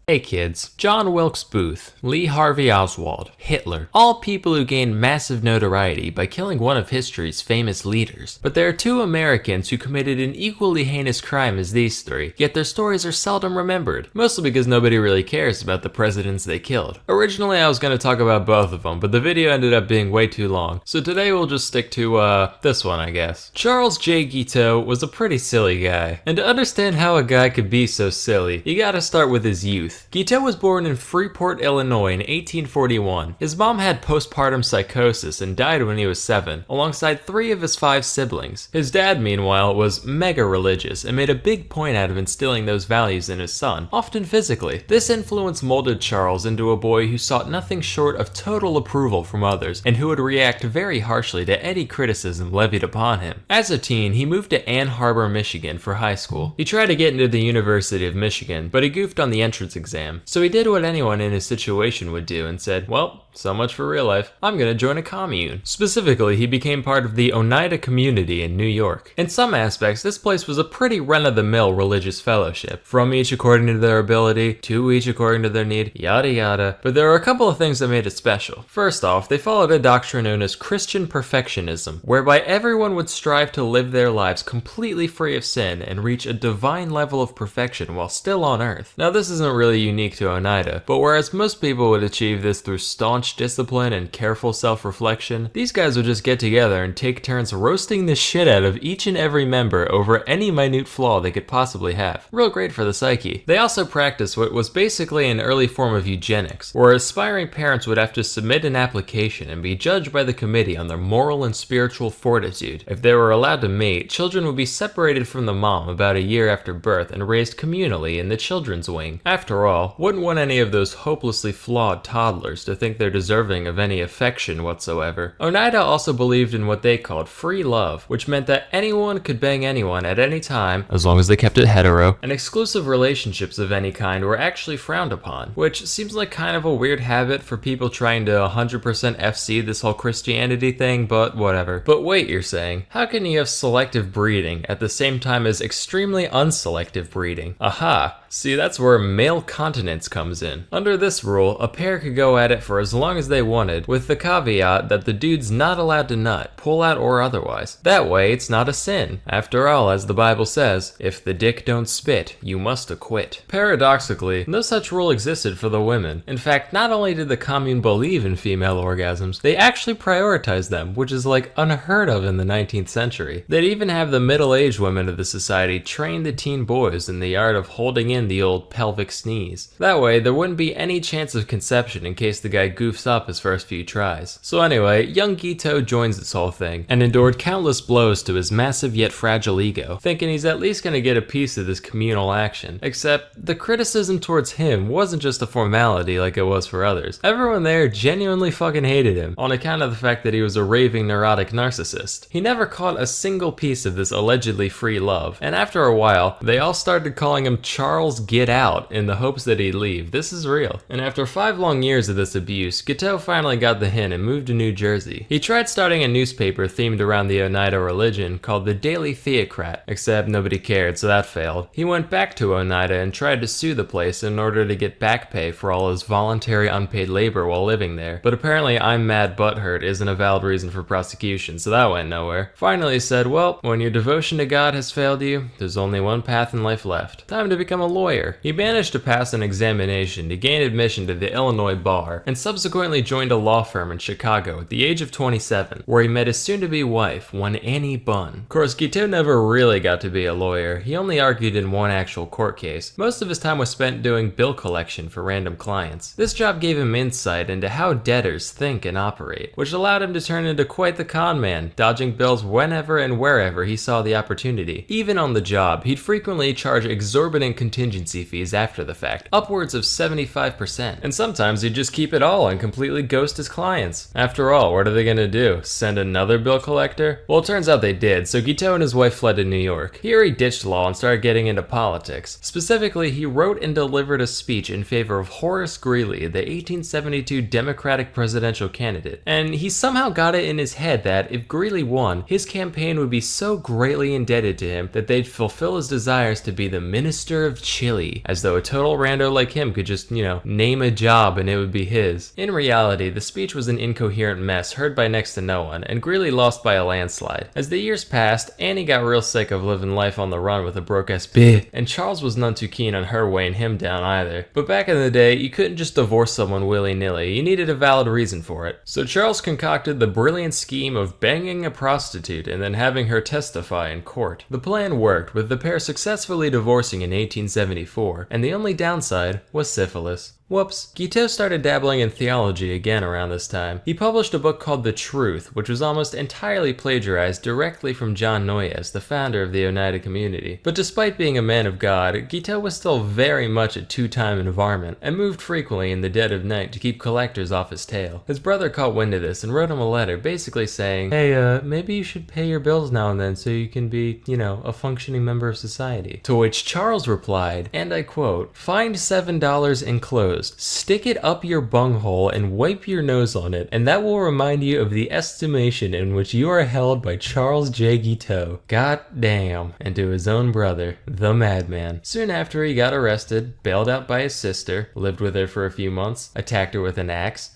Hey kids, John Wilkes Booth, Lee Harvey Oswald, Hitler, all people who gained massive notoriety by killing one of history's famous leaders. But there are 2 Americans who committed an equally heinous crime as these 3, yet their stories are seldom remembered, mostly because nobody really cares about the presidents they killed. Originally I was going to talk about both of them, but the video ended up being way too long, so today we'll just stick to, this one I guess. Charles J. Guiteau was a pretty silly guy, and to understand how a guy could be so silly, you gotta start with his youth. Guiteau was born in Freeport, Illinois in 1841. His mom had postpartum psychosis and died when he was 7, alongside 3 of his 5 siblings. His dad, meanwhile, was mega religious and made a big point out of instilling those values in his son, often physically. This influence molded Charles into a boy who sought nothing short of total approval from others, and who would react very harshly to any criticism levied upon him. As a teen, he moved to Ann Arbor, Michigan for high school. He tried to get into the University of Michigan, but he goofed on the entrance exam. So he did what anyone in his situation would do and said, well, so much for real life. I'm gonna join a commune. Specifically, he became part of the Oneida community in New York. In some aspects, this place was a pretty run-of-the-mill religious fellowship. From each according to their ability, to each according to their need, yada yada. But there were a couple of things that made it special. First off, they followed a doctrine known as Christian perfectionism, whereby everyone would strive to live their lives completely free of sin and reach a divine level of perfection while still on earth. Now this isn't really unique to Oneida, but whereas most people would achieve this through staunch discipline and careful self-reflection, these guys would just get together and take turns roasting the shit out of each and every member over any minute flaw they could possibly have. Real great for the psyche. They also practiced what was basically an early form of eugenics, where aspiring parents would have to submit an application and be judged by the committee on their moral and spiritual fortitude. If they were allowed to mate, children would be separated from the mom about a year after birth and raised communally in the children's wing. After all, wouldn't want any of those hopelessly flawed toddlers to think they're deserving of any affection whatsoever. Oneida also believed in what they called free love, which meant that anyone could bang anyone at any time, as long as they kept it hetero, and exclusive relationships of any kind were actually frowned upon, which seems like kind of a weird habit for people trying to 100% FC this whole Christianity thing, but whatever. But wait, you're saying, how can you have selective breeding at the same time as extremely unselective breeding? Aha! See, that's where male continence comes in. Under this rule, a pair could go at it for as long long as they wanted, with the caveat that the dude's not allowed to nut, pull out or otherwise. That way, it's not a sin. After all, as the Bible says, if the dick don't spit, you must acquit. Paradoxically, no such rule existed for the women. In fact, not only did the commune believe in female orgasms, they actually prioritized them, which is like unheard of in the 19th century. They'd even have the middle-aged women of the society train the teen boys in the art of holding in the old pelvic sneeze. That way, there wouldn't be any chance of conception in case the guy goofs up his first few tries. So anyway, young Gito joins this whole thing, and endured countless blows to his massive yet fragile ego, thinking he's at least gonna get a piece of this communal action. Except, the criticism towards him wasn't just a formality like it was for others. Everyone there genuinely fucking hated him, on account of the fact that he was a raving neurotic narcissist. He never caught a single piece of this allegedly free love, and after a while, they all started calling him Charles Get Out in the hopes that he'd leave. This is real. And after 5 long years of this abuse, Guiteau finally got the hint and moved to New Jersey. He tried starting a newspaper themed around the Oneida religion called the Daily Theocrat, except nobody cared, so that failed. He went back to Oneida and tried to sue the place in order to get back pay for all his voluntary unpaid labor while living there, but apparently I'm mad butthurt isn't a valid reason for prosecution, so that went nowhere. Finally he said, well, when your devotion to God has failed you, there's only one path in life left. Time to become a lawyer. He managed to pass an examination to gain admission to the Illinois bar, and subsequently joined a law firm in Chicago at the age of 27, where he met his soon-to-be wife, one Annie Bunn. Of course, Guiteau never really got to be a lawyer. He only argued in one actual court case. Most of his time was spent doing bill collection for random clients. This job gave him insight into how debtors think and operate, which allowed him to turn into quite the con man, dodging bills whenever and wherever he saw the opportunity. Even on the job, he'd frequently charge exorbitant contingency fees after the fact, upwards of 75%. And sometimes he'd just keep it all and completely ghost his clients. After all, what are they gonna do? Send another bill collector? Well, it turns out they did, so Guiteau and his wife fled to New York. Here he ditched law and started getting into politics. Specifically, he wrote and delivered a speech in favor of Horace Greeley, the 1872 Democratic presidential candidate. And he somehow got it in his head that if Greeley won, his campaign would be so greatly indebted to him that they'd fulfill his desires to be the Minister of Chile, as though a total rando like him could just, name a job and it would be his. In reality, the speech was an incoherent mess heard by next to no one, and Greeley lost by a landslide. As the years passed, Annie got real sick of living life on the run with a broke-ass bitch, and Charles was none too keen on her weighing him down either. But back in the day, you couldn't just divorce someone willy-nilly, you needed a valid reason for it. So Charles concocted the brilliant scheme of banging a prostitute and then having her testify in court. The plan worked, with the pair successfully divorcing in 1874, and the only downside was syphilis. Whoops. Guiteau started dabbling in theology again around this time. He published a book called The Truth, which was almost entirely plagiarized directly from John Noyes, the founder of the Oneida community. But despite being a man of God, Guiteau was still very much a two-time environment, and moved frequently in the dead of night to keep collectors off his tail. His brother caught wind of this and wrote him a letter basically saying, hey, maybe you should pay your bills now and then so you can be, a functioning member of society. To which Charles replied, and I quote, find $7 enclosed. Stick it up your bunghole and wipe your nose on it, and that will remind you of the estimation in which you are held by Charles J. Guiteau. God damn. And to his own brother, the madman. Soon after, he got arrested, bailed out by his sister, lived with her for a few months, attacked her with an axe,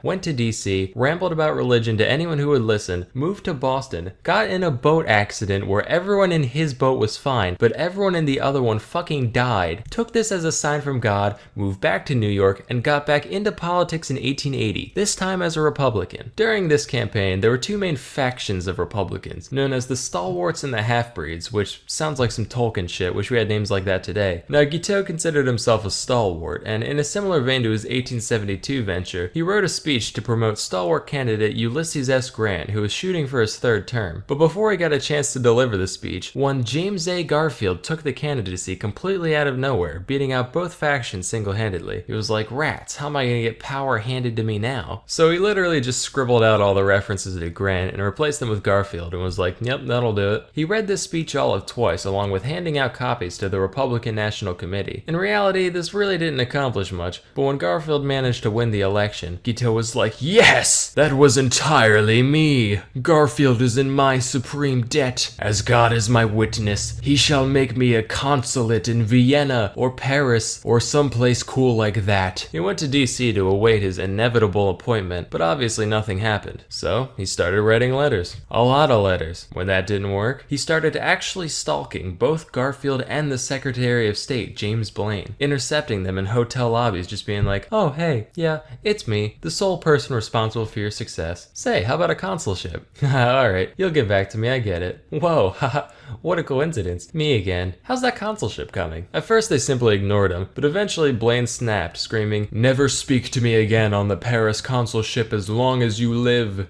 went to DC, rambled about religion to anyone who would listen, moved to Boston, got in a boat accident where everyone in his boat was fine, but everyone in the other one fucking died, took this as a sign from God, moved back to New York, and got back into politics in 1880, this time as a Republican. During this campaign, there were two main factions of Republicans, known as the Stalwarts and the Half-Breeds, which sounds like some Tolkien shit, wish we had names like that today. Now, Guiteau considered himself a stalwart, and in a similar vein to his 1872 venture, he wrote a speech to promote stalwart candidate Ulysses S. Grant, who was shooting for his third term. But before he got a chance to deliver the speech, one James A. Garfield took the candidacy completely out of nowhere, beating out both factions single-handedly. He was like, rats, how am I gonna get power handed to me now? So he literally just scribbled out all the references to Grant and replaced them with Garfield and was like, yep, that'll do it. He read this speech all of twice, along with handing out copies to the Republican National Committee. In reality, this really didn't accomplish much, but when Garfield managed to win the election, Guiteau was like, yes! That was entirely me! Garfield is in my supreme debt. As God is my witness, he shall make me a consulate in Vienna or Paris or someplace cool like like that. He went to DC to await his inevitable appointment, but obviously nothing happened. So he started writing letters. A lot of letters. When that didn't work, he started actually stalking both Garfield and the Secretary of State, James Blaine, intercepting them in hotel lobbies, just being like, oh hey, yeah, it's me, the sole person responsible for your success. Say, how about a consulship? Alright, you'll get back to me, I get it. Whoa, haha, what a coincidence. Me again. How's that consulship coming? At first they simply ignored him, but eventually Blaine snapped, screaming, never speak to me again on the Paris consulship as long as you live.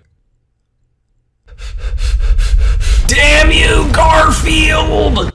Damn you, Garfield!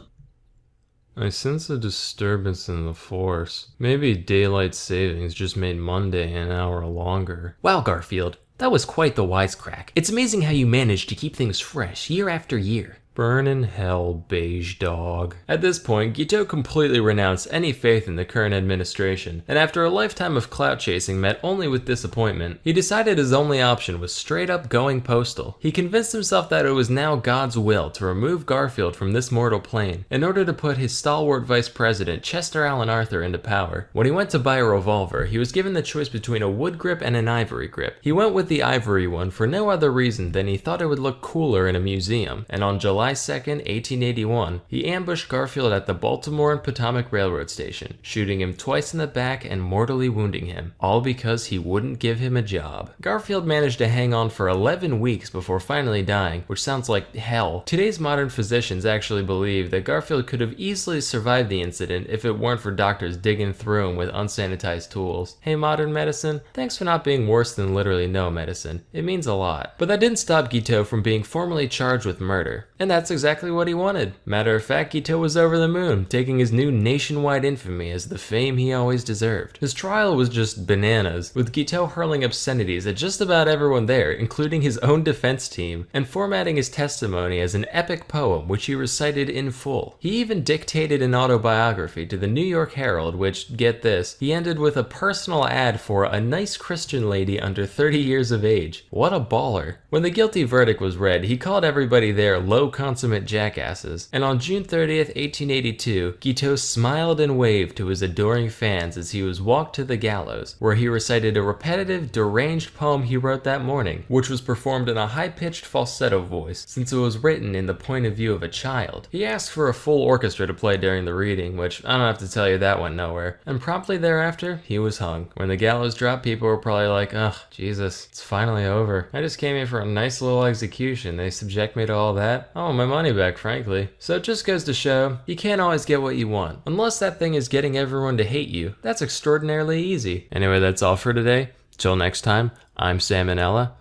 I sense a disturbance in the force. Maybe daylight savings just made Monday an hour longer. Wow, Garfield, that was quite the wisecrack. It's amazing how you manage to keep things fresh year after year. Burn in hell, beige dog. At this point, Guiteau completely renounced any faith in the current administration, and after a lifetime of clout chasing met only with disappointment, he decided his only option was straight up going postal. He convinced himself that it was now God's will to remove Garfield from this mortal plane in order to put his stalwart vice president Chester Alan Arthur into power. When he went to buy a revolver, he was given the choice between a wood grip and an ivory grip. He went with the ivory one for no other reason than he thought it would look cooler in a museum, and on July 2nd, 1881, he ambushed Garfield at the Baltimore and Potomac Railroad Station, shooting him twice in the back and mortally wounding him, all because he wouldn't give him a job. Garfield managed to hang on for 11 weeks before finally dying, which sounds like hell. Today's modern physicians actually believe that Garfield could have easily survived the incident if it weren't for doctors digging through him with unsanitized tools. Hey modern medicine, thanks for not being worse than literally no medicine. It means a lot. But that didn't stop Guiteau from being formally charged with murder. And that's exactly what he wanted. Matter of fact, Guiteau was over the moon, taking his new nationwide infamy as the fame he always deserved. His trial was just bananas, with Guiteau hurling obscenities at just about everyone there, including his own defense team, and formatting his testimony as an epic poem which he recited in full. He even dictated an autobiography to the New York Herald, which, get this, he ended with a personal ad for a nice Christian lady under 30 years of age. What a baller. When the guilty verdict was read, he called everybody there low consummate jackasses, and on June 30th, 1882, Guiteau smiled and waved to his adoring fans as he was walked to the gallows, where he recited a repetitive, deranged poem he wrote that morning, which was performed in a high-pitched falsetto voice, since it was written in the point of view of a child. He asked for a full orchestra to play during the reading, which I don't have to tell you that went nowhere, and promptly thereafter, he was hung. When the gallows dropped, people were probably like, ugh, Jesus, it's finally over. I just came here for a nice little execution. They subject me to all that? I want my money back, frankly. So it just goes to show, you can't always get what you want. Unless that thing is getting everyone to hate you. That's extraordinarily easy. Anyway, that's all for today. Till next time, I'm Sam and Ella,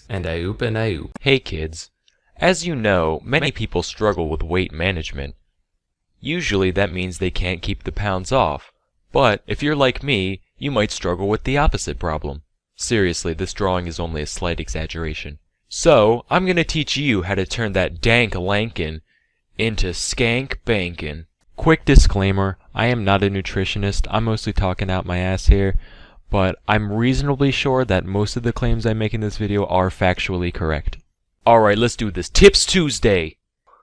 and I oop and I oop. Hey kids, as you know, many people struggle with weight management. Usually that means they can't keep the pounds off, but if you're like me, you might struggle with the opposite problem. Seriously, this drawing is only a slight exaggeration. So, I'm gonna teach you how to turn that dank lankin into skank bankin. Quick disclaimer, I am not a nutritionist, I'm mostly talking out my ass here, but I'm reasonably sure that most of the claims I make in this video are factually correct. Alright, let's do this. Tips Tuesday.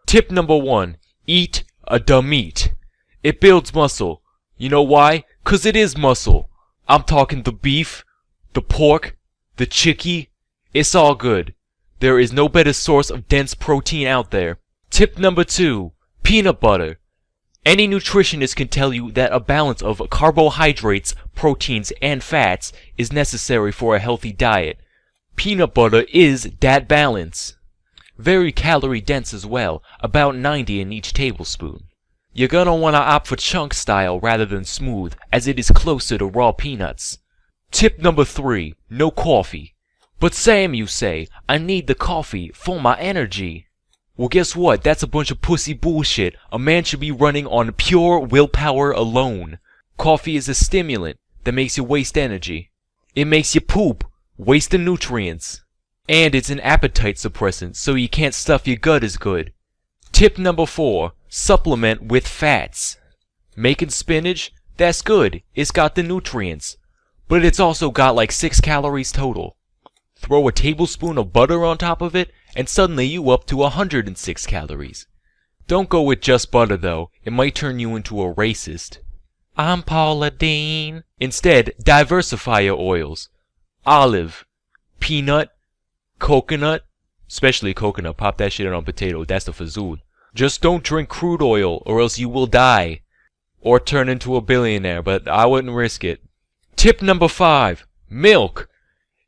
Tip number 1, eat a da meat. It builds muscle. You know why? 'Cause it is muscle. I'm talking the beef, the pork, the chickie. It's all good. There is no better source of dense protein out there. Tip number 2, peanut butter. Any nutritionist can tell you that a balance of carbohydrates, proteins, and fats is necessary for a healthy diet. Peanut butter is that balance. Very calorie dense as well, about 90 in each tablespoon. You're gonna wanna opt for chunk style rather than smooth, as it is closer to raw peanuts. Tip number 3, no coffee. But Sam, you say, I need the coffee for my energy. Well, guess what? That's a bunch of pussy bullshit. A man should be running on pure willpower alone. Coffee is a stimulant that makes you waste energy. It makes you poop, waste the nutrients. And it's an appetite suppressant, so you can't stuff your gut as good. Tip number 4, supplement with fats. Making spinach? That's good. It's got the nutrients. But it's also got like 6 calories total. Throw a tablespoon of butter on top of it, and suddenly you up to 106 calories. Don't go with just butter though, it might turn you into a racist. I'm Paula Deen. Instead, diversify your oils. Olive, peanut, coconut, especially coconut. Pop that shit on potato. That's the fazul. Just don't drink crude oil or else you will die. Or turn into a billionaire, but I wouldn't risk it. Tip number 5. Milk.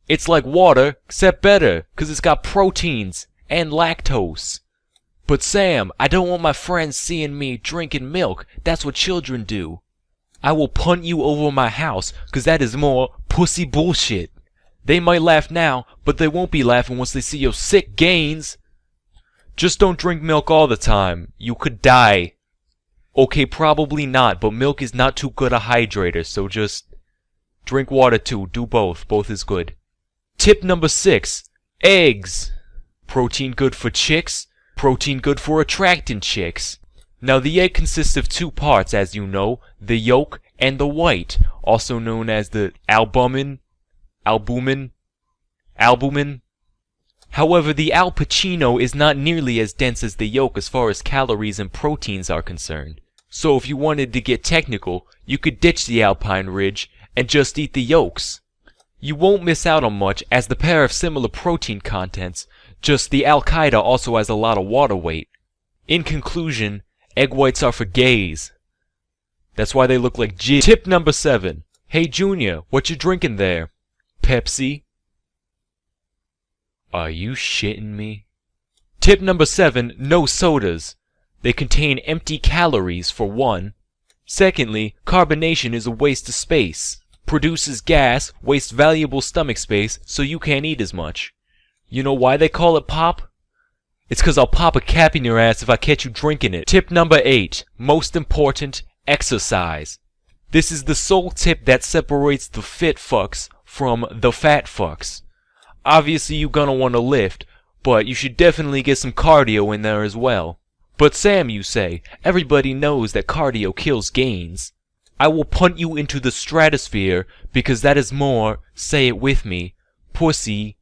It's like water, except better, 'cause it's got proteins and lactose. But Sam, I don't want my friends seeing me drinking milk. That's what children do. I will punt you over my house, 'cause that is more pussy bullshit. They might laugh now, but they won't be laughing once they see your sick gains. Just don't drink milk all the time. You could die. Okay, probably not, but milk is not too good a hydrator, so just drink water too. Do both. Both is good. Tip number 6. Eggs. Protein good for chicks. Protein good for attracting chicks. Now the egg consists of 2 parts, as you know, the yolk and the white, also known as the albumin. However, the Al Pacino is not nearly as dense as the yolk as far as calories and proteins are concerned. So if you wanted to get technical, you could ditch the Alpine Ridge and just eat the yolks. You won't miss out on much, as the pair have similar protein contents, just the Al-Qaeda also has a lot of water weight. In conclusion, egg whites are for gays. That's why they look like jizz. Tip number 7. Hey Junior, what you drinking there? Pepsi? Are you shitting me? Tip number 7. No sodas. They contain empty calories, for one. Secondly, carbonation is a waste of space. Produces gas, wastes valuable stomach space, so you can't eat as much. You know why they call it pop? It's 'cause I'll pop a cap in your ass if I catch you drinking it. Tip number 8. Most important, exercise. This is the sole tip that separates the fit fucks from the fat fucks. Obviously you're gonna want to lift, but you should definitely get some cardio in there as well. But Sam, you say, everybody knows that cardio kills gains. I will punt you into the stratosphere because that is more, say it with me, pussy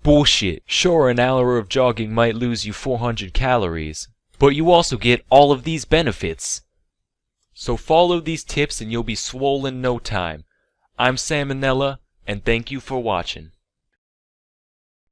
bullshit. Sure, an hour of jogging might lose you 400 calories, but you also get all of these benefits. So follow these tips and you'll be swole in no time. I'm Sam and Nella, and thank you for watching.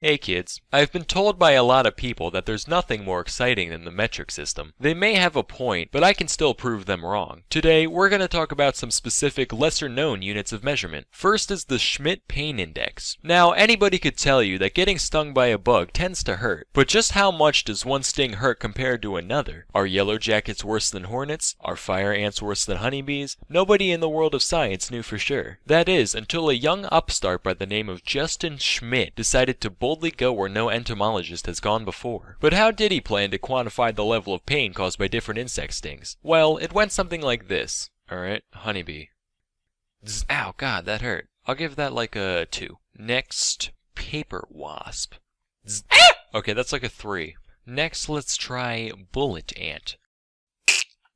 Hey kids, I've been told by a lot of people that there's nothing more exciting than the metric system. They may have a point, but I can still prove them wrong. Today, we're going to talk about some specific lesser-known units of measurement. First is the Schmidt Pain Index. Now, anybody could tell you that getting stung by a bug tends to hurt, but just how much does one sting hurt compared to another? Are yellow jackets worse than hornets? Are fire ants worse than honeybees? Nobody in the world of science knew for sure. That is, until a young upstart by the name of Justin Schmidt decided to boldly go where no entomologist has gone before. But how did he plan to quantify the level of pain caused by different insect stings? Well, it went something like this. Alright, honeybee. Zzz, ow, god, that hurt. I'll give that like a 2. Next, paper wasp. Zzz, ah! Okay, that's like a 3. Next, let's try bullet ant.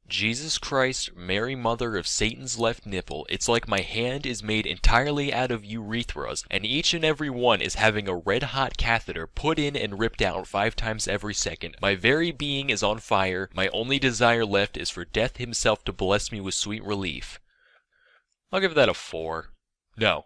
Jesus Christ, Mary Mother of Satan's left nipple, it's like my hand is made entirely out of urethras, and each and every one is having a red-hot catheter put in and ripped out 5 times every second. My very being is on fire. My only desire left is for death himself to bless me with sweet relief. I'll give that a 4. No.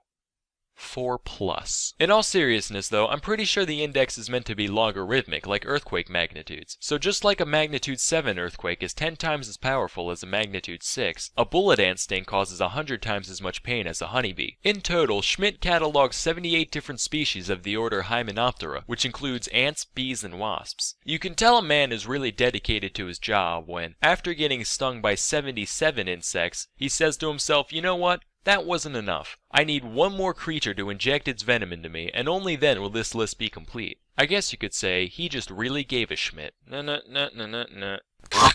4+. In all seriousness though, I'm pretty sure the index is meant to be logarithmic, like earthquake magnitudes. So just like a magnitude 7 earthquake is 10 times as powerful as a magnitude 6, a bullet ant sting causes 100 times as much pain as a honeybee. In total, Schmidt catalogs 78 different species of the order Hymenoptera, which includes ants, bees, and wasps. You can tell a man is really dedicated to his job when, after getting stung by 77 insects, he says to himself, you know what? That wasn't enough. I need one more creature to inject its venom into me, and only then will this list be complete. I guess you could say he just really gave a Schmidt.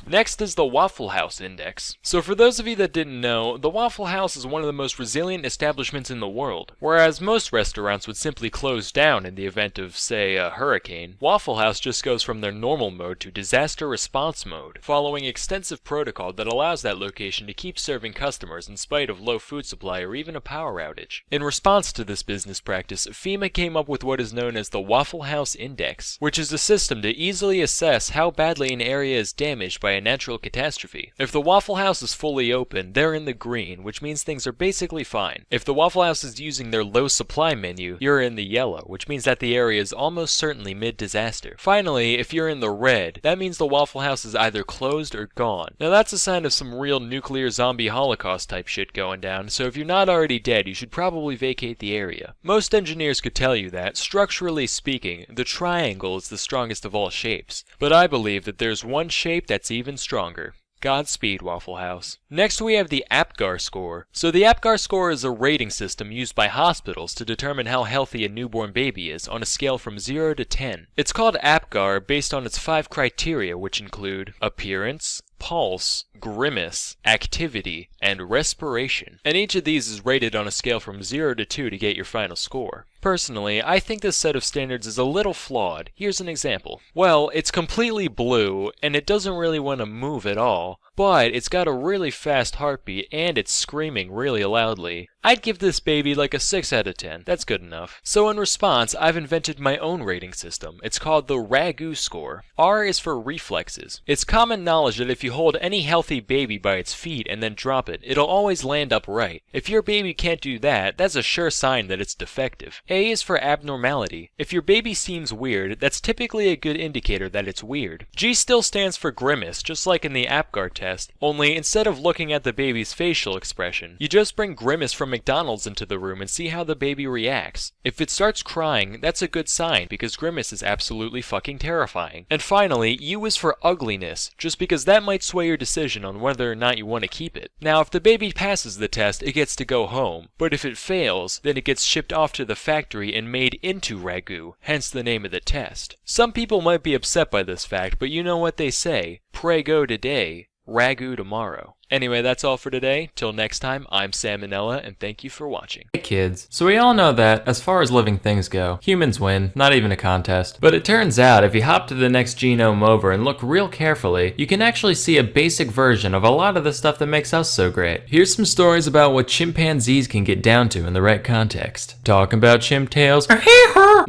Next is the Waffle House Index. So for those of you that didn't know, the Waffle House is one of the most resilient establishments in the world. Whereas most restaurants would simply close down in the event of, say, a hurricane, Waffle House just goes from their normal mode to disaster response mode, following extensive protocol that allows that location to keep serving customers in spite of low food supply or even a power outage. In response to this business practice, FEMA came up with what is known as the Waffle House Index, which is a system to easily assess how badly an area is damaged damaged by a natural catastrophe. If the Waffle House is fully open, they're in the green, which means things are basically fine. If the Waffle House is using their low supply menu, you're in the yellow, which means that the area is almost certainly mid-disaster. Finally, if you're in the red, that means the Waffle House is either closed or gone. Now that's a sign of some real nuclear zombie holocaust type shit going down, so if you're not already dead, you should probably vacate the area. Most engineers could tell you that, structurally speaking, the triangle is the strongest of all shapes. But I believe that there's one shape that's even stronger. Godspeed, Waffle House. Next we have the APGAR score. So the APGAR score is a rating system used by hospitals to determine how healthy a newborn baby is on a scale from 0 to 10. It's called APGAR based on its 5 criteria, which include appearance, pulse, grimace, activity, and respiration. And each of these is rated on a scale from 0 to 2 to get your final score. Personally, I think this set of standards is a little flawed. Here's an example. Well, it's completely blue, and it doesn't really want to move at all, but it's got a really fast heartbeat, and it's screaming really loudly. I'd give this baby like a 6 out of 10. That's good enough. So in response, I've invented my own rating system. It's called the Ragu score. R is for reflexes. It's common knowledge that if you hold any healthy baby by its feet and then drop it, it'll always land upright. If your baby can't do that, that's a sure sign that it's defective. A is for abnormality. If your baby seems weird, that's typically a good indicator that it's weird. G still stands for grimace, just like in the APGAR test, only instead of looking at the baby's facial expression, you just bring grimace from McDonald's into the room and see how the baby reacts. If it starts crying, that's a good sign because grimace is absolutely fucking terrifying. And finally, U is for ugliness, just because that might sway your decision on whether or not you want to keep it. Now, if the baby passes the test, it gets to go home, but if it fails, then it gets shipped off to the factory and made into ragu, hence the name of the test. Some people might be upset by this fact, but you know what they say, prego today, ragu tomorrow. Anyway, that's all for today. Till next time, I'm Sam and Nella, and thank you for watching. Hey kids, so we all know that, as far as living things go, humans win, not even a contest. But it turns out, if you hop to the next genome over and look real carefully, you can actually see a basic version of a lot of the stuff that makes us so great. Here's some stories about what chimpanzees can get down to in the right context. Talking about chimp tails.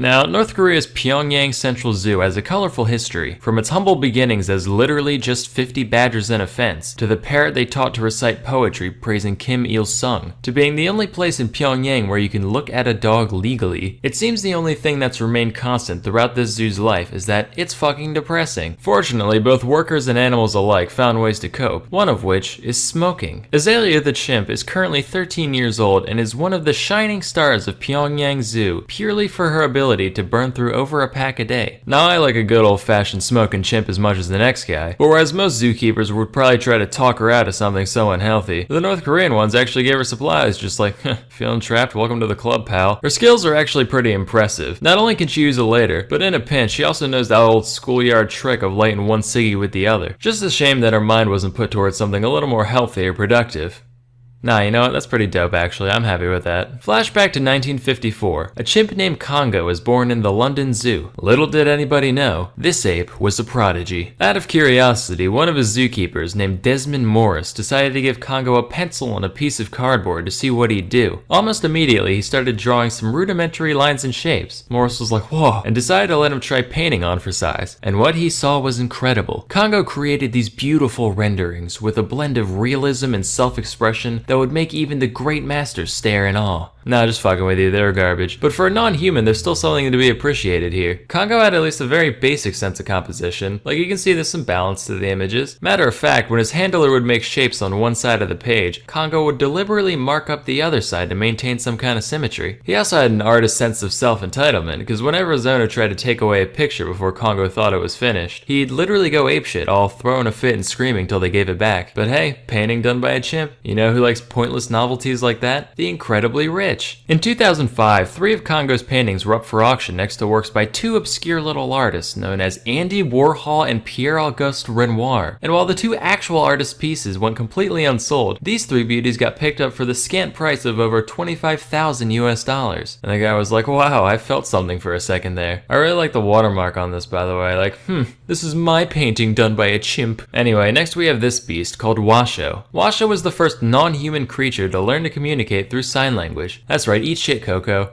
Now, North Korea's Pyongyang Central Zoo has a colorful history, from its humble beginnings as literally just 50 badgers in a fence, to the parrot they taught to recite poetry praising Kim Il-sung, to being the only place in Pyongyang where you can look at a dog legally. It seems the only thing that's remained constant throughout this zoo's life is that it's fucking depressing. Fortunately, both workers and animals alike found ways to cope, one of which is smoking. Azalea the chimp is currently 13 years old and is one of the shining stars of Pyongyang Zoo, purely for her ability to burn through over a pack a day. Now, I like a good old-fashioned smoking chimp as much as the next guy, but whereas most zookeepers would probably try to talk her out of something so unhealthy, the North Korean ones actually gave her supplies, just like, feeling trapped, welcome to the club, pal. Her skills are actually pretty impressive. Not only can she use a later, but in a pinch, she also knows that old schoolyard trick of lighting one ciggy with the other. Just a shame that her mind wasn't put towards something a little more healthy or productive. Nah, you know what? That's pretty dope, actually. I'm happy with that. Flashback to 1954. A chimp named Congo was born in the London Zoo. Little did anybody know, this ape was a prodigy. Out of curiosity, one of his zookeepers, named Desmond Morris, decided to give Congo a pencil and a piece of cardboard to see what he'd do. Almost immediately, he started drawing some rudimentary lines and shapes. Morris was like, whoa, and decided to let him try painting on for size. And what he saw was incredible. Congo created these beautiful renderings with a blend of realism and self-expression that would make even the great masters stare in awe. Nah, just fucking with you, they're garbage. But for a non-human, there's still something to be appreciated here. Congo had at least a very basic sense of composition. Like, you can see there's some balance to the images. Matter of fact, when his handler would make shapes on one side of the page, Congo would deliberately mark up the other side to maintain some kind of symmetry. He also had an artist's sense of self-entitlement, because whenever his owner tried to take away a picture before Congo thought it was finished, he'd literally go apeshit, all throwing a fit and screaming till they gave it back. But hey, painting done by a chimp. You know who likes pointless novelties like that? The incredibly rich. In 2005, 3 of Congo's paintings were up for auction next to works by 2 obscure little artists known as Andy Warhol and Pierre-Auguste Renoir. And while the 2 actual artist pieces went completely unsold, these 3 beauties got picked up for the scant price of over $25,000 US. And the guy was like, wow, I felt something for a second there. I really like the watermark on this, by the way. Like, this is my painting done by a chimp. Anyway, next we have this beast called Washo. Washo was the first non-human creature to learn to communicate through sign language. That's right, eat shit, Coco.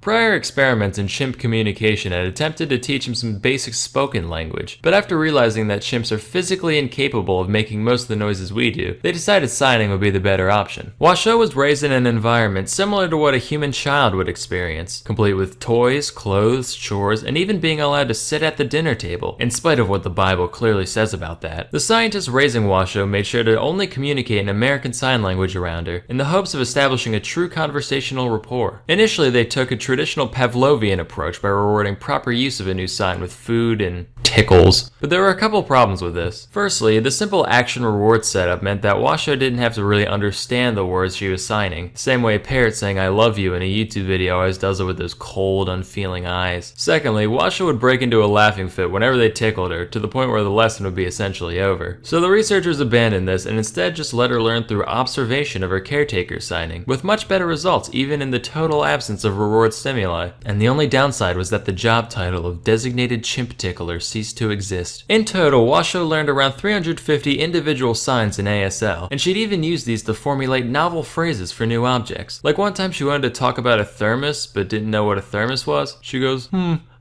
Prior experiments in chimp communication had attempted to teach him some basic spoken language, but after realizing that chimps are physically incapable of making most of the noises we do, they decided signing would be the better option. Washoe was raised in an environment similar to what a human child would experience, complete with toys, clothes, chores, and even being allowed to sit at the dinner table, in spite of what the Bible clearly says about that. The scientists raising Washoe made sure to only communicate in American Sign Language around her, in the hopes of establishing a true conversational rapport. Initially, they took a traditional Pavlovian approach by rewarding proper use of a new sign with food and tickles. But there were a couple problems with this. Firstly, the simple action reward setup meant that Washoe didn't have to really understand the words she was signing, the same way a parrot saying I love you in a YouTube video always does it with those cold, unfeeling eyes. Secondly, Washoe would break into a laughing fit whenever they tickled her, to the point where the lesson would be essentially over. So the researchers abandoned this and instead just let her learn through observation of her caretaker signing, with much better results even in the total absence of reward stimuli. And the only downside was that the job title of designated chimp tickler ceased to exist. In total, Washoe learned around 350 individual signs in ASL, and she'd even use these to formulate novel phrases for new objects. Like one time she wanted to talk about a thermos, but didn't know what a thermos was. She goes,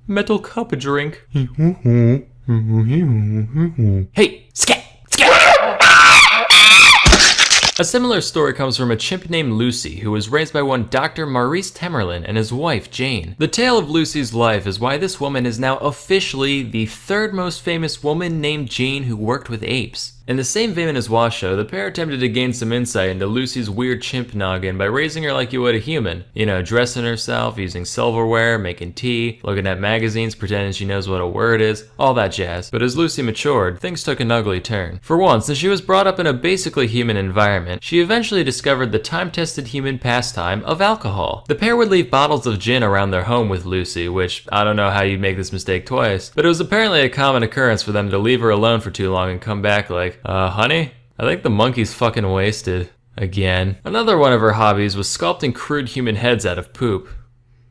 metal cup of drink. Hey, scat! A similar story comes from a chimp named Lucy, who was raised by one Dr. Maurice Temerlin and his wife, Jane. The tale of Lucy's life is why this woman is now officially the third most famous woman named Jane who worked with apes. In the same vein as Washoe, the pair attempted to gain some insight into Lucy's weird chimp noggin by raising her like you would a human. You know, dressing herself, using silverware, making tea, looking at magazines, pretending she knows what a word is, all that jazz. But as Lucy matured, things took an ugly turn. For one, since she was brought up in a basically human environment, she eventually discovered the time-tested human pastime of alcohol. The pair would leave bottles of gin around their home with Lucy, which, I don't know how you'd make this mistake twice, but it was apparently a common occurrence for them to leave her alone for too long and come back like, honey, I think the monkey's fucking wasted. Again. Another one of her hobbies was sculpting crude human heads out of poop.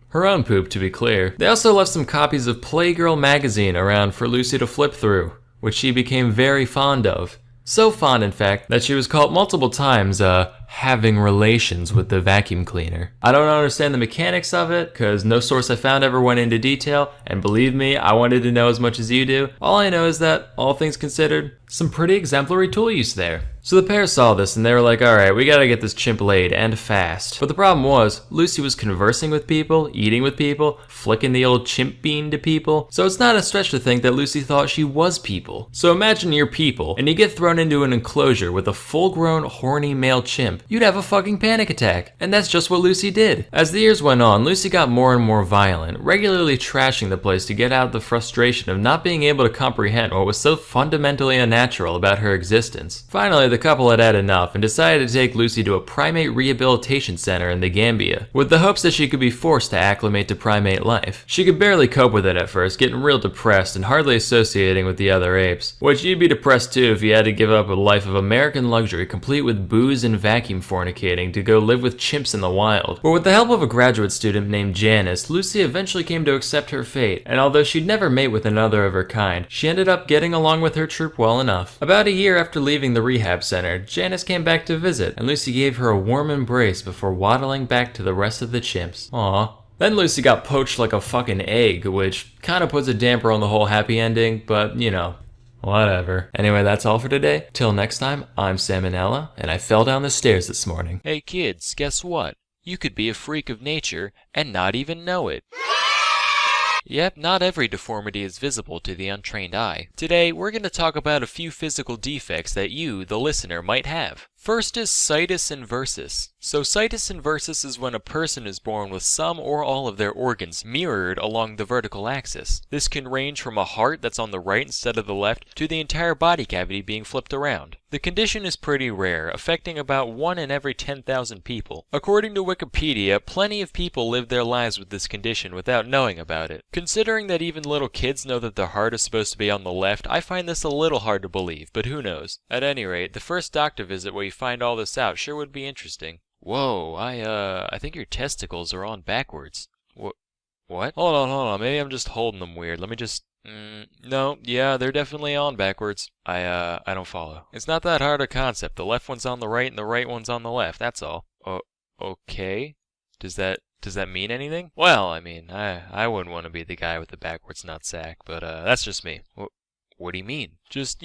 Her own poop, to be clear. They also left some copies of Playgirl magazine around for Lucy to flip through, which she became very fond of. So fond, in fact, that she was caught multiple times, having relations with the vacuum cleaner. I don't understand the mechanics of it, cause no source I found ever went into detail, and believe me, I wanted to know as much as you do. All I know is that, all things considered, some pretty exemplary tool use there. So the pair saw this and they were like, alright, we gotta get this chimp laid, and fast. But the problem was, Lucy was conversing with people, eating with people, flicking the old chimp bean to people, so it's not a stretch to think that Lucy thought she was people. So imagine you're people, and you get thrown into an enclosure with a full-grown, horny male chimp. You'd have a fucking panic attack. And that's just what Lucy did. As the years went on, Lucy got more and more violent, regularly trashing the place to get out the frustration of not being able to comprehend what was so fundamentally unnatural about her existence. Finally, the couple had had enough and decided to take Lucy to a primate rehabilitation center in the Gambia, with the hopes that she could be forced to acclimate to primate life. She could barely cope with it at first, getting real depressed and hardly associating with the other apes. Which you'd be depressed too if you had to give up a life of American luxury complete with booze and vacuum fornicating to go live with chimps in the wild. But with the help of a graduate student named Janice, Lucy eventually came to accept her fate, and although she'd never mate with another of her kind, she ended up getting along with her troop well enough. About a year after leaving the rehab center, Janice came back to visit, and Lucy gave her a warm embrace before waddling back to the rest of the chimps. Aww. Then Lucy got poached like a fucking egg, which kinda puts a damper on the whole happy ending, but you know. Whatever. Anyway, that's all for today. Till next time, I'm Sam and Nella, and I fell down the stairs this morning. Hey kids, guess what? You could be a freak of nature and not even know it. Yep, not every deformity is visible to the untrained eye. Today, we're going to talk about a few physical defects that you, the listener, might have. First is situs inversus. So situs inversus is when a person is born with some or all of their organs mirrored along the vertical axis. This can range from a heart that's on the right instead of the left to the entire body cavity being flipped around. The condition is pretty rare, affecting about 1 in every 10,000 people. According to Wikipedia, plenty of people live their lives with this condition without knowing about it. Considering that even little kids know that their heart is supposed to be on the left, I find this a little hard to believe, but who knows. At any rate, the first doctor visit where you find all this out sure would be interesting. Whoa, I think your testicles are on backwards. What? Hold on, maybe I'm just holding them weird. Let me just... no, yeah, they're definitely on backwards. I don't follow. It's not that hard a concept. The left one's on the right and the right one's on the left, that's all. Okay. Does that Does that mean anything? Well, I mean, I wouldn't want to be the guy with the backwards nutsack, but that's just me. What do you mean? Just,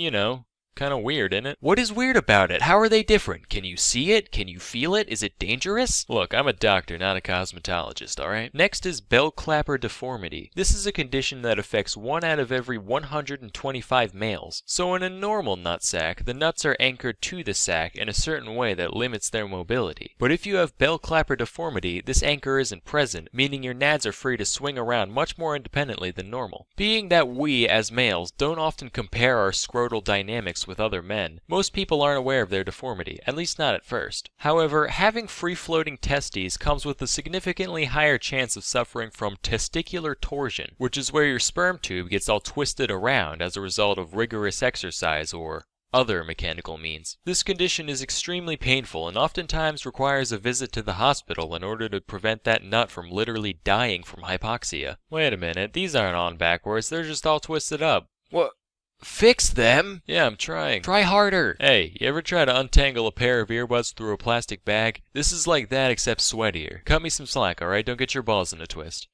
kind of weird, isn't it? What is weird about it? How are they different? Can you see it? Can you feel it? Is it dangerous? Look, I'm a doctor, not a cosmetologist, alright? Next is bell clapper deformity. This is a condition that affects 1 out of every 125 males. So in a normal nutsack, the nuts are anchored to the sack in a certain way that limits their mobility. But if you have bell clapper deformity, this anchor isn't present, meaning your nads are free to swing around much more independently than normal. Being that we, as males, don't often compare our scrotal dynamics with other men, most people aren't aware of their deformity, at least not at first. However, having free-floating testes comes with a significantly higher chance of suffering from testicular torsion, which is where your sperm tube gets all twisted around as a result of rigorous exercise or other mechanical means. This condition is extremely painful and oftentimes requires a visit to the hospital in order to prevent that nut from literally dying from hypoxia. Wait a minute, these aren't on backwards, they're just all twisted up. What? Fix them? Yeah, I'm trying. Try harder. Hey, you ever try to untangle a pair of earbuds through a plastic bag? This is like that except sweatier. Cut me some slack, alright? Don't get your balls in a twist.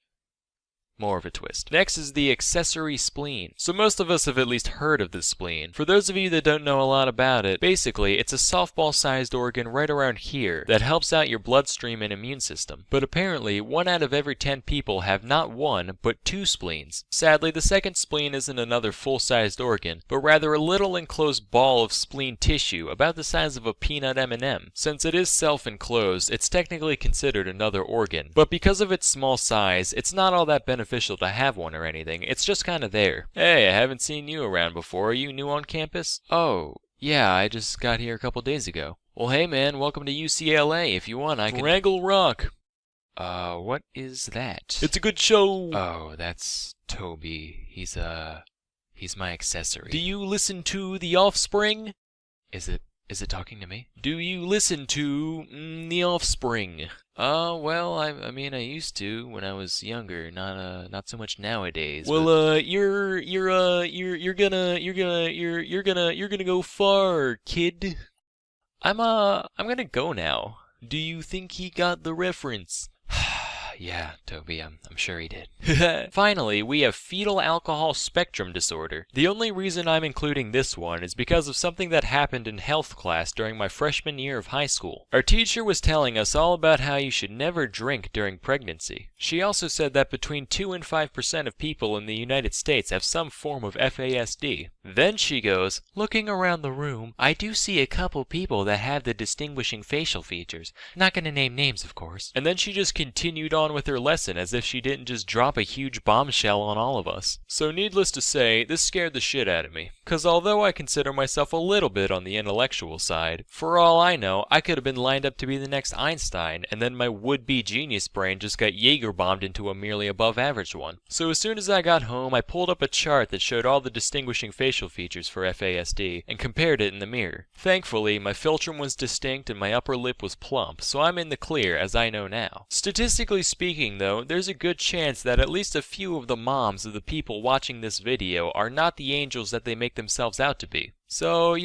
More of a twist. Next is the accessory spleen. So most of us have at least heard of the spleen. For those of you that don't know a lot about it, basically it's a softball-sized organ right around here that helps out your bloodstream and immune system. But apparently 1 out of every 10 people have not 1, but 2 spleens. Sadly, the second spleen isn't another full-sized organ, but rather a little enclosed ball of spleen tissue about the size of a peanut M&M. Since it is self-enclosed, it's technically considered another organ. But because of its small size, it's not all that beneficial to have one or anything, it's just kinda there. Hey, I haven't seen you around before, are you new on campus? Oh, yeah, I just got here a couple days ago. Well, hey man, welcome to UCLA, if you want I can— Wrangle Rock! What is that? It's a good show! Oh, that's Toby. He's my accessory. Do you listen to The Offspring? Is it talking to me? Do you listen to The Offspring? Well, I mean, I used to when I was younger, not so much nowadays. Well, you're gonna go far, kid. I'm gonna go now. Do you think he got the reference? Yeah, Toby, I'm sure he did. Finally, we have fetal alcohol spectrum disorder. The only reason I'm including this one is because of something that happened in health class during my freshman year of high school. Our teacher was telling us all about how you should never drink during pregnancy. She also said that between 2 and 5% of people in the United States have some form of FASD. Then she goes, looking around the room, I do see a couple people that have the distinguishing facial features. Not gonna name names, of course. And then she just continued on with her lesson as if she didn't just drop a huge bombshell on all of us. So needless to say, this scared the shit out of me. Cause although I consider myself a little bit on the intellectual side, for all I know, I could have been lined up to be the next Einstein, and then my would-be genius brain just got Jaeger bombed into a merely above average one. So as soon as I got home, I pulled up a chart that showed all the distinguishing facial features for FASD, and compared it in the mirror. Thankfully, my philtrum was distinct and my upper lip was plump, so I'm in the clear, as I know now. Statistically speaking though, there's a good chance that at least a few of the moms of the people watching this video are not the angels that they make themselves out to be. So,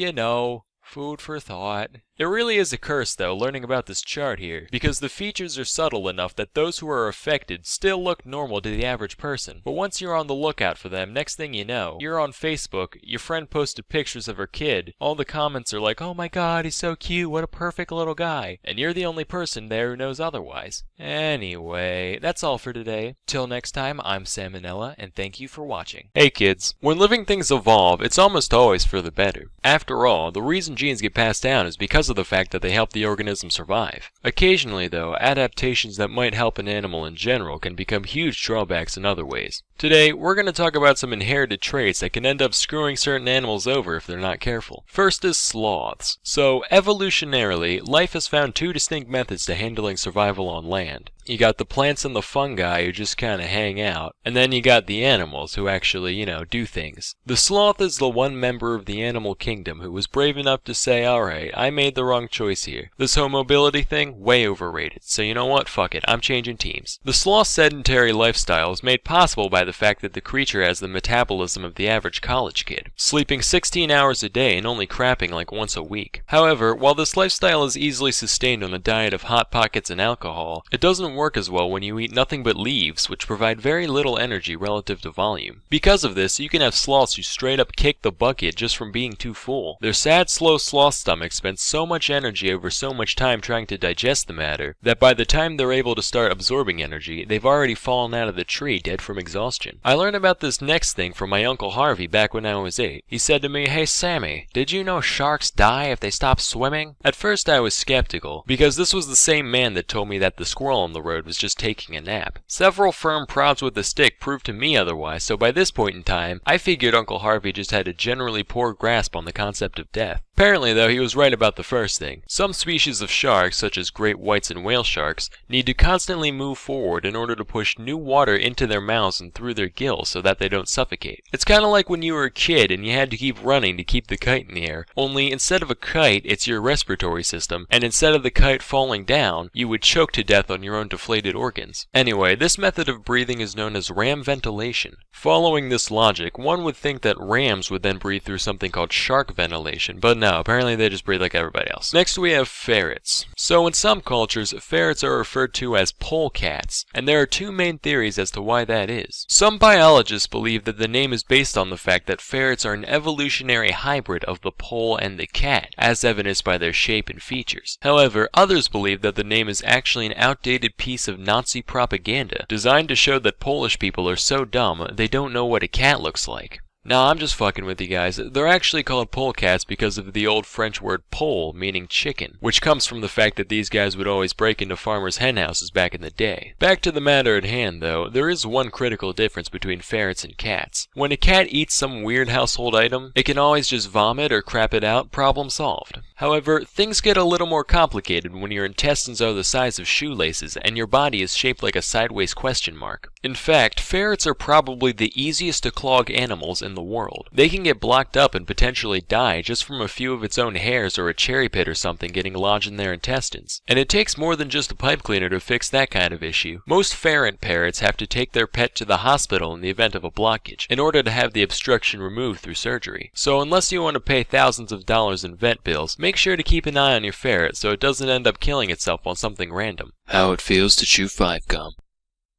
food for thought. It really is a curse, though, learning about this chart here, because the features are subtle enough that those who are affected still look normal to the average person. But once you're on the lookout for them, next thing you know, you're on Facebook, your friend posted pictures of her kid, all the comments are like, oh my god, he's so cute, what a perfect little guy, and you're the only person there who knows otherwise. Anyway, that's all for today. Till next time, I'm Sam and Nella, and thank you for watching. Hey kids, when living things evolve, it's almost always for the better. After all, the reason genes get passed down is because of the fact that they help the organism survive. Occasionally, though, adaptations that might help an animal in general can become huge drawbacks in other ways. Today, we're going to talk about some inherited traits that can end up screwing certain animals over if they're not careful. First is sloths. So, evolutionarily, life has found 2 distinct methods to handling survival on land. You got the plants and the fungi who just kinda hang out, and then you got the animals who actually, do things. The sloth is the one member of the animal kingdom who was brave enough to say, alright, I made the wrong choice here. This whole mobility thing, way overrated, so you know what, fuck it, I'm changing teams. The sloth's sedentary lifestyle is made possible by the fact that the creature has the metabolism of the average college kid, sleeping 16 hours a day and only crapping like once a week. However, while this lifestyle is easily sustained on a diet of Hot Pockets and alcohol, it doesn't work as well when you eat nothing but leaves, which provide very little energy relative to volume. Because of this, you can have sloths who straight up kick the bucket just from being too full. Their sad, slow sloth stomachs spend so much energy over so much time trying to digest the matter, that by the time they're able to start absorbing energy, they've already fallen out of the tree dead from exhaustion. I learned about this next thing from my Uncle Harvey back when I was 8. He said to me, "Hey Sammy, did you know sharks die if they stop swimming?" At first I was skeptical, because this was the same man that told me that the squirrel on the road was just taking a nap. Several firm prods with a stick proved to me otherwise, so by this point in time, I figured Uncle Harvey just had a generally poor grasp on the concept of death. Apparently though, he was right about the first thing. Some species of sharks, such as great whites and whale sharks, need to constantly move forward in order to push new water into their mouths and through their gills so that they don't suffocate. It's kind of like when you were a kid and you had to keep running to keep the kite in the air, only instead of a kite, it's your respiratory system, and instead of the kite falling down, you would choke to death on your own deflated organs. Anyway, this method of breathing is known as ram ventilation. Following this logic, one would think that rams would then breathe through something called shark ventilation, but no, apparently they just breathe like everybody else. Next we have ferrets. So in some cultures, ferrets are referred to as polecats, and there are two main theories as to why that is. Some biologists believe that the name is based on the fact that ferrets are an evolutionary hybrid of the pole and the cat, as evidenced by their shape and features. However, others believe that the name is actually an outdated piece of Nazi propaganda, designed to show that Polish people are so dumb they don't know what a cat looks like. Nah, I'm just fucking with you guys. They're actually called polecats because of the old French word pole, meaning chicken, which comes from the fact that these guys would always break into farmers' hen houses back in the day. Back to the matter at hand though, there is one critical difference between ferrets and cats. When a cat eats some weird household item, it can always just vomit or crap it out, problem solved. However, things get a little more complicated when your intestines are the size of shoelaces and your body is shaped like a sideways question mark. In fact, ferrets are probably the easiest to clog animals in the world. They can get blocked up and potentially die just from a few of its own hairs or a cherry pit or something getting lodged in their intestines. And it takes more than just a pipe cleaner to fix that kind of issue. Most ferret parents have to take their pet to the hospital in the event of a blockage, in order to have the obstruction removed through surgery. So unless you want to pay thousands of dollars in vet bills, make sure to keep an eye on your ferret so it doesn't end up killing itself on something random. How it feels to chew 5-gum.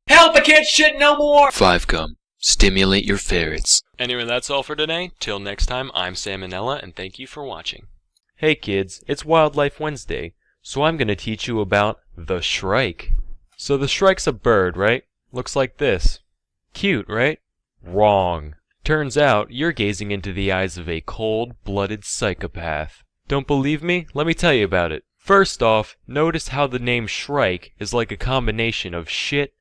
Help! I can't shit no more! 5-gum. Stimulate your ferrets. Anyway, that's all for today. Till next time, I'm Sam and Nella, and thank you for watching. Hey kids, it's Wildlife Wednesday, so I'm gonna teach you about the shrike. So the shrike's a bird, right? Looks like this. Cute, right? Wrong. Turns out, you're gazing into the eyes of a cold-blooded psychopath. Don't believe me? Let me tell you about it. First off, notice how the name shrike is like a combination of shit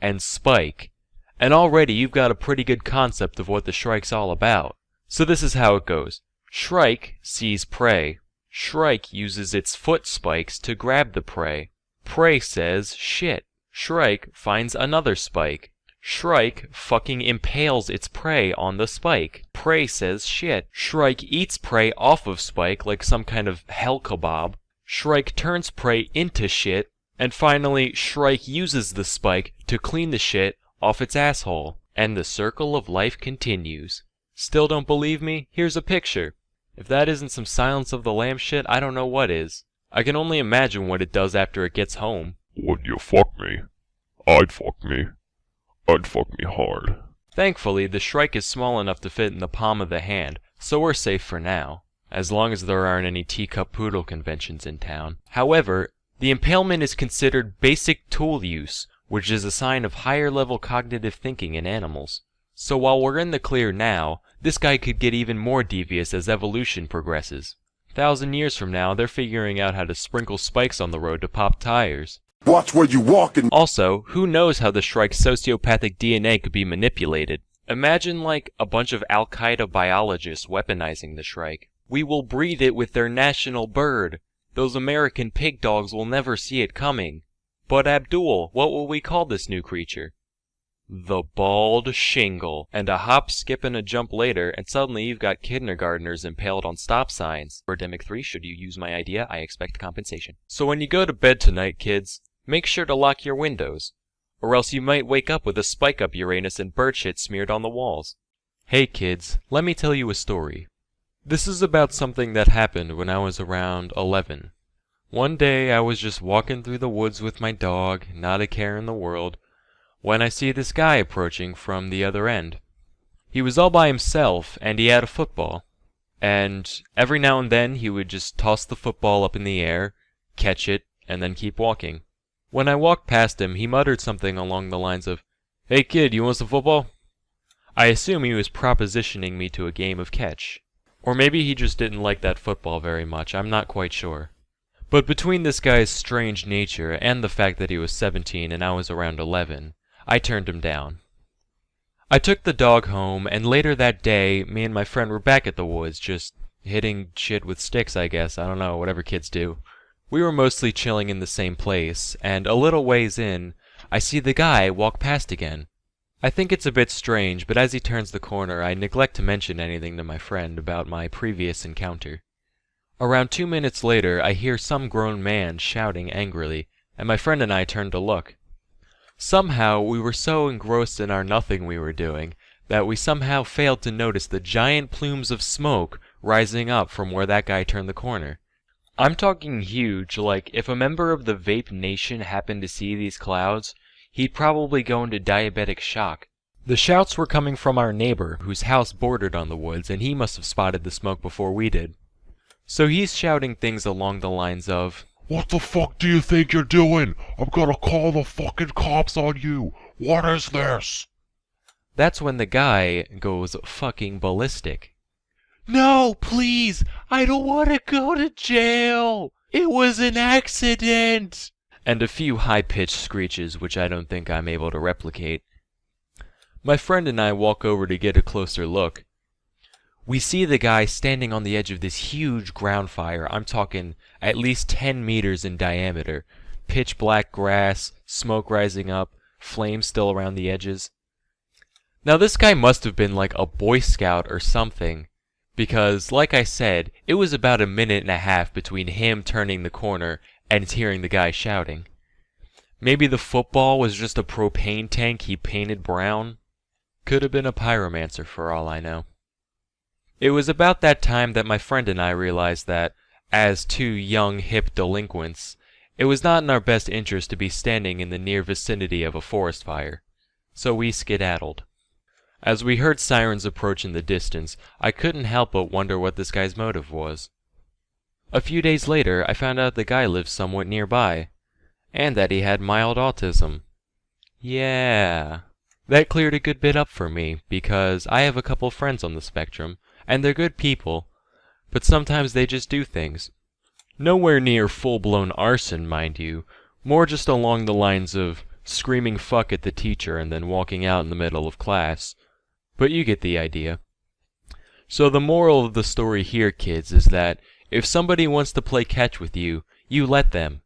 and spike. And already you've got a pretty good concept of what the shrike's all about. So this is how it goes. Shrike sees prey. Shrike uses its foot spikes to grab the prey. Prey says shit. Shrike finds another spike. Shrike fucking impales its prey on the spike. Prey says shit. Shrike eats prey off of spike like some kind of hell kebab. Shrike turns prey into shit. And finally, Shrike uses the spike to clean the shit off its asshole. And the circle of life continues. Still don't believe me? Here's a picture. If that isn't some Silence of the Lambs shit, I don't know what is. I can only imagine what it does after it gets home. Would you fuck me? I'd fuck me. I'd fuck me hard. Thankfully, the shrike is small enough to fit in the palm of the hand, so we're safe for now. As long as there aren't any teacup poodle conventions in town. However, the impalement is considered basic tool use, which is a sign of higher level cognitive thinking in animals. So while we're in the clear now, this guy could get even more devious as evolution progresses. 1,000 years from now, they're figuring out how to sprinkle spikes on the road to pop tires. Watch where you walking. Also, who knows how the shrike's sociopathic DNA could be manipulated? Imagine like a bunch of Al-Qaeda biologists weaponizing the shrike. We will breed it with their national bird. Those American pig dogs will never see it coming. But Abdul, what will we call this new creature? The bald shingle. And a hop, skip, and a jump later, and suddenly you've got kindergartners impaled on stop signs. Birdemic 3, should you use my idea, I expect compensation. So when you go to bed tonight, kids, make sure to lock your windows, or else you might wake up with a spike up Uranus and bird shit smeared on the walls. Hey kids, let me tell you a story. This is about something that happened when I was around 11. One day I was just walking through the woods with my dog, not a care in the world, when I see this guy approaching from the other end. He was all by himself, and he had a football. And every now and then he would just toss the football up in the air, catch it, and then keep walking. When I walked past him, he muttered something along the lines of, "Hey kid, you want some football?" I assume he was propositioning me to a game of catch. Or maybe he just didn't like that football very much, I'm not quite sure. But between this guy's strange nature and the fact that he was 17 and I was around 11, I turned him down. I took the dog home, and later that day, me and my friend were back at the woods, just hitting shit with sticks, I guess. I don't know, whatever kids do. We were mostly chilling in the same place, and a little ways in, I see the guy walk past again. I think it's a bit strange, but as he turns the corner, I neglect to mention anything to my friend about my previous encounter. Around 2 minutes later, I hear some grown man shouting angrily, and my friend and I turn to look. Somehow, we were so engrossed in our nothing we were doing, that we somehow failed to notice the giant plumes of smoke rising up from where that guy turned the corner. I'm talking huge, like if a member of the Vape Nation happened to see these clouds, he'd probably go into diabetic shock. The shouts were coming from our neighbor, whose house bordered on the woods, and he must have spotted the smoke before we did. So he's shouting things along the lines of, What the fuck do you think you're doing? I'm gonna call the fucking cops on you. What is this? That's when the guy goes fucking ballistic. No, please! I don't want to go to jail! It was an accident! And a few high-pitched screeches which I don't think I'm able to replicate. My friend and I walk over to get a closer look. We see the guy standing on the edge of this huge ground fire. I'm talking at least 10 meters in diameter. Pitch black grass, smoke rising up, flames still around the edges. Now this guy must have been like a Boy Scout or something, because, like I said, it was about a minute and a half between him turning the corner and hearing the guy shouting. Maybe the football was just a propane tank he painted brown. Could have been a pyromancer for all I know. It was about that time that my friend and I realized that, as two young hip delinquents, it was not in our best interest to be standing in the near vicinity of a forest fire. So we skedaddled. As we heard sirens approach in the distance, I couldn't help but wonder what this guy's motive was. A few days later, I found out the guy lived somewhat nearby, and that he had mild autism. Yeah. That cleared a good bit up for me, because I have a couple friends on the spectrum, and they're good people, but sometimes they just do things. Nowhere near full-blown arson, mind you, more just along the lines of screaming fuck at the teacher and then walking out in the middle of class. But you get the idea. So the moral of the story here, kids, is that if somebody wants to play catch with you, you let them,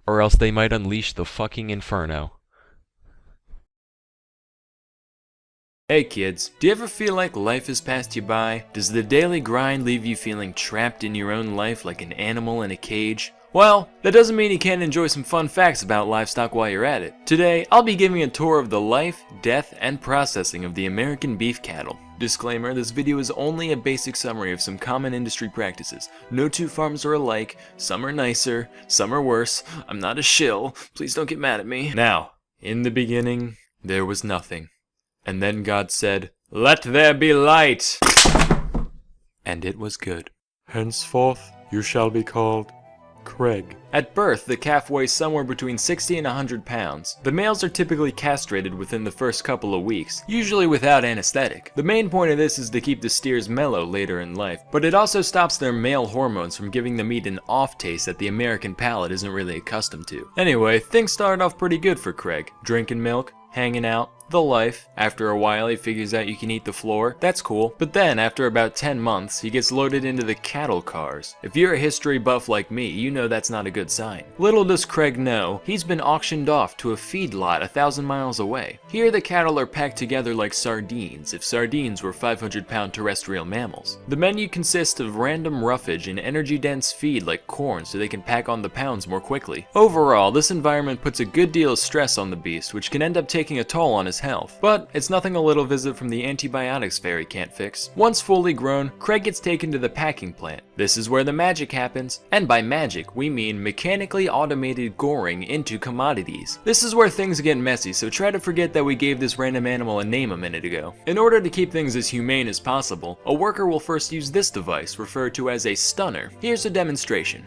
or else they might unleash the fucking inferno. Hey kids, do you ever feel like life has passed you by? Does the daily grind leave you feeling trapped in your own life like an animal in a cage? Well, that doesn't mean you can't enjoy some fun facts about livestock while you're at it. Today, I'll be giving a tour of the life, death, and processing of the American beef cattle. Disclaimer, this video is only a basic summary of some common industry practices. No two farms are alike, some are nicer, some are worse. I'm not a shill, please don't get mad at me. Now, in the beginning, there was nothing. And then God said, "Let there be light!" And it was good. Henceforth you shall be called Craig. At birth, the calf weighs somewhere between 60 and 100 pounds. The males are typically castrated within the first couple of weeks, usually without anesthetic. The main point of this is to keep the steers mellow later in life, but it also stops their male hormones from giving the meat an off taste that the American palate isn't really accustomed to. Anyway, things started off pretty good for Craig. Drinking milk, hanging out, the life. After a while he figures out you can eat the floor, that's cool. But then after about 10 months he gets loaded into the cattle cars. If you're a history buff like me, you know that's not a good sign. Little does Craig know, he's been auctioned off to a feedlot 1,000 miles away. Here the cattle are packed together like sardines, if sardines were 500-pound terrestrial mammals. The menu consists of random roughage and energy-dense feed like corn so they can pack on the pounds more quickly. Overall, this environment puts a good deal of stress on the beast, which can end up taking a toll on his his health. But it's nothing a little visit from the antibiotics fairy can't fix. Once fully grown, Craig gets taken to the packing plant. This is where the magic happens, and by magic we mean mechanically automated goring into commodities. This is where things get messy, so try to forget that we gave this random animal a name a minute ago. In order to keep things as humane as possible, a worker will first use this device, referred to as a stunner. Here's a demonstration.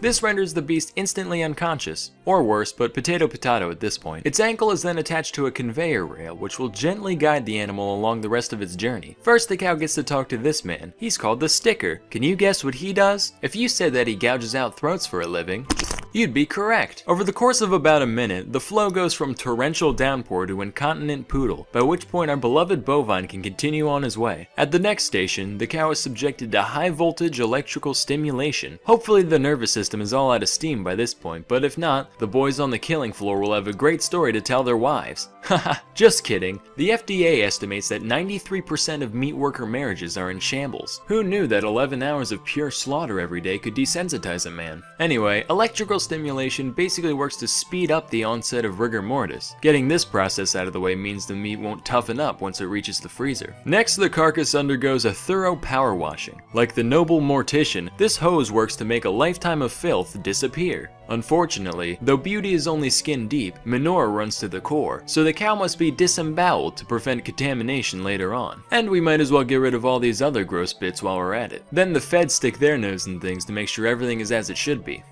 This renders the beast instantly unconscious, or worse, but potato at this point. Its ankle is then attached to a conveyor rail, which will gently guide the animal along the rest of its journey. First, the cow gets to talk to this man. He's called the Sticker. Can you guess what he does? If you said that he gouges out throats for a living, you'd be correct. Over the course of about a minute, the flow goes from torrential downpour to incontinent poodle, by which point our beloved bovine can continue on his way. At the next station, the cow is subjected to high voltage electrical stimulation. Hopefully the nervous system is all out of steam by this point, but if not, the boys on the killing floor will have a great story to tell their wives. Haha, just kidding. The FDA estimates that 93% of meat worker marriages are in shambles. Who knew that 11 hours of pure slaughter every day could desensitize a man? Anyway, electrical stimulation basically works to speed up the onset of rigor mortis. Getting this process out of the way means the meat won't toughen up once it reaches the freezer. Next, the carcass undergoes a thorough power washing. Like the noble mortician, this hose works to make a lifetime of filth disappear. Unfortunately, though beauty is only skin deep, manure runs to the core, so the cow must be disemboweled to prevent contamination later on. And we might as well get rid of all these other gross bits while we're at it. Then the feds stick their nose in things to make sure everything is as it should be.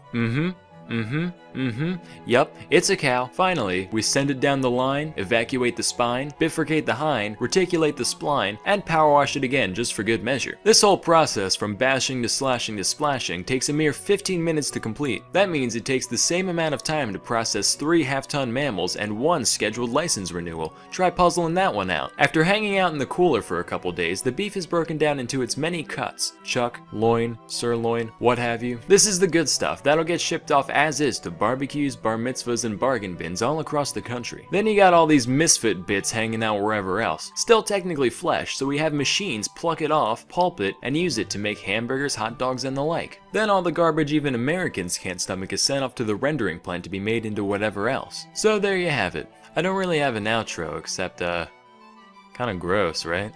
Yup, it's a cow. Finally, we send it down the line, evacuate the spine, bifurcate the hind, reticulate the spline, and power wash it again just for good measure. This whole process from bashing to slashing to splashing takes a mere 15 minutes to complete. That means it takes the same amount of time to process 3 half-ton mammals and 1 scheduled license renewal. Try puzzling that one out. After hanging out in the cooler for a couple days, the beef is broken down into its many cuts: chuck, loin, sirloin, what have you. This is the good stuff. That'll get shipped off as is to barbecues, bar mitzvahs, and bargain bins all across the country. Then you got all these misfit bits hanging out wherever else. Still technically flesh, so we have machines pluck it off, pulp it, and use it to make hamburgers, hot dogs, and the like. Then all the garbage even Americans can't stomach is sent off to the rendering plant to be made into whatever else. So there you have it. I don't really have an outro, except, kinda gross, right?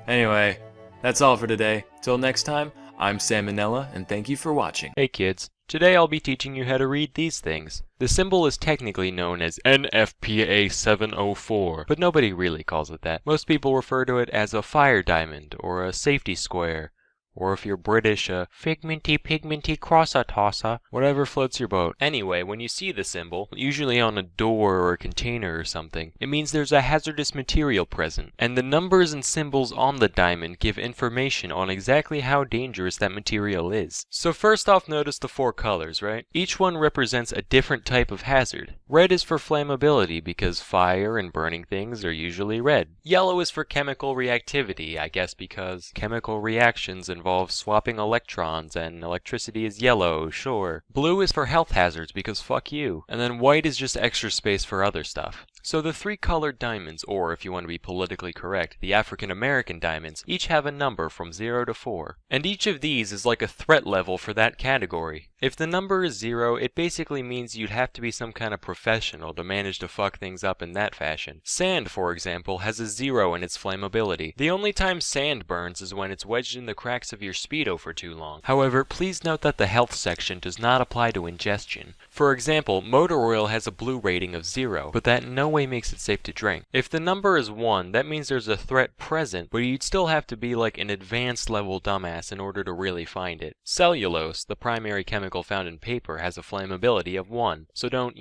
Anyway, that's all for today. Till next time, I'm Sam and Nella, and thank you for watching. Hey kids, today I'll be teaching you how to read these things. The symbol is technically known as NFPA 704, but nobody really calls it that. Most people refer to it as a fire diamond, or a safety square, or if you're British, a figmenty pigmenty crosser tosser, whatever floats your boat. Anyway, when you see the symbol, usually on a door or a container or something, it means there's a hazardous material present, and the numbers and symbols on the diamond give information on exactly how dangerous that material is. So first off, notice the 4 colors, right? Each one represents a different type of hazard. Red is for flammability because fire and burning things are usually red. Yellow is for chemical reactivity, I guess because chemical reactions involve swapping electrons and electricity is yellow, sure. Blue is for health hazards because fuck you. And then white is just extra space for other stuff. So the 3 colored diamonds, or if you want to be politically correct, the African American diamonds, each have a number from 0 to 4. And each of these is like a threat level for that category. If the number is 0, it basically means you'd have to be some kind of professional to manage to fuck things up in that fashion. Sand, for example, has a 0 in its flammability. The only time sand burns is when it's wedged in the cracks of your Speedo for too long. However, please note that the health section does not apply to ingestion. For example, motor oil has a blue rating of 0, but that in no way makes it safe to drink. If the number is 1, that means there's a threat present, but you'd still have to be like an advanced level dumbass in order to really find it. Cellulose, the primary chemical found in paper, has a flammability of 1, so don't,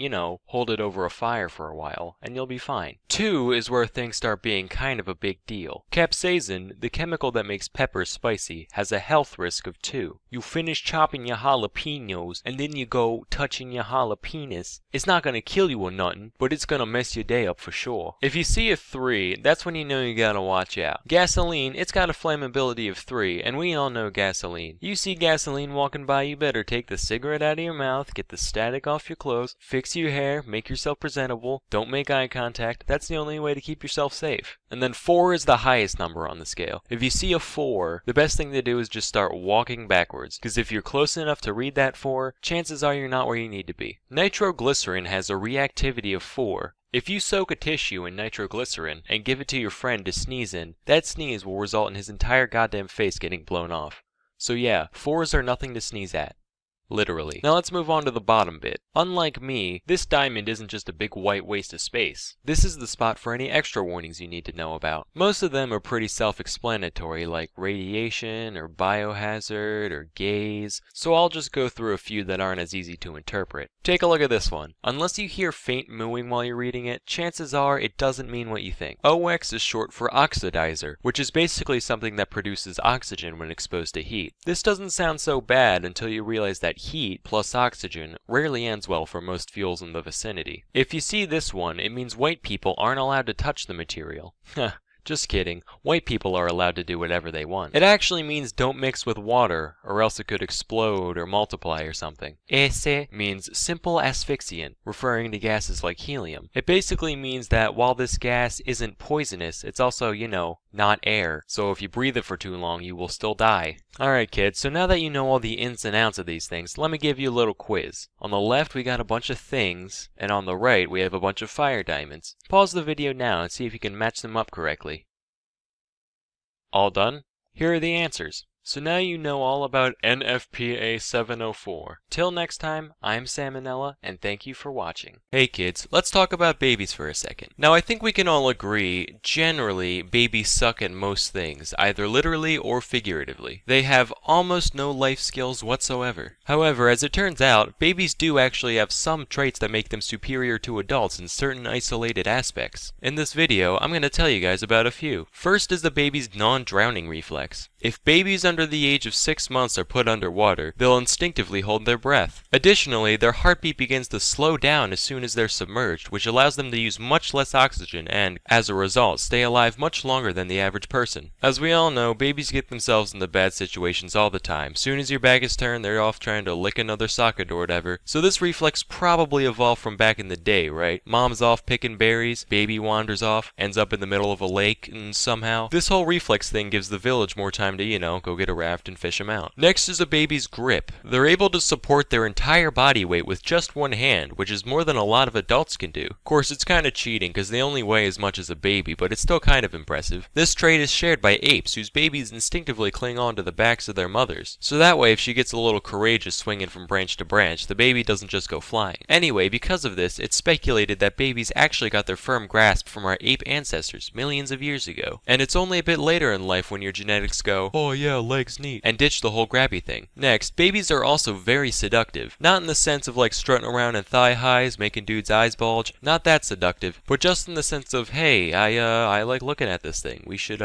hold it over a fire for a while, and you'll be fine. 2 is where things start being kind of a big deal. Capsaicin, the chemical that makes peppers spicy, has a health risk of 2. You finish chopping your jalapenos, and then you go touching your jalapenis. It's not gonna kill you or nothing, but it's gonna mess your day up for sure. If you see a 3, that's when you know you gotta watch out. Gasoline, it's got a flammability of 3, and we all know gasoline. You see gasoline walking by, you better take the cigarette out of your mouth, get the static off your clothes, fix your hair, make yourself presentable, don't make eye contact. That's the only way to keep yourself safe. And then 4 is the highest number on the scale. If you see a 4, the best thing to do is just start walking backwards, because if you're close enough to read that 4, chances are you're not where you need to be. Nitroglycerin has a reactivity of 4. If you soak a tissue in nitroglycerin and give it to your friend to sneeze in, that sneeze will result in his entire goddamn face getting blown off. So yeah, 4s are nothing to sneeze at. Literally. Now let's move on to the bottom bit. Unlike me, this diamond isn't just a big white waste of space. This is the spot for any extra warnings you need to know about. Most of them are pretty self-explanatory, like radiation, or biohazard, or gaze, so I'll just go through a few that aren't as easy to interpret. Take a look at this one. Unless you hear faint mooing while you're reading it, chances are it doesn't mean what you think. OX is short for oxidizer, which is basically something that produces oxygen when exposed to heat. This doesn't sound so bad until you realize that heat plus oxygen rarely ends well for most fuels in the vicinity. If you see this one, it means white people aren't allowed to touch the material. Just kidding. White people are allowed to do whatever they want. It actually means don't mix with water, or else it could explode or multiply or something. Ese means simple asphyxiant, referring to gases like helium. It basically means that while this gas isn't poisonous, it's also, not air. So if you breathe it for too long, you will still die. Alright kids, so now that you know all the ins and outs of these things, let me give you a little quiz. On the left we got a bunch of things, and on the right we have a bunch of fire diamonds. Pause the video now and see if you can match them up correctly. All done? Here are the answers. So now you know all about NFPA 704. Till next time, I'm Salmonella, and thank you for watching. Hey kids, let's talk about babies for a second. Now I think we can all agree, generally, babies suck at most things, either literally or figuratively. They have almost no life skills whatsoever. However, as it turns out, babies do actually have some traits that make them superior to adults in certain isolated aspects. In this video, I'm going to tell you guys about a few. First is the baby's non-drowning reflex. If babies under the age of 6 months are put underwater, they'll instinctively hold their breath. Additionally, their heartbeat begins to slow down as soon as they're submerged, which allows them to use much less oxygen and, as a result, stay alive much longer than the average person. As we all know, babies get themselves into bad situations all the time. Soon as your back is turned, they're off trying to lick another socket or whatever. So this reflex probably evolved from back in the day, right? Mom's off picking berries, baby wanders off, ends up in the middle of a lake, and somehow this whole reflex thing gives the village more time to, go get a raft and fish them out. Next is a baby's grip. They're able to support their entire body weight with just one hand, which is more than a lot of adults can do. Of course, it's kind of cheating because they only weigh as much as a baby, but it's still kind of impressive. This trait is shared by apes, whose babies instinctively cling on to the backs of their mothers. So that way, if she gets a little courageous swinging from branch to branch, the baby doesn't just go flying. Anyway, because of this, it's speculated that babies actually got their firm grasp from our ape ancestors millions of years ago. And it's only a bit later in life when your genetics go, oh yeah, leg's neat, and ditch the whole grabby thing. Next, babies are also very seductive. Not in the sense of like strutting around in thigh highs, making dudes' eyes bulge, not that seductive, but just in the sense of, hey, I like looking at this thing. We should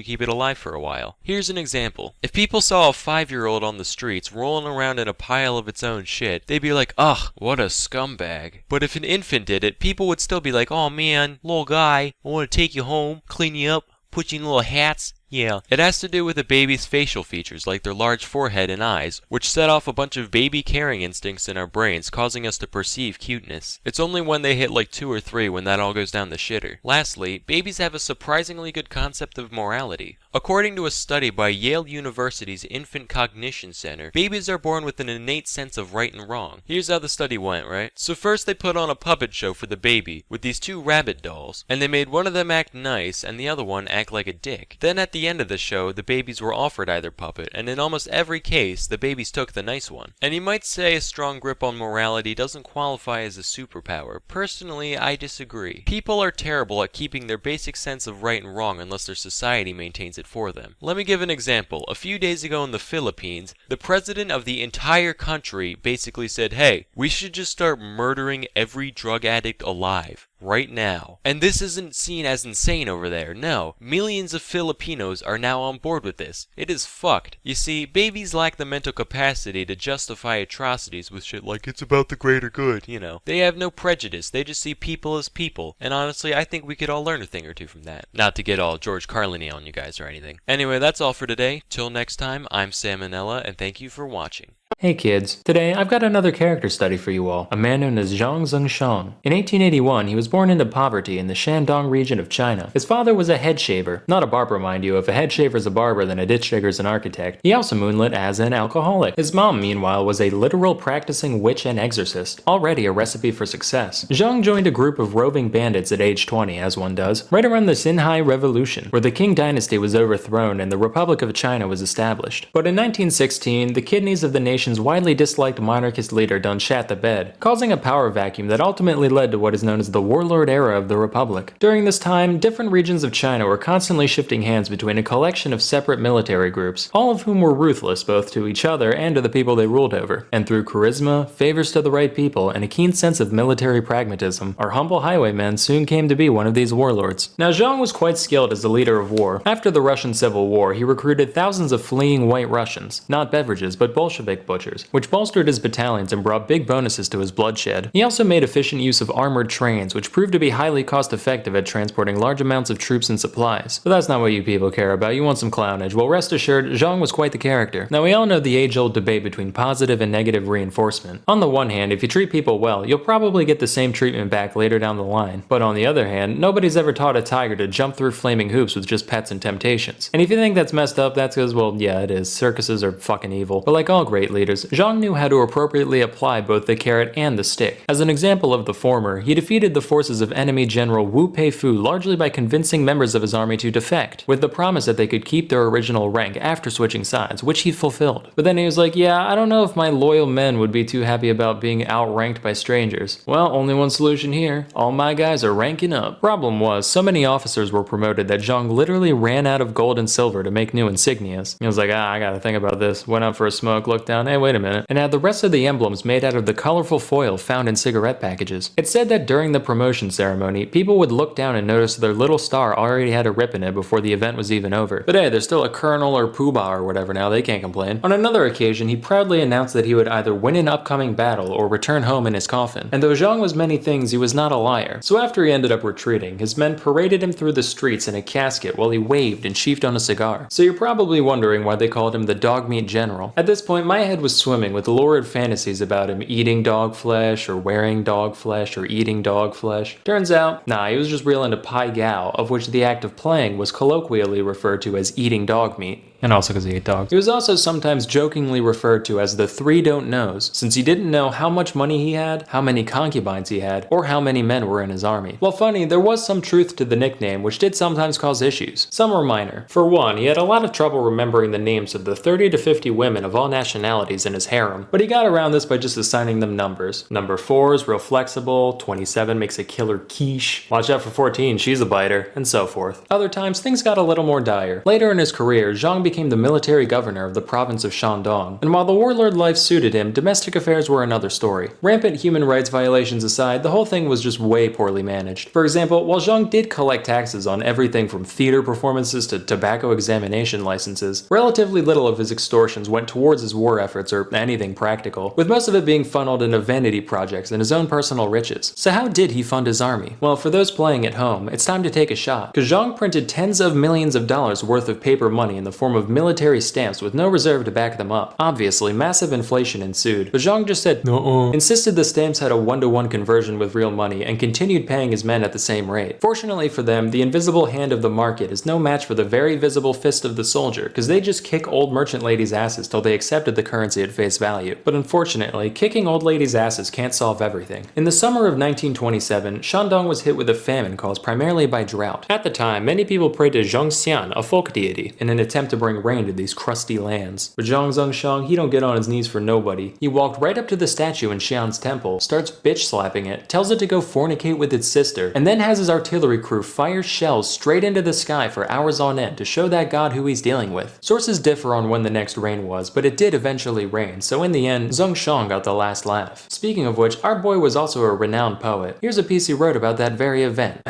keep it alive for a while. Here's an example. If people saw a 5-year-old on the streets rolling around in a pile of its own shit, they'd be like, ugh, what a scumbag. But if an infant did it, people would still be like, oh man, little guy, I want to take you home, clean you up, put you in little hats. Yeah, it has to do with a baby's facial features like their large forehead and eyes, which set off a bunch of baby caring instincts in our brains, causing us to perceive cuteness. It's only when they hit like 2 or 3 when that all goes down the shitter. Lastly, babies have a surprisingly good concept of morality. According to a study by Yale University's Infant Cognition Center, babies are born with an innate sense of right and wrong. Here's how the study went, right? So first they put on a puppet show for the baby with these 2 rabbit dolls, and they made one of them act nice and the other one act like a dick. Then at the end of the show, the babies were offered either puppet, and in almost every case, the babies took the nice one. And you might say a strong grip on morality doesn't qualify as a superpower. Personally, I disagree. People are terrible at keeping their basic sense of right and wrong unless their society maintains it for them. Let me give an example. A few days ago in the Philippines, the president of the entire country basically said, hey, we should just start murdering every drug addict alive. right now. And this isn't seen as insane over there. No, millions of Filipinos are now on board with this. It is fucked. You see, babies lack the mental capacity to justify atrocities with shit like it's about the greater good, you know. They have no prejudice. They just see people as people. And honestly, I think we could all learn a thing or two from that. Not to get all George Carlin-y on you guys or anything. Anyway, that's all for today. Till next time, I'm Sam and Nella, and thank you for watching. Hey kids, today I've got another character study for you all, a man known as Zhang Zhengsheng. In 1881, he was born into poverty in the Shandong region of China. His father was a head shaver, not a barber mind you. If a head shaver's a barber, then a ditch digger's an architect. He also moonlit as an alcoholic. His mom, meanwhile, was a literal practicing witch and exorcist, already a recipe for success. Zhang joined a group of roving bandits at age 20, as one does, right around the Xinhai Revolution, where the Qing dynasty was overthrown and the Republic of China was established. But in 1916, the kidneys of the nation's widely disliked monarchist leader done shat the bed, causing a power vacuum that ultimately led to what is known as the warlord era of the Republic. During this time, different regions of China were constantly shifting hands between a collection of separate military groups, all of whom were ruthless both to each other and to the people they ruled over. And through charisma, favors to the right people, and a keen sense of military pragmatism, our humble highwaymen soon came to be one of these warlords. Now Zhang was quite skilled as a leader of war. After the Russian Civil War, he recruited thousands of fleeing white Russians, not beverages, but Bolshevik butchers, which bolstered his battalions and brought big bonuses to his bloodshed. He also made efficient use of armored trains, which proved to be highly cost-effective at transporting large amounts of troops and supplies. But that's not what you people care about. You want some clownage. Well, rest assured, Zhang was quite the character. Now, we all know the age-old debate between positive and negative reinforcement. On the one hand, if you treat people well, you'll probably get the same treatment back later down the line. But on the other hand, nobody's ever taught a tiger to jump through flaming hoops with just pets and temptations. And if you think that's messed up, that's because, well, yeah, it is. Circuses are fucking evil. But like all great leaders, Zhang knew how to appropriately apply both the carrot and the stick. As an example of the former, he defeated the forces of enemy General Wu Peifu largely by convincing members of his army to defect, with the promise that they could keep their original rank after switching sides, which he fulfilled. But then he was like, yeah, I don't know if my loyal men would be too happy about being outranked by strangers. Well, only one solution here. All my guys are ranking up. Problem was, so many officers were promoted that Zhang literally ran out of gold and silver to make new insignias. He was like, I gotta think about this. Went out for a smoke, looked down, hey, wait a minute, and had the rest of the emblems made out of the colorful foil found in cigarette packages. It's said that during the promotion ceremony, people would look down and notice their little star already had a rip in it before the event was even over. But hey, there's still a colonel or poobah or whatever now, they can't complain. On another occasion, he proudly announced that he would either win an upcoming battle or return home in his coffin. And though Zhang was many things, he was not a liar. So after he ended up retreating, his men paraded him through the streets in a casket while he waved and sheafed on a cigar. So you're probably wondering why they called him the dog meat general. At this point, my head was swimming with lurid fantasies about him eating dog flesh or wearing dog flesh or eating dog flesh. Turns out, nah, he was just real into pai gow, of which the act of playing was colloquially referred to as eating dog meat. And also because he ate dogs. He was also sometimes jokingly referred to as the three don't knows, since he didn't know how much money he had, how many concubines he had, or how many men were in his army. Well, funny, there was some truth to the nickname, which did sometimes cause issues. Some were minor. For one, he had a lot of trouble remembering the names of the 30 to 50 women of all nationalities in his harem, but he got around this by just assigning them numbers. Number 4 is real flexible, 27 makes a killer quiche, watch out for 14, she's a biter, and so forth. Other times, things got a little more dire. Later in his career, Zhang became the military governor of the province of Shandong, and while the warlord life suited him, domestic affairs were another story. Rampant human rights violations aside, the whole thing was just way poorly managed. For example, while Zhang did collect taxes on everything from theater performances to tobacco examination licenses, relatively little of his extortions went towards his war efforts or anything practical, with most of it being funneled into vanity projects and his own personal riches. So how did he fund his army? Well, for those playing at home, it's time to take a shot, because Zhang printed tens of millions of dollars worth of paper money in the form of military stamps with no reserve to back them up. Obviously, massive inflation ensued, but Zhang just said no, insisted the stamps had a 1-to-1 conversion with real money, and continued paying his men at the same rate. Fortunately for them, the invisible hand of the market is no match for the very visible fist of the soldier, because they just kick old merchant ladies' asses till they accepted the currency at face value. But unfortunately, kicking old ladies' asses can't solve everything. In the summer of 1927, Shandong was hit with a famine caused primarily by drought. At the time, many people prayed to Zhongxian, a folk deity, in an attempt to bring bring rain to these crusty lands. But Zhang Zhengshang, he don't get on his knees for nobody. He walked right up to the statue in Xi'an's temple, starts bitch slapping it, tells it to go fornicate with its sister, and then has his artillery crew fire shells straight into the sky for hours on end to show that god who he's dealing with. Sources differ on when the next rain was, but it did eventually rain, so in the end, Zhengshang got the last laugh. Speaking of which, our boy was also a renowned poet. Here's a piece he wrote about that very event.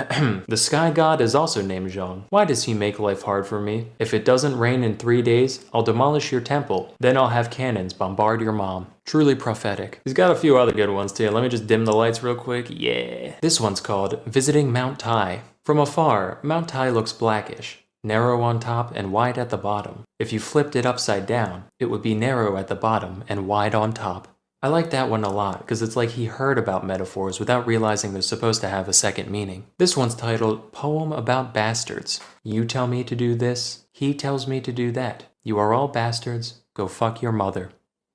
The sky god is also named Zhang. Why does he make life hard for me? If it doesn't rain in 3 days, I'll demolish your temple. Then I'll have cannons bombard your mom. Truly prophetic. He's got a few other good ones too. Let me just dim the lights real quick. Yeah. This one's called Visiting Mount Tai. From afar, Mount Tai looks blackish, narrow on top and wide at the bottom. If you flipped it upside down, it would be narrow at the bottom and wide on top. I like that one a lot because it's like he heard about metaphors without realizing they're supposed to have a second meaning. This one's titled Poem About Bastards. You tell me to do this, he tells me to do that. You are all bastards, go fuck your mother.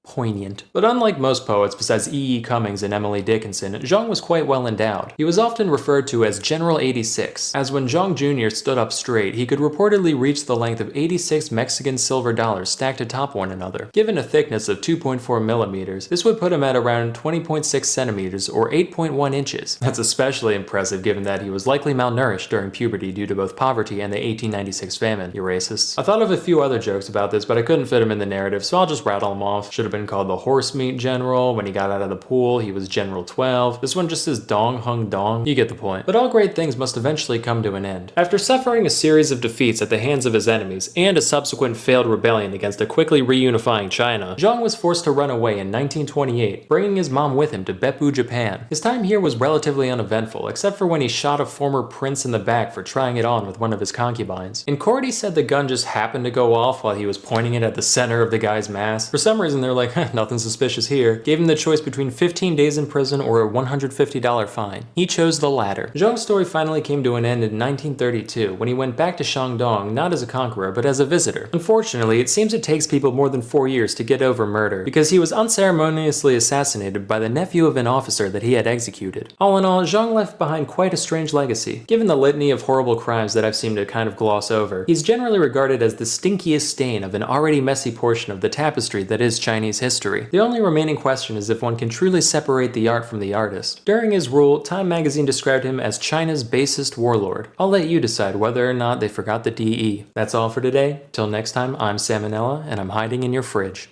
Poignant. But unlike most poets besides E. E. Cummings and Emily Dickinson, Zhang was quite well endowed. He was often referred to as General 86, as when Zhang Jr. stood up straight, he could reportedly reach the length of 86 Mexican silver dollars stacked atop one another. Given a thickness of 2.4 millimeters, this would put him at around 20.6 centimeters or 8.1 inches. That's especially impressive given that he was likely malnourished during puberty due to both poverty and the 1896 famine, you racists. I thought of a few other jokes about this, but I couldn't fit them in the narrative, so I'll just rattle them off. Should have been called the horse meat general. When he got out of the pool, he was General 12. This one just says Dong Hung Dong. You get the point. But all great things must eventually come to an end. After suffering a series of defeats at the hands of his enemies and a subsequent failed rebellion against a quickly reunifying China, Zhang was forced to run away in 1928, bringing his mom with him to Beppu, Japan. His time here was relatively uneventful, except for when he shot a former prince in the back for trying it on with one of his concubines. In court, he said the gun just happened to go off while he was pointing it at the center of the guy's mask. For some reason, they're like, nothing suspicious here. Gave him the choice between 15 days in prison or a $150 fine. He chose the latter. Zhang's story finally came to an end in 1932 when he went back to Shandong not as a conqueror but as a visitor. Unfortunately, it seems it takes people more than 4 years to get over murder because he was unceremoniously assassinated by the nephew of an officer that he had executed. All in all, Zhang left behind quite a strange legacy. Given the litany of horrible crimes that I've seemed to kind of gloss over, he's generally regarded as the stinkiest stain of an already messy portion of the tapestry that is Chinese history. The only remaining question is if one can truly separate the art from the artist. During his rule, Time magazine described him as China's basest warlord. I'll let you decide whether or not they forgot the DE. That's all for today. Till next time, I'm Salmonella, and I'm hiding in your fridge.